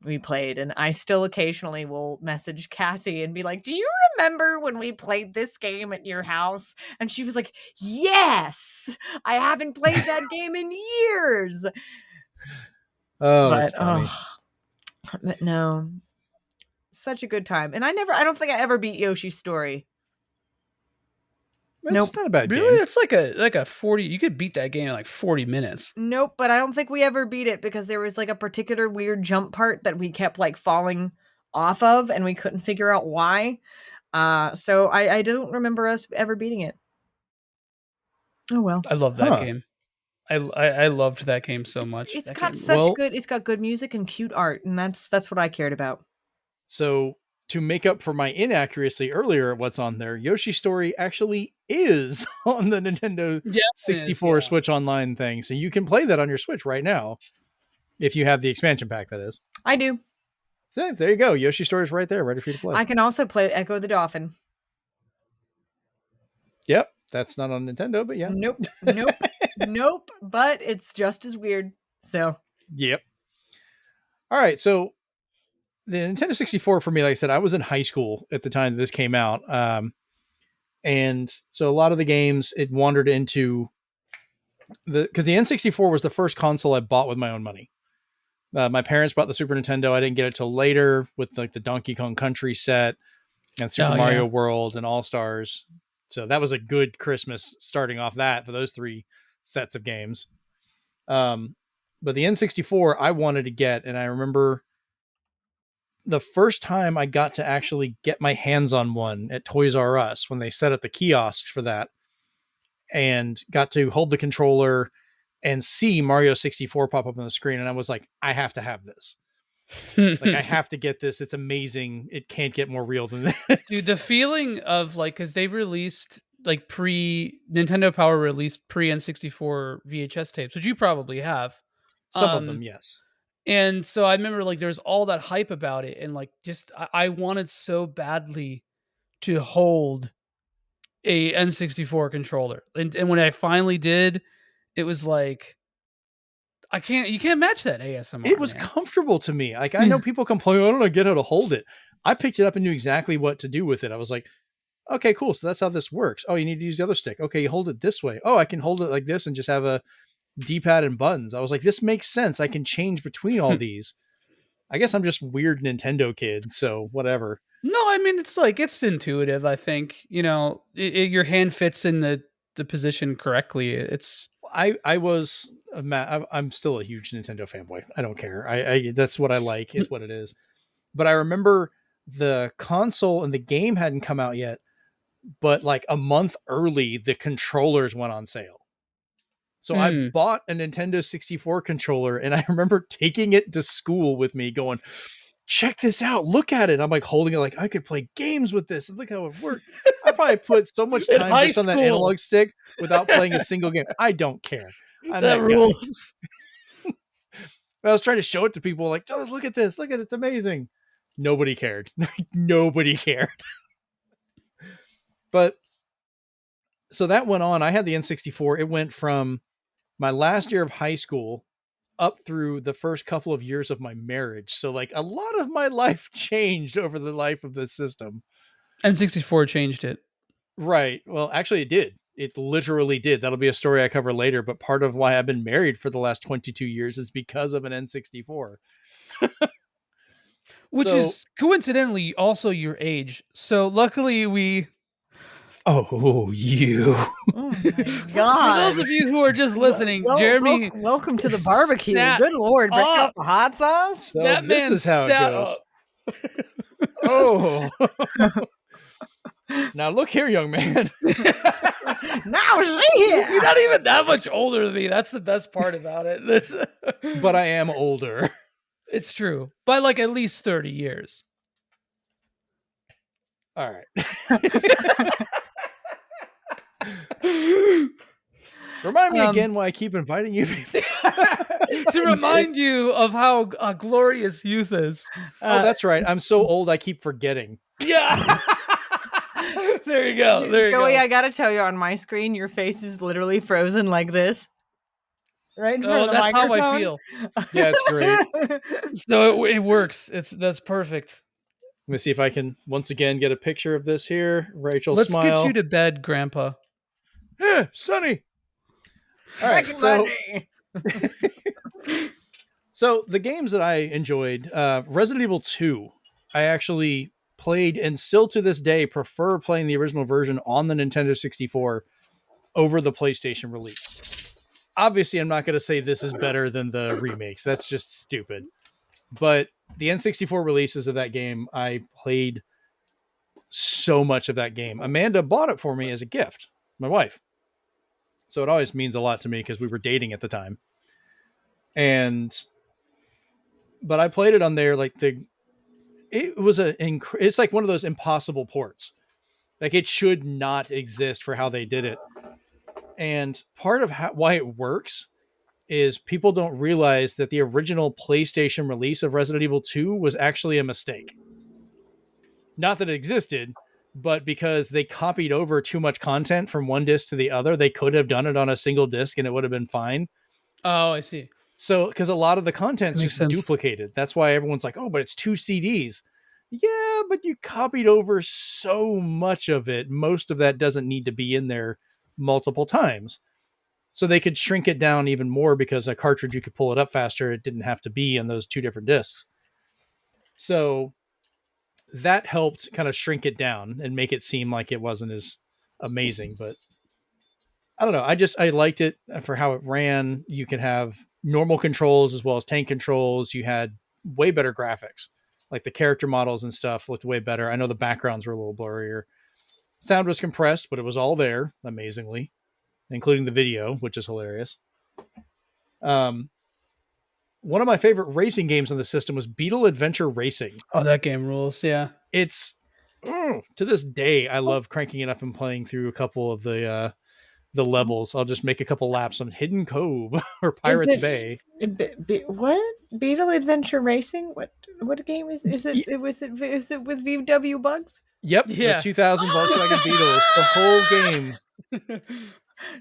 we played. And I still occasionally will message Cassie and be like, "Do you remember when we played this game at your house?" And she was like, "Yes, I haven't played that game in years." That's funny. But no, such a good time. And I don't think I ever beat Yoshi's Story. It's not a bad game. Really? It's like a 40. You could beat that game in like 40 minutes. Nope, but I don't think we ever beat it because there was like a particular weird jump part that we kept like falling off of, and we couldn't figure out why. So I don't remember us ever beating it. Oh well. I love that game. I loved that game so much. It's got such good. It's got good music and cute art, and that's what I cared about. So to make up for my inaccuracy earlier, what's on there, Yoshi's Story actually is on the Nintendo 64 Switch Online thing. So you can play that on your Switch right now. If you have the expansion pack, that is. I do. So there you go. Yoshi's Story is right there, ready for you to play. I can also play Echo the Dolphin. Yep. That's not on Nintendo, but yeah. Nope. But it's just as weird. So. Yep. All right. So the Nintendo 64 for me, like I said, I was in high school at the time that this came out. And so a lot of the games, it wandered into because the N64 was the first console I bought with my own money. My parents bought the Super Nintendo. I didn't get it till later with like the Donkey Kong Country set and Super Mario World and All Stars. So that was a good Christmas starting off that for those three sets of games. But the N64 I wanted to get, and I remember the first time I got to actually get my hands on one at Toys R Us when they set up the kiosks for that and got to hold the controller and see Mario 64 pop up on the screen. And I was like, I have to have this. Like, I have to get this. It's amazing. It can't get more real than this. Dude, the feeling of like, because they released like pre Nintendo Power released pre N64 VHS tapes, which you probably have. Some of them, yes. And so I remember like there's all that hype about it, and like just I wanted so badly to hold a N64 controller, and when I finally did, it was like you can't match that ASMR. It was man. comfortable to me. Like I know people complain, I don't know, get how to hold it. I picked it up and knew exactly what to do with it. I was like, okay, cool. So that's how this works. Oh, you need to use the other stick. Okay, you hold it this way. Oh, I can hold it like this and just have a D-pad and buttons. I was like, this makes sense. I can change between all these. I guess I'm just weird Nintendo kid, so whatever. No, I mean it's intuitive. I think your hand fits in the position correctly. It's I'm still a huge Nintendo fanboy. I don't care. I that's what I like. It's what it is. But I remember the console and the game hadn't come out yet, but like a month early, the controllers went on sale. So I bought a Nintendo 64 controller, and I remember taking it to school with me going, check this out. Look at it. I'm like holding it like I could play games with this. And look how it worked. I probably put so much time just on that analog stick without playing a single game. I don't care. I'm that rules. I was trying to show it to people like, oh, look at this. Look at it. It's amazing. Nobody cared. Nobody cared. But so that went on. I had the N64. It went from my last year of high school up through the first couple of years of my marriage. So like a lot of my life changed over the life of this system. N64 changed it. Right. Well, actually it did. It literally did. That'll be a story I cover later. But part of why I've been married for the last 22 years is because of an N64. Which is coincidentally also your age. So luckily we... Oh, you. Oh my God. For those of you who are just listening, Jeremy... Welcome to the barbecue. Good Lord. Break out the hot sauce. So that this is how it goes. Oh. Now look here, young man. Now see here. You're not even that much older than me. That's the best part about it. But I am older. It's true. By like at least 30 years. All right. Remind me again why I keep inviting you. To remind you of how glorious youth is. Oh, that's right. I'm so old I keep forgetting. Yeah. There you go. Joey, I gotta tell you, on my screen, your face is literally frozen like this. Right in front of the microphone. That's how I feel. Yeah, it's great. So it works. That's perfect. Let me see if I can once again get a picture of this here. Rachel, let's smile. Let's get you to bed, Grandpa. Yeah, Sonny. All right, so the games that I enjoyed, Resident Evil 2, I actually played and still to this day prefer playing the original version on the Nintendo 64 over the PlayStation release. Obviously, I'm not going to say this is better than the remakes. That's just stupid. But the N64 releases of that game, I played so much of that game. Amanda bought it for me as a gift, my wife. So it always means a lot to me because we were dating at the time. But I played it on there like it's like one of those impossible ports. Like it should not exist for how they did it. And part of why it works is people don't realize that the original PlayStation release of Resident Evil 2 was actually a mistake. Not that it existed, but because they copied over too much content from one disc to the other, they could have done it on a single disc and it would have been fine. Oh, I see. So, because a lot of the content's just duplicated. That's why everyone's like, oh, but it's 2 CDs. Yeah, but you copied over so much of it. Most of that doesn't need to be in there multiple times. So they could shrink it down even more because a cartridge, you could pull it up faster. It didn't have to be in those two different discs. So that helped kind of shrink it down and make it seem like it wasn't as amazing. But I don't know. I liked it for how it ran. You could have normal controls as well as tank controls. You had way better graphics. Like the character models and stuff looked way better. I know the backgrounds were a little blurrier. Sound was compressed, but it was all there, amazingly, including the video, which is hilarious. One of my favorite racing games on the system was Beetle Adventure Racing. Oh, that game rules, yeah. It's To this day, I love cranking it up and playing through a couple of the levels. I'll just make a couple laps on Hidden Cove or Pirates Bay. What? Beetle Adventure Racing? What game is it? Was it with VW Bugs? Yep, Yeah. the 2000 Volkswagen Beetles, the whole game.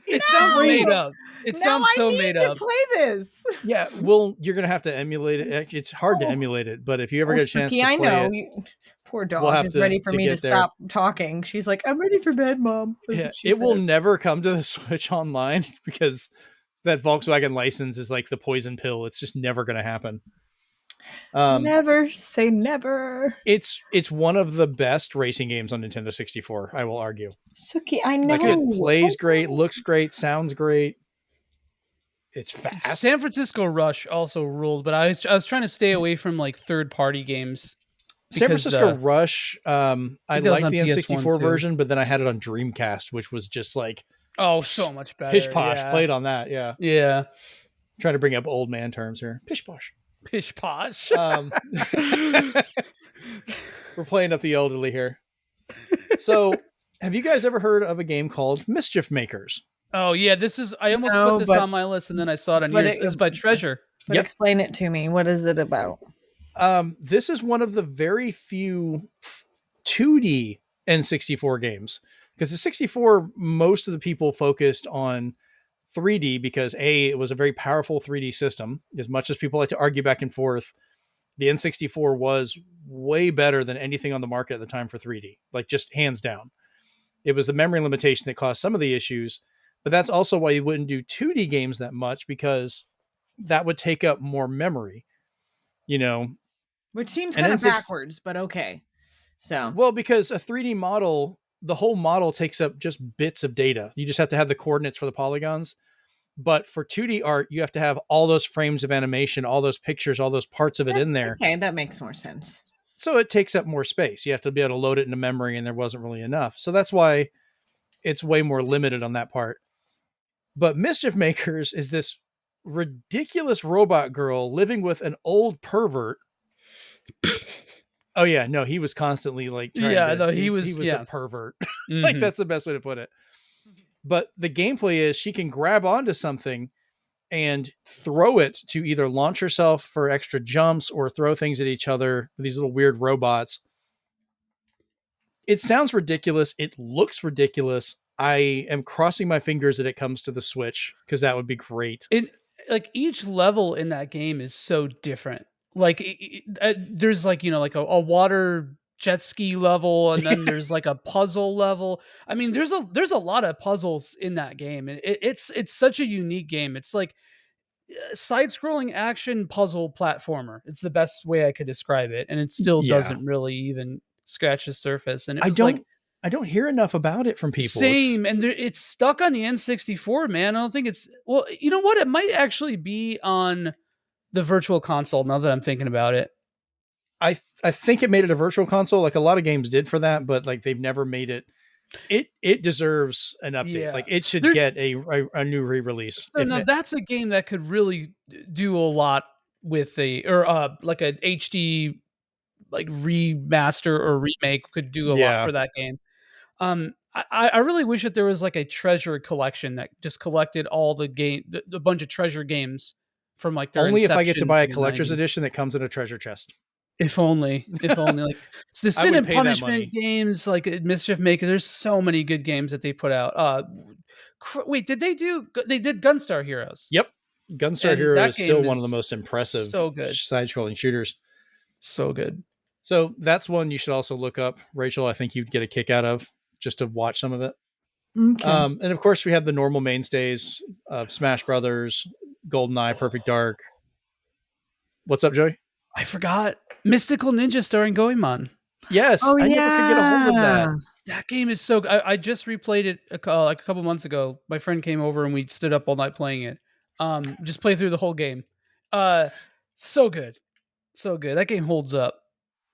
It sounds made up. It sounds so made up. To play this. Yeah, well, you're gonna have to emulate it. It's hard to emulate it, but if you ever get a chance to play it, poor dog we'll have is ready for me to there. stop talking. She's like, "I'm ready for bed, Mom." Yeah, it will never come to the Switch online because that Volkswagen license is like the poison pill. It's just never going to happen. Never say never. It's one of the best racing games on Nintendo 64. I will argue. Suki, I know. Like it plays great, looks great, sounds great. It's fast. San Francisco Rush also ruled, but I was trying to stay away from like third-party games. San Francisco Rush, I liked the N64 version, but then I had it on Dreamcast, which was just like so much better. Pish posh. Played on that, yeah. Yeah. Trying to bring up old man terms here. Pish posh. Pish posh. We're playing up the elderly here. So, have you guys ever heard of a game called Mischief Makers? Oh yeah, I almost put this on my list, and then I saw it on yours. It's by Treasure. But explain it to me. What is it about? This is one of the very few 2D N64 games, because the 64, most of the people focused on 3D because it was a very powerful 3D system. As much as people like to argue back and forth, the N64 was way better than anything on the market at the time for 3D, like just hands down. It was the memory limitation that caused some of the issues, but that's also why you wouldn't do 2D games that much, because that would take up more memory, Which seems kind of backwards, but okay. Well, because a 3D model, the whole model takes up just bits of data. You just have to have the coordinates for the polygons. But for 2D art, you have to have all those frames of animation, all those pictures, all those parts of it in there. Okay, that makes more sense. So it takes up more space. You have to be able to load it into memory, and there wasn't really enough. So that's why it's way more limited on that part. But Mischief Makers is this ridiculous robot girl living with an old pervert. Oh yeah, no, he was constantly like he was a pervert. Mm-hmm. Like that's the best way to put it. But the gameplay is she can grab onto something and throw it to either launch herself for extra jumps or throw things at each other with these little weird robots. It sounds ridiculous. It looks ridiculous. I am crossing my fingers that it comes to the Switch, because that would be great. Like each level in that game is so different. Like there's like, like a water jet ski level, and then there's like a puzzle level. I mean, there's a lot of puzzles in that game. It's such a unique game. It's like side-scrolling action puzzle platformer. It's the best way I could describe it, and it still doesn't really even scratch the surface. And I don't hear enough about it from people. Same, and it's stuck on the N64, man. I don't think it's... Well, you know what? It might actually be on the Virtual Console, now that I'm thinking about it. I think it made it a Virtual Console, like a lot of games did for that, but like they've never made it. It deserves an update. Yeah. Like it should get a new re-release. So now that's a game that could really do a lot with like an HD like remaster or remake could do a lot for that game. I really wish that there was like a treasure collection that just collected all the bunch of treasure games from like their only if I get to buy a collector's edition that comes in a treasure chest. If only, like it's the Sin and Punishment games, like Mischief Maker. There's so many good games that they put out. Wait, they did Gunstar Heroes? Yep, Gunstar Heroes is still one of the most impressive, so good side-scrolling shooters. So good. So that's one you should also look up, Rachel. I think you'd get a kick out of just to watch some of it. Okay. And of course, we have the normal mainstays of Smash Brothers, GoldenEye, Perfect Dark. What's up, Joey? I forgot. Mystical Ninja starring Goemon. Yes, I never could get a hold of that. That game is so good. I just replayed it like a couple months ago. My friend came over and we stood up all night playing it. Just play through the whole game. So good. So good. That game holds up.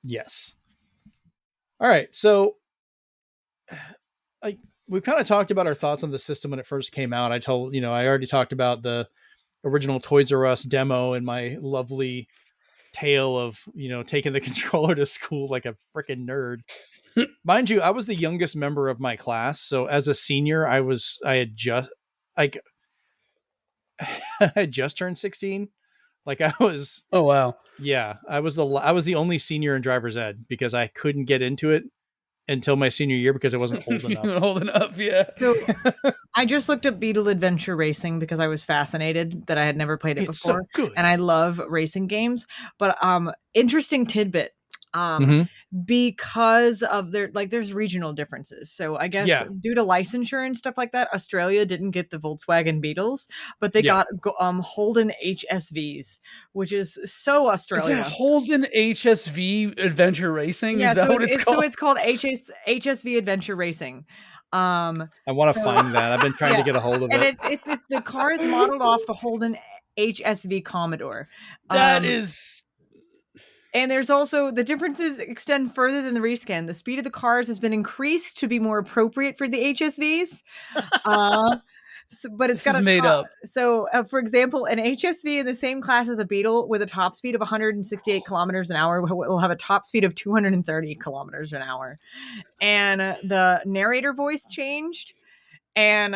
Yes. All right. So we've kind of talked about our thoughts on the system when it first came out. I already talked about the original Toys R Us demo and my lovely tale of taking the controller to school like a freaking nerd. Mind you, I was the youngest member of my class, so as a senior, I had just like I had just turned 16. Like I was, Oh wow. yeah, I was the only senior in driver's ed because I couldn't get into it until my senior year because I wasn't old You enough. were old enough, yeah. So I just looked up Beetle Adventure Racing because I was fascinated that I had never played it It's before. so good. And I love racing games. But interesting tidbit. Mhm. Because of there's regional differences. So I guess Yeah. due to licensure and stuff like that, Australia didn't get the Volkswagen Beetles, but they Yeah. got Holden HSVs, which is so Is Australia. that Holden HSV Adventure Racing? Yeah, Is that so what it's called? So it's called HSV Adventure Racing. I want to find that. I've been trying to get a hold of and it. it's the car is modeled off the Holden HSV Commodore. That is. And there's also the differences extend further than the reskin. The speed of the cars has been increased to be more appropriate for the HSVs. But it's got a made top. up. So, for example, an HSV in the same class as a Beetle with a top speed of 168 kilometers an hour will have a top speed of 230 kilometers an hour. And the narrator voice changed. And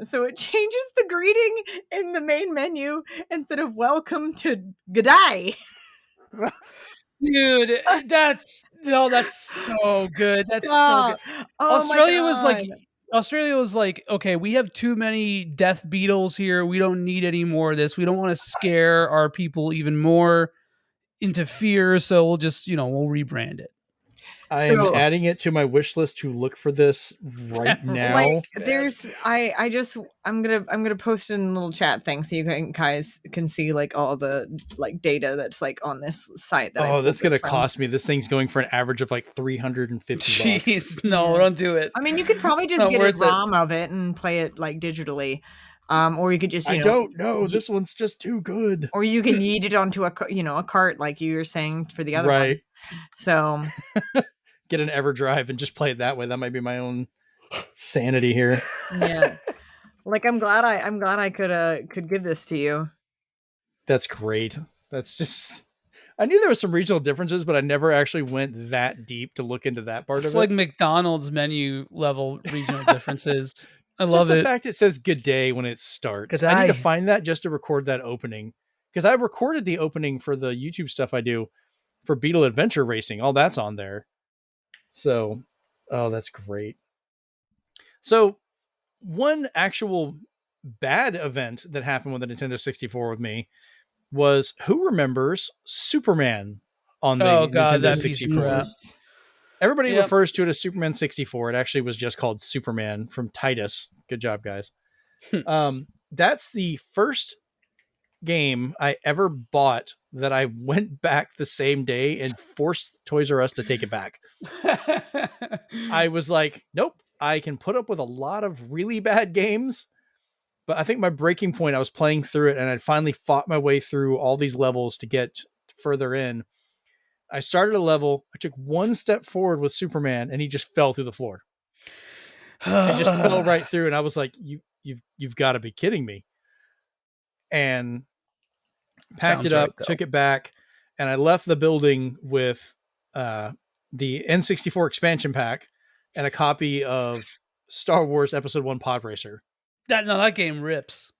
so it changes the greeting in the main menu instead of welcome to G'day. Dude, that's so good. That's so good. Stop. Oh Australia my was like God. Australia was like, okay, we have too many death beetles here. We don't need any more of this. We don't want to scare our people even more into fear. So we'll just, we'll rebrand it. I am So- adding it to my wish list to look for this right now. Like there's I'm gonna post it in a little chat thing so you guys can see like all the like data that's like on this site that I Oh, pulled that's this gonna from. cost me. This thing's going for an average of like $350. Jeez, no, Yeah. don't do it. I mean, you could probably just not get a worth it. ROM of it and play it like digitally, or you could just I don't know. This one's just too good. or you can yeet it onto a cart like you were saying for the other one. Right. So Get an EverDrive and just play it that way. That might be my own sanity here. yeah, like I'm glad I could give this to you. That's great. That's just. I knew there was some regional differences, but I never actually went that deep to look into that part It's of it. like McDonald's menu level regional differences. I Just love the it. fact it says "Good day" when it starts. Good I need to day. find that just to record that opening because I recorded the opening for the YouTube stuff I do for Beetle Adventure Racing. All that's on there. So, oh, that's great. So, one actual bad event that happened with the Nintendo 64 with me was who remembers Superman on the Nintendo that piece of 64? crap. Everybody Yep. refers to it as Superman 64. It actually was just called Superman from Titus. Good job, guys. That's the first game I ever bought that I went back the same day and forced Toys R Us to take it back. I was like, nope, I can put up with a lot of really bad games. But I think my breaking point, I was playing through it and I'd finally fought my way through all these levels to get further in. I started a level, I took one step forward with Superman and he just fell through the floor. It just fell right through. And I was like, you've got to be kidding me. And packed it up, took it back, and I left the building with the N64 expansion pack and a copy of Star Wars Episode 1 Pod Racer. That game rips.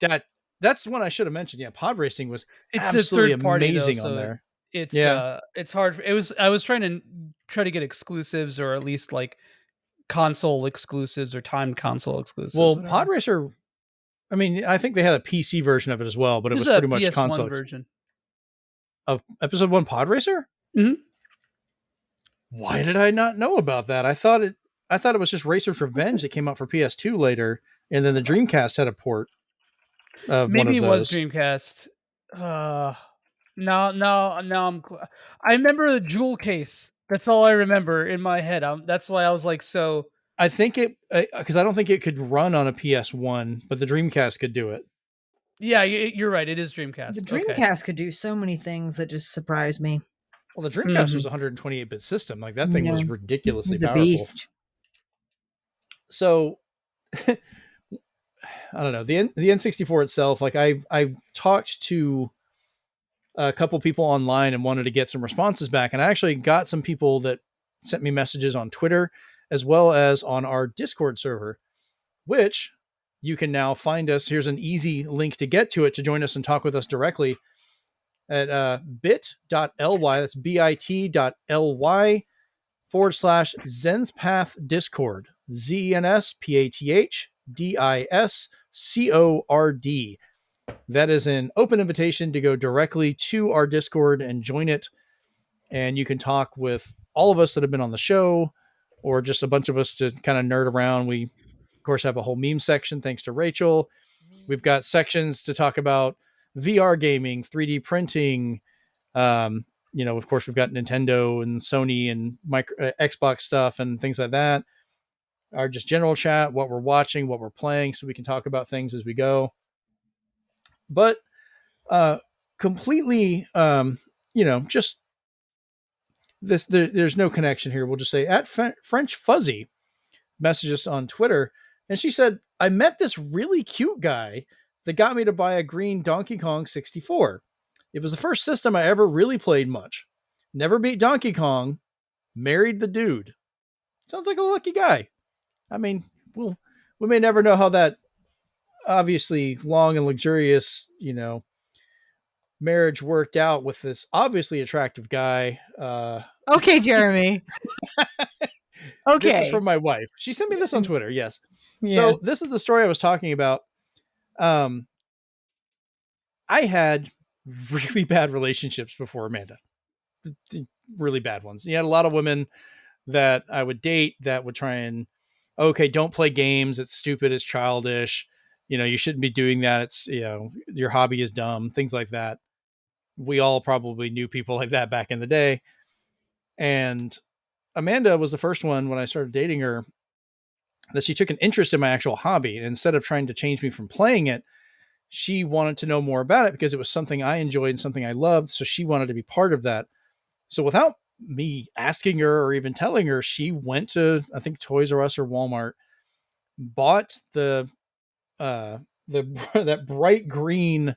That's one I should have mentioned. Yeah, Pod Racing was It's absolutely a third party, amazing though, on there. It's hard. I was trying to get exclusives or at least like console exclusives or timed console exclusives. Well, whatever. Pod Racer, I mean, I think they had a PC version of it as well, but it was pretty much PS1 console version of Episode 1 Pod Racer. Mm-hmm. Why did I not know about that? I thought it was just Racer's Revenge that came out for PS2 later, and then the Dreamcast had a port of Maybe one of it those. was Dreamcast. No. I remember the jewel case. That's all I remember in my head. That's why I was like, so. I think it because I don't think it could run on a PS1, but the Dreamcast could do it. Yeah, you're right. It is Dreamcast. The Dreamcast could do so many things that just surprised me. Well, the Dreamcast was a 128-bit system. Like that thing was ridiculously powerful. A beast. So I don't know. The N64 itself, like I talked to a couple people online and wanted to get some responses back, and I actually got some sent me messages on Twitter, as well as on our Discord server, which you can now find us. Here's an easy link to get to it to join us and talk with us directly at bit.ly. That's bit.ly/Zenspath Discord. Zenspathdiscord. That is an open invitation to go directly to our Discord and join it. And you can talk with all of us that have been on the show, or just a bunch of us to kind of nerd around. We, of course, have a whole meme section, thanks to Rachel. We've got sections to talk about VR gaming, 3D printing. Of course, we've got Nintendo and Sony and Xbox stuff and things like that. Our just general chat, what we're watching, what we're playing, so we can talk about things as we go. But completely, just this. There's no connection here. We'll just say at French Fuzzy messaged us on Twitter, and she said, "I met this really cute guy that got me to buy a green Donkey Kong 64. It was the first system I ever really played much. Never beat Donkey Kong. Married the dude. Sounds like a lucky guy. I mean, we may never know how that obviously long and luxurious, marriage worked out with this obviously attractive guy." Okay, Jeremy. Okay. This is from my wife. She sent me this on Twitter. Yes. Yes. So this is the story I was talking about. I had really bad relationships before Amanda. Really bad ones. You had a lot of women that I would date that would try and, okay, don't play games. It's stupid. It's childish. You shouldn't be doing that. It's, your hobby is dumb. Things like that. We all probably knew people like that back in the day. And Amanda was the first one when I started dating her that she took an interest in my actual hobby. And instead of trying to change me from playing it, she wanted to know more about it because it was something I enjoyed and something I loved. So she wanted to be part of that. So without me asking her or even telling her, she went to, I think, Toys R Us or Walmart, bought that bright green,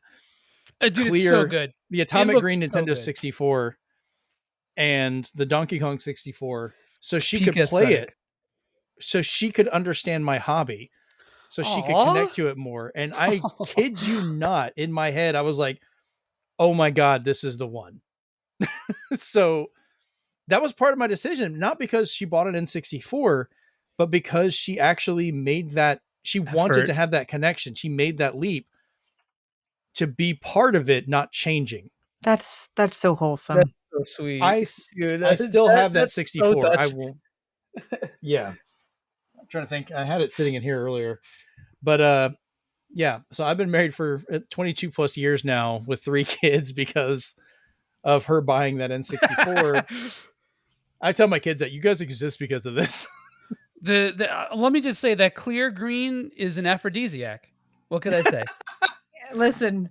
dude, clear, it's so good. The atomic green Nintendo 64 and the Donkey Kong 64, so she could play it, so she could understand my hobby, so she could connect to it more. And I kid you not, in my head, I was like, oh my God, this is the one. So that was part of my decision, not because she bought an N64, but because she actually made that, she wanted to have that connection. She made that leap to be part of it, not changing. That's so wholesome. That's so sweet. I still have that 64. So I will. Yeah. I'm trying to think. I had it sitting in here earlier, but yeah. So I've been married for 22 plus years now with 3 kids because of her buying that N64. I tell my kids that you guys exist because of this. Let me just say that clear green is an aphrodisiac. What could I say? Listen,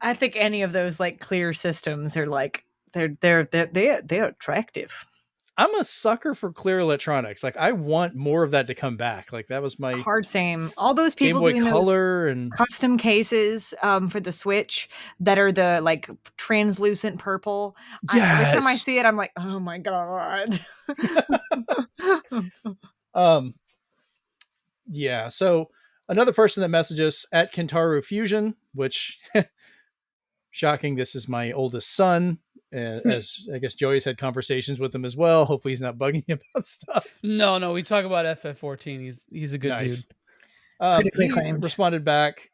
I think any of those like clear systems are like they're attractive. I'm a sucker for clear electronics. Like, I want more of that to come back. Like, that was my hard same. All those people Game Boy doing Color those and custom cases for the Switch that are the like translucent purple. Yes. Every time I see it, I'm like, oh my God. Yeah. So another person that messages at Kentaru Fusion, which shocking. This is my oldest son. As I guess Joey's had conversations with him as well. Hopefully he's not bugging you about stuff. No, we talk about FF14. He's a good dude. He responded back,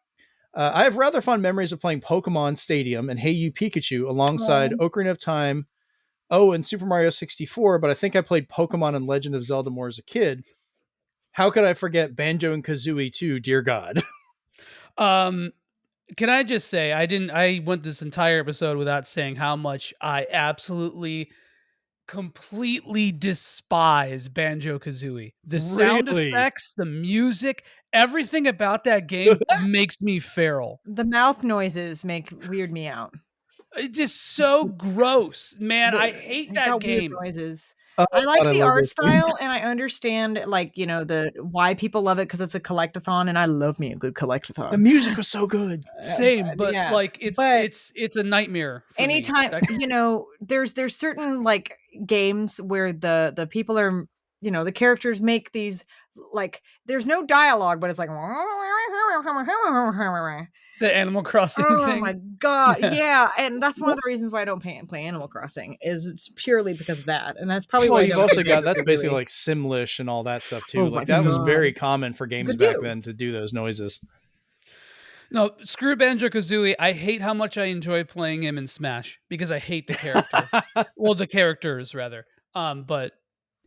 I have rather fond memories of playing Pokemon Stadium and Hey You Pikachu alongside Ocarina of Time, and Super Mario 64, but I think I played Pokemon and Legend of Zelda more as a kid. How could I forget Banjo and Kazooie too, dear God? Can I just say, I went this entire episode without saying how much I absolutely, completely despise Banjo-Kazooie. The sound effects, the music, everything about that game makes me feral. The mouth noises weird me out. It's just so gross, man. I hate that game. Weird noises. I like the art style, and I understand, like, the why people love it because it's a collectathon, and I love me a good collectathon. The music was so good. Same, but it's a nightmare. Anytime, there's certain like games where the people are, the characters make these, like, there's no dialogue, but it's like The Animal Crossing oh thing. my god, yeah. And that's one of the reasons why I don't play Animal Crossing, is it's purely because of that. And that's probably why I you've don't also play got, that's Banjo-Kazooie. basically like Simlish and all that stuff too. Oh Like my that was God. very common for games To back do. then to do those noises. No, screw Banjo-Kazooie. I hate how much I enjoy playing him in Smash because I hate the character. Well, the characters rather. But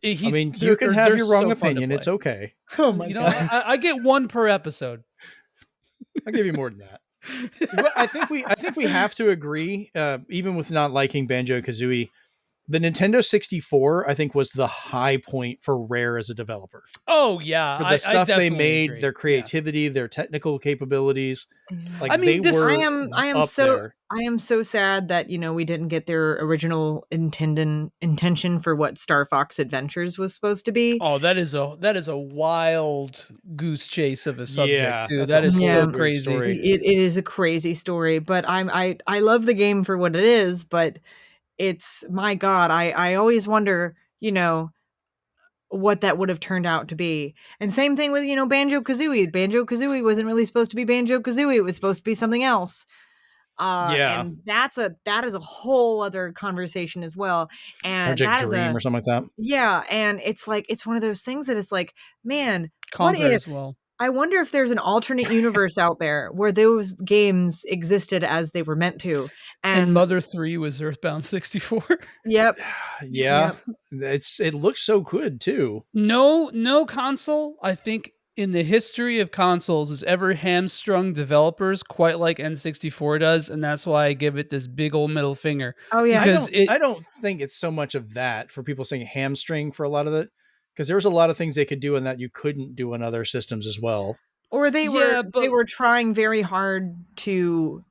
he's. I mean, you can have they're your wrong so fun to opinion. It's play. okay. Oh my You know, god. I get one per episode. I'll give you more than that. But I think we have to agree, even with not liking Banjo-Kazooie, the Nintendo 64, I think, was the high point for Rare as a developer. Oh yeah, For the stuff they made, agree. their creativity, their technical capabilities, like I mean, they were I am up so there. I am so sad that we didn't get their original intention for what Star Fox Adventures was supposed to be. Oh, that is a wild goose chase of a subject Yeah, too. that's That a is whole so weird crazy. story. It is a crazy story, but I love the game for what it is, but it's, my god, I always wonder, what that would have turned out to be. And same thing with, Banjo-Kazooie. Banjo-Kazooie wasn't really supposed to be Banjo-Kazooie. It was supposed to be something else. Yeah. And that is a whole other conversation as well. And Project that is Dream or something like that. yeah, and it's like, it's one of those things that it's like, man, what Conquer if as well. I wonder if there's an alternate universe out there where those games existed as they were meant to. And Mother 3 was Earthbound 64. Yep. Yeah. Yep. It looks so good too. No console, I think, in the history of consoles has ever hamstrung developers quite like N64 does, and that's why I give it this big old middle finger. Oh yeah. Because I don't think it's so much of that for people saying hamstring for a lot of it, because there was a lot of things they could do and that you couldn't do on other systems as well. Or they but were trying very hard to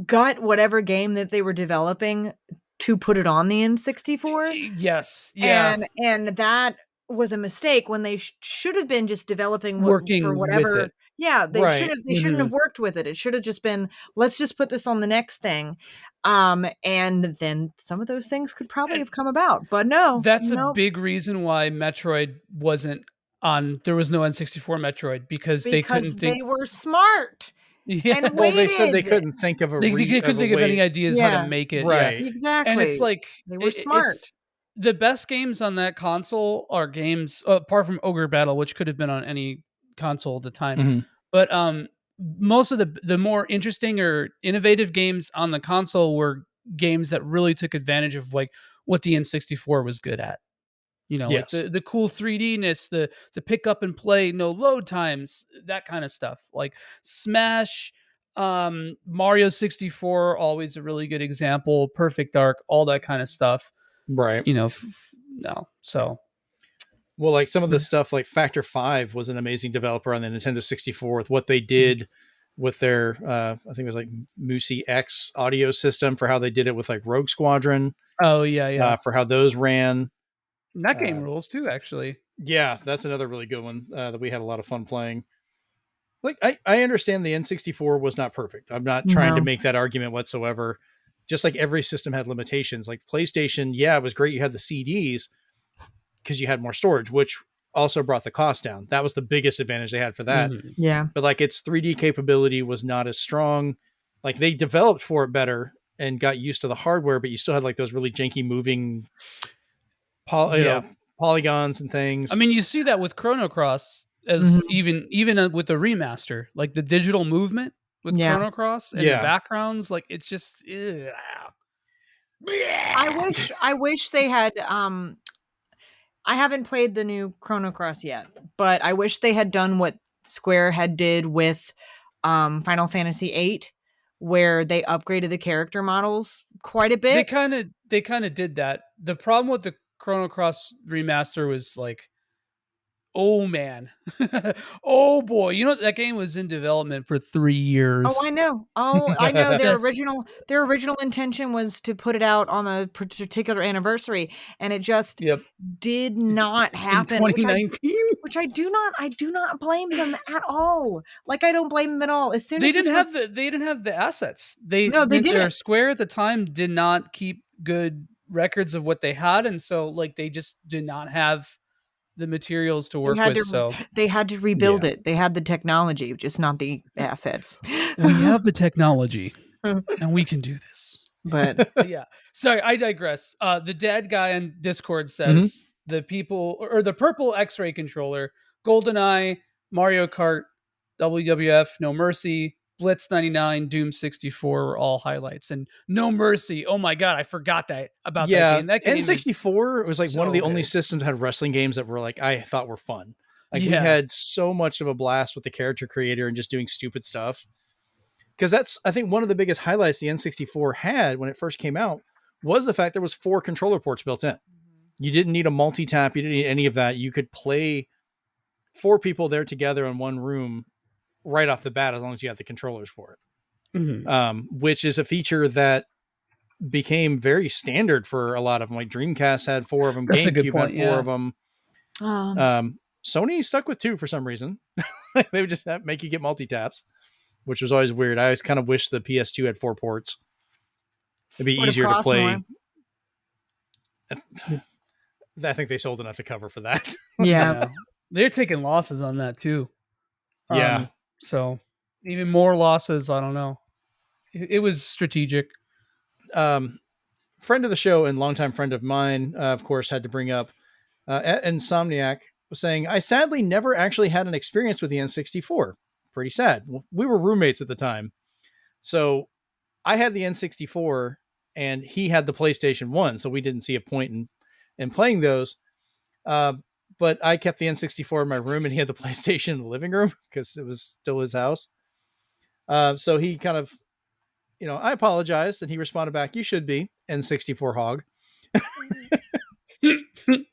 gut whatever game that they were developing to put it on the N64. yes, yeah, And that was a mistake when they should have been just developing working for whatever. with it. Yeah, they Right. should have. They shouldn't have worked with it. It should have just been, let's just put this on the next thing, and then some of those things could probably have come about. But no, That's a big reason why Metroid wasn't on. There was no N64 Metroid because they couldn't think. They were smart. Yeah. And Well, they said they waited. couldn't think of a They couldn't think of any ideas how Yeah. to make it. Right. Yeah. Exactly. And it's like they were smart. The best games on that console are games apart from Ogre Battle, which could have been on any console at the time. Mhm. But most of the more interesting or innovative games on the console were games that really took advantage of like what the N64 was good at. Yes. Like the cool 3D-ness, the pick up and play, no load times, that kind of stuff. Like Smash, Mario 64, always a really good example. Perfect Dark, all that kind of stuff. Right. No. So, well, like some of the stuff, like Factor 5 was an amazing developer on the Nintendo 64 with what they did with their, I think it was like Moosey X audio system for how they did it with like Rogue Squadron. Oh yeah. For how those ran. And that game rules too, actually. Yeah, that's another really good one that we had a lot of fun playing. Like, I understand the N64 was not perfect. I'm not trying to make that argument whatsoever. Just like every system had limitations. Like PlayStation, yeah, it was great. You had the CDs because you had more storage, which also brought the cost down. That was the biggest advantage they had for that. Mm-hmm. Yeah. But like its 3D capability was not as strong. Like they developed for it better and got used to the hardware, but you still had like those really janky moving polygons and things. I mean, you see that with Chrono Cross as even with the remaster, like the digital movement with Chrono Cross and the backgrounds, like it's just. I wish they had. I haven't played the new Chrono Cross yet, but I wish they had done what Square had did with Final Fantasy VIII, where they upgraded the character models quite a bit. They kind of did that. The problem with the Chrono Cross remaster was like, oh man, oh boy, that game was in development for 3 years. Oh, I know. Their original intention was to put it out on a particular anniversary, and it just did not happen. In 2019, which I do not blame them at all. Like, I don't blame them at all. As soon they as didn't have the assets. They didn't. Square at the time did not keep good records of what they had, and so like they just did not have the materials to work with. So they had to rebuild it. They had the technology, just not the assets. we have the technology, and we can do this. But yeah, sorry, I digress. The dad guy on Discord says the people or the purple X-ray controller, GoldenEye, Mario Kart, WWF, No Mercy, Blitz 99, Doom 64 were all highlights. And No Mercy, oh my god, I forgot that about that game. That game N64 was like one of the only good. systems that had wrestling games that were like I thought were fun. Like we Yeah. had so much of a blast with the character creator and just doing stupid stuff. Because that's, I think, one of the biggest highlights the N64 had when it first came out was the fact there was 4 controller ports built in. You didn't need a multi-tap. You didn't need any of that. You could play 4 people there together in one room right off the bat as long as you had the controllers for it. Which is a feature that became very standard for a lot of them. Like Dreamcast had 4 of them. That's a good GameCube point, had 4 of them. Sony stuck with 2 for some reason. They would just make you get multi-taps, which was always weird. I always kind of wish the PS2 had 4 ports. It'd be easier to play. More. I think they sold enough to cover for that. Yeah. They're taking losses on that too. Yeah. So even more losses. I don't know. It was strategic. Friend of the show and longtime friend of mine, of course, had to bring up Insomniac was saying, I sadly never actually had an experience with the N64. Pretty sad. We were roommates at the time. So I had the N64 and he had the PlayStation 1. So we didn't see a point in playing those. But I kept the N64 in my room and he had the PlayStation in the living room because it was still his house. So he kind of, I apologized and he responded back, you should be N64 hog.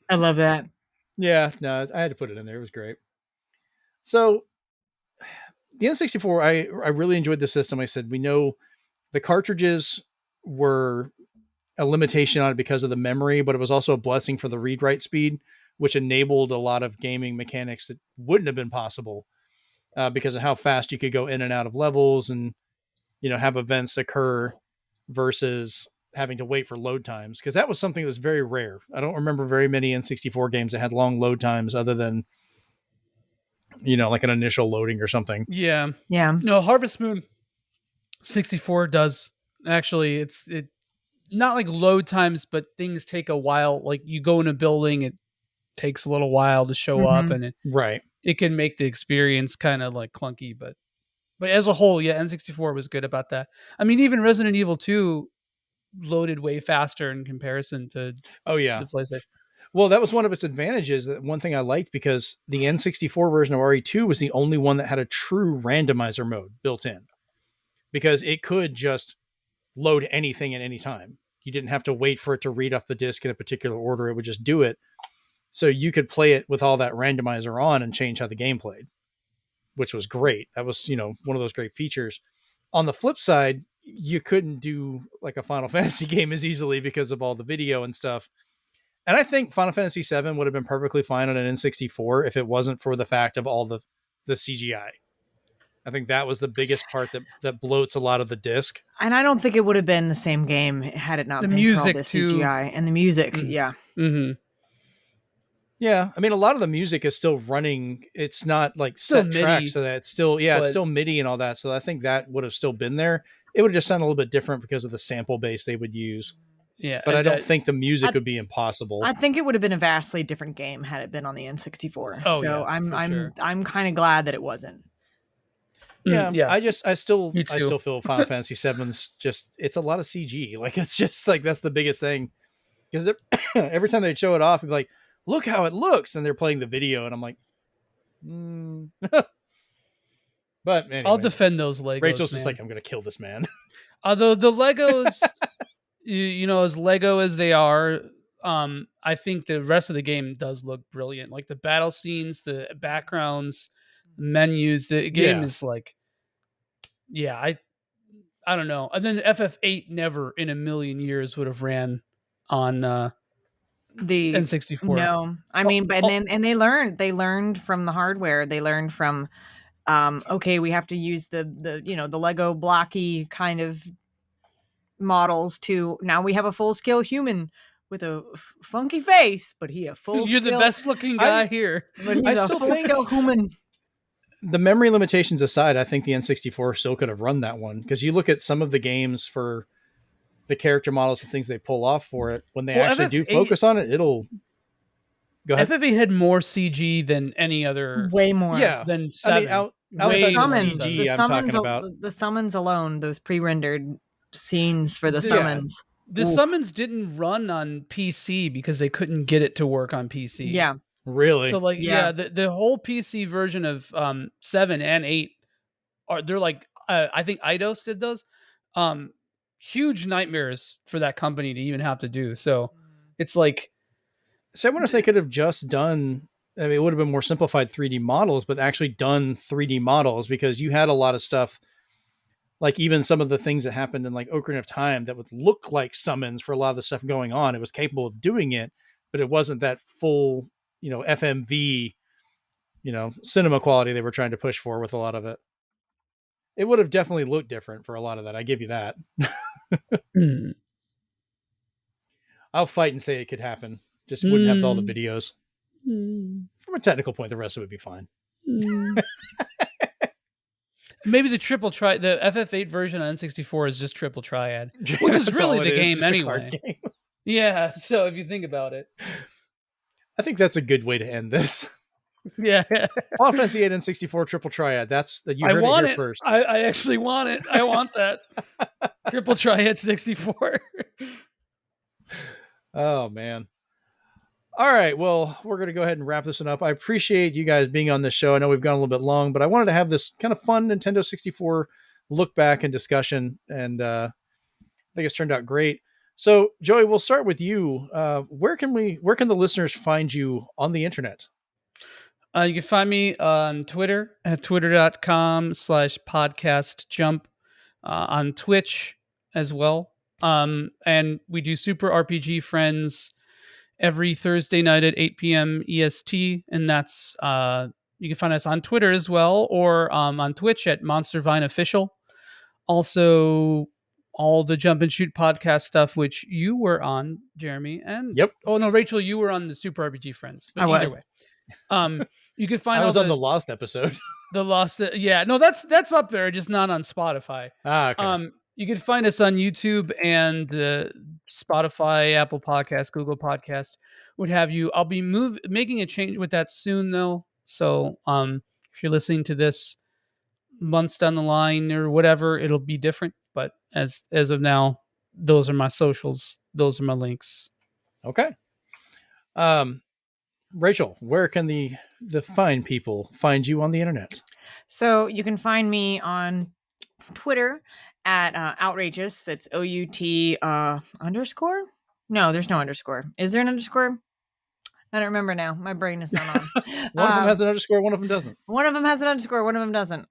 I love that. Yeah, no, I had to put it in there. It was great. So the N64, I really enjoyed the system. I said, we know the cartridges were a limitation on it because of the memory, but it was also a blessing for the read-write speed, which enabled a lot of gaming mechanics that wouldn't have been possible because of how fast you could go in and out of levels and, have events occur versus having to wait for load times. Because that was something that was very rare. I don't remember very many N64 games that had long load times other than, like an initial loading or something. Yeah. Yeah. No, Harvest Moon 64 does. Actually, it's not like load times, but things take a while. Like you go in a building, it takes a little while to show up, and it can make the experience kind of like clunky. But as a whole, yeah, N64 was good about that. I mean, even Resident Evil 2 loaded way faster in comparison to the PlayStation. Well, that was one of its advantages. That one thing I liked because the N64 version of RE2 was the only one that had a true randomizer mode built in, because it could just load anything at any time. You didn't have to wait for it to read off the disc in a particular order. It would just do it. So you could play it with all that randomizer on and change how the game played, which was great. That was, one of those great features. On the flip side, you couldn't do like a Final Fantasy game as easily because of all the video and stuff. And I think Final Fantasy VII would have been perfectly fine on an N64 if it wasn't for the fact of all the CGI. I think that was the biggest part that bloats a lot of the disc. And I don't think it would have been the same game had it not been for all the CGI and the music. Yeah. Mm-hmm. Yeah. I mean, a lot of the music is still running. It's not like set tracks, so that it's still, it's still MIDI and all that. So I think that would have still been there. It would just sound a little bit different because of the sample base they would use. Yeah. But I don't think the music would be impossible. I think it would have been a vastly different game had it been on the N64. Oh, so yeah, I'm kind of glad that it wasn't. Yeah. I still feel Final Fantasy VII's just, it's a lot of CG. Like, it's just like, that's the biggest thing. Because every time they show it off, it'd be like, look how it looks. And they're playing the video. And I'm like, But anyway, I'll defend those Legos. Rachel's just like, I'm going to kill this man. Although the Legos, as Lego as they are, I think the rest of the game does look brilliant. Like the battle scenes, the backgrounds, menus, the game is like, I don't know. And then FF8 never in a million years would have ran on the N64. No, I mean, but and they learned from the hardware. They learned from, okay, we have to use the Lego blocky kind of models to now we have a full scale human with a funky face, but he a full You're the scale, best looking guy here. but he's I a still full think- scale human. The memory limitations aside, I think the N64 still could have run that one, because you look at some of the games for the character models and things they pull off for it. When they actually do focus on it, it'll go ahead. FF8 had more CG than any other. Way more. Yeah, Than 7. outside Way the more CG, than the I'm summons, talking about. the summons alone, those pre-rendered scenes for the Yeah. summons. The summons didn't run on PC because they couldn't get it to work on PC. Yeah. Really? So like, Yeah. the whole PC version of 7 and 8 they're like, I think Eidos did those. Huge nightmares for that company to even have to do. So it's like, So I wonder if they could have just done, I mean, it would have been more simplified 3D models, but actually done 3D models, because you had a lot of stuff, like even some of the things that happened in like Ocarina of Time that would look like summons for a lot of the stuff going on. It was capable of doing it, but it wasn't that full, FMV, cinema quality they were trying to push for with a lot of it. It would have definitely looked different for a lot of that. I give you that. I'll fight and say it could happen. Just wouldn't have all the videos. From a technical point, the rest of it would be fine. Maybe the the FF8 version on N64 is just Triple Triad, which is That's really all it the is, game just a anyway. card game. Yeah, so if you think about it. I think that's a good way to end this. Yeah. Final Fantasy VIII N64 Triple Triad. That's that you I heard want it here it. first. I actually want it. I want that. Triple Triad 64. Oh, man. All right. Well, we're going to go ahead and wrap this one up. I appreciate you guys being on this show. I know we've gone a little bit long, but I wanted to have this kind of fun Nintendo 64 look back and discussion. And I think it's turned out great. So, Joey, we'll start with you. Where can the listeners find you on the internet? You can find me on Twitter at twitter.com/podcastjump, on Twitch as well. And we do Super RPG Friends every Thursday night at 8 p.m. EST. And that's, you can find us on Twitter as well, or on Twitch at Monster Vine Official. Also, all the Jump and Shoot podcast stuff, which you were on, Jeremy. And Yep. Oh, no, Rachel, you were on the Super RPG Friends. But I either was. way. You can find I was on the Lost episode. The Lost. Yeah, no, that's up there, just not on Spotify. Okay. You can find us on YouTube and Spotify, Apple Podcast, Google Podcast, what have you. I'll be making a change with that soon, though. So if you're listening to this months down the line or whatever, it'll be different. But as of now, those are my socials. Those are my links. Okay. Rachel, where can the fine people find you on the internet? So you can find me on Twitter at outrageous. It's OUT underscore. No, there's no underscore. Is there an underscore? I don't remember now. My brain is not on. One of them has an underscore, one of them doesn't. One of them has an underscore, one of them doesn't.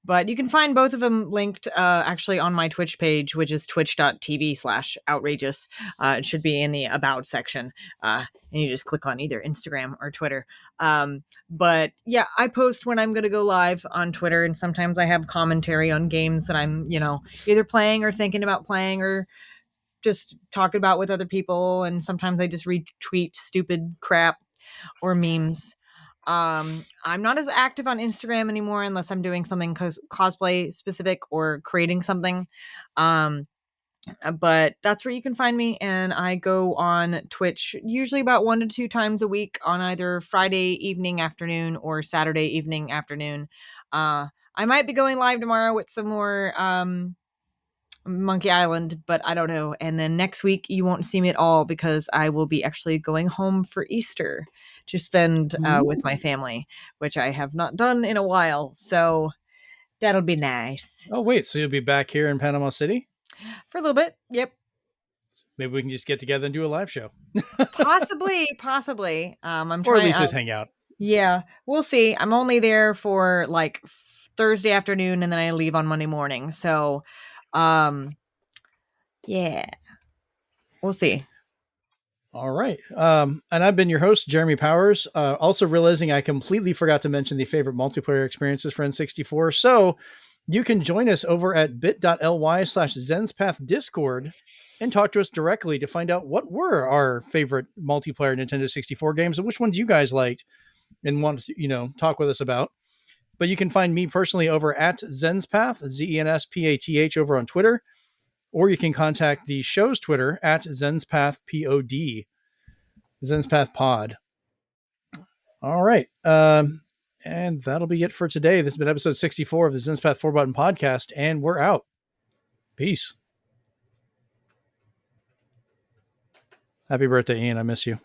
But you can find both of them linked actually on my Twitch page, which is twitch.tv/outrageous. It should be in the About section. And you just click on either Instagram or Twitter. But yeah, I post when I'm going to go live on Twitter. And sometimes I have commentary on games that I'm, either playing or thinking about playing or just talking about with other people. And sometimes I just retweet stupid crap or memes. I'm not as active on Instagram anymore unless I'm doing something cosplay specific or creating something. But that's where you can find me. And I go on Twitch usually about 1 to 2 times a week on either Friday evening, afternoon or Saturday evening, afternoon. I might be going live tomorrow with some more Monkey Island, but I don't know. And then next week you won't see me at all because I will be actually going home for Easter to spend with my family, which I have not done in a while. So that'll be nice. Oh, wait. So you'll be back here in Panama City? For a little bit. Yep. Maybe we can just get together and do a live show. Possibly. I'm trying, or at least just hang out. Yeah, we'll see. I'm only there for like Thursday afternoon and then I leave on Monday morning. So yeah, we'll see. All right. And I've been your host, Jeremy Powers. Also realizing I completely forgot to mention the favorite multiplayer experiences for N64. So You can join us over at bit.ly/Zenspath Discord and talk to us directly to find out what were our favorite multiplayer Nintendo 64 games and which ones you guys liked and want to, talk with us about. But you can find me personally over at Zenspath, Zenspath, over on Twitter, or you can contact the show's Twitter at ZenspathPod, Zenspath Pod. All right. And that'll be it for today. This has been episode 64 of the Zenspath 4-Button Podcast, and we're out. Peace. Happy birthday, Ian. I miss you.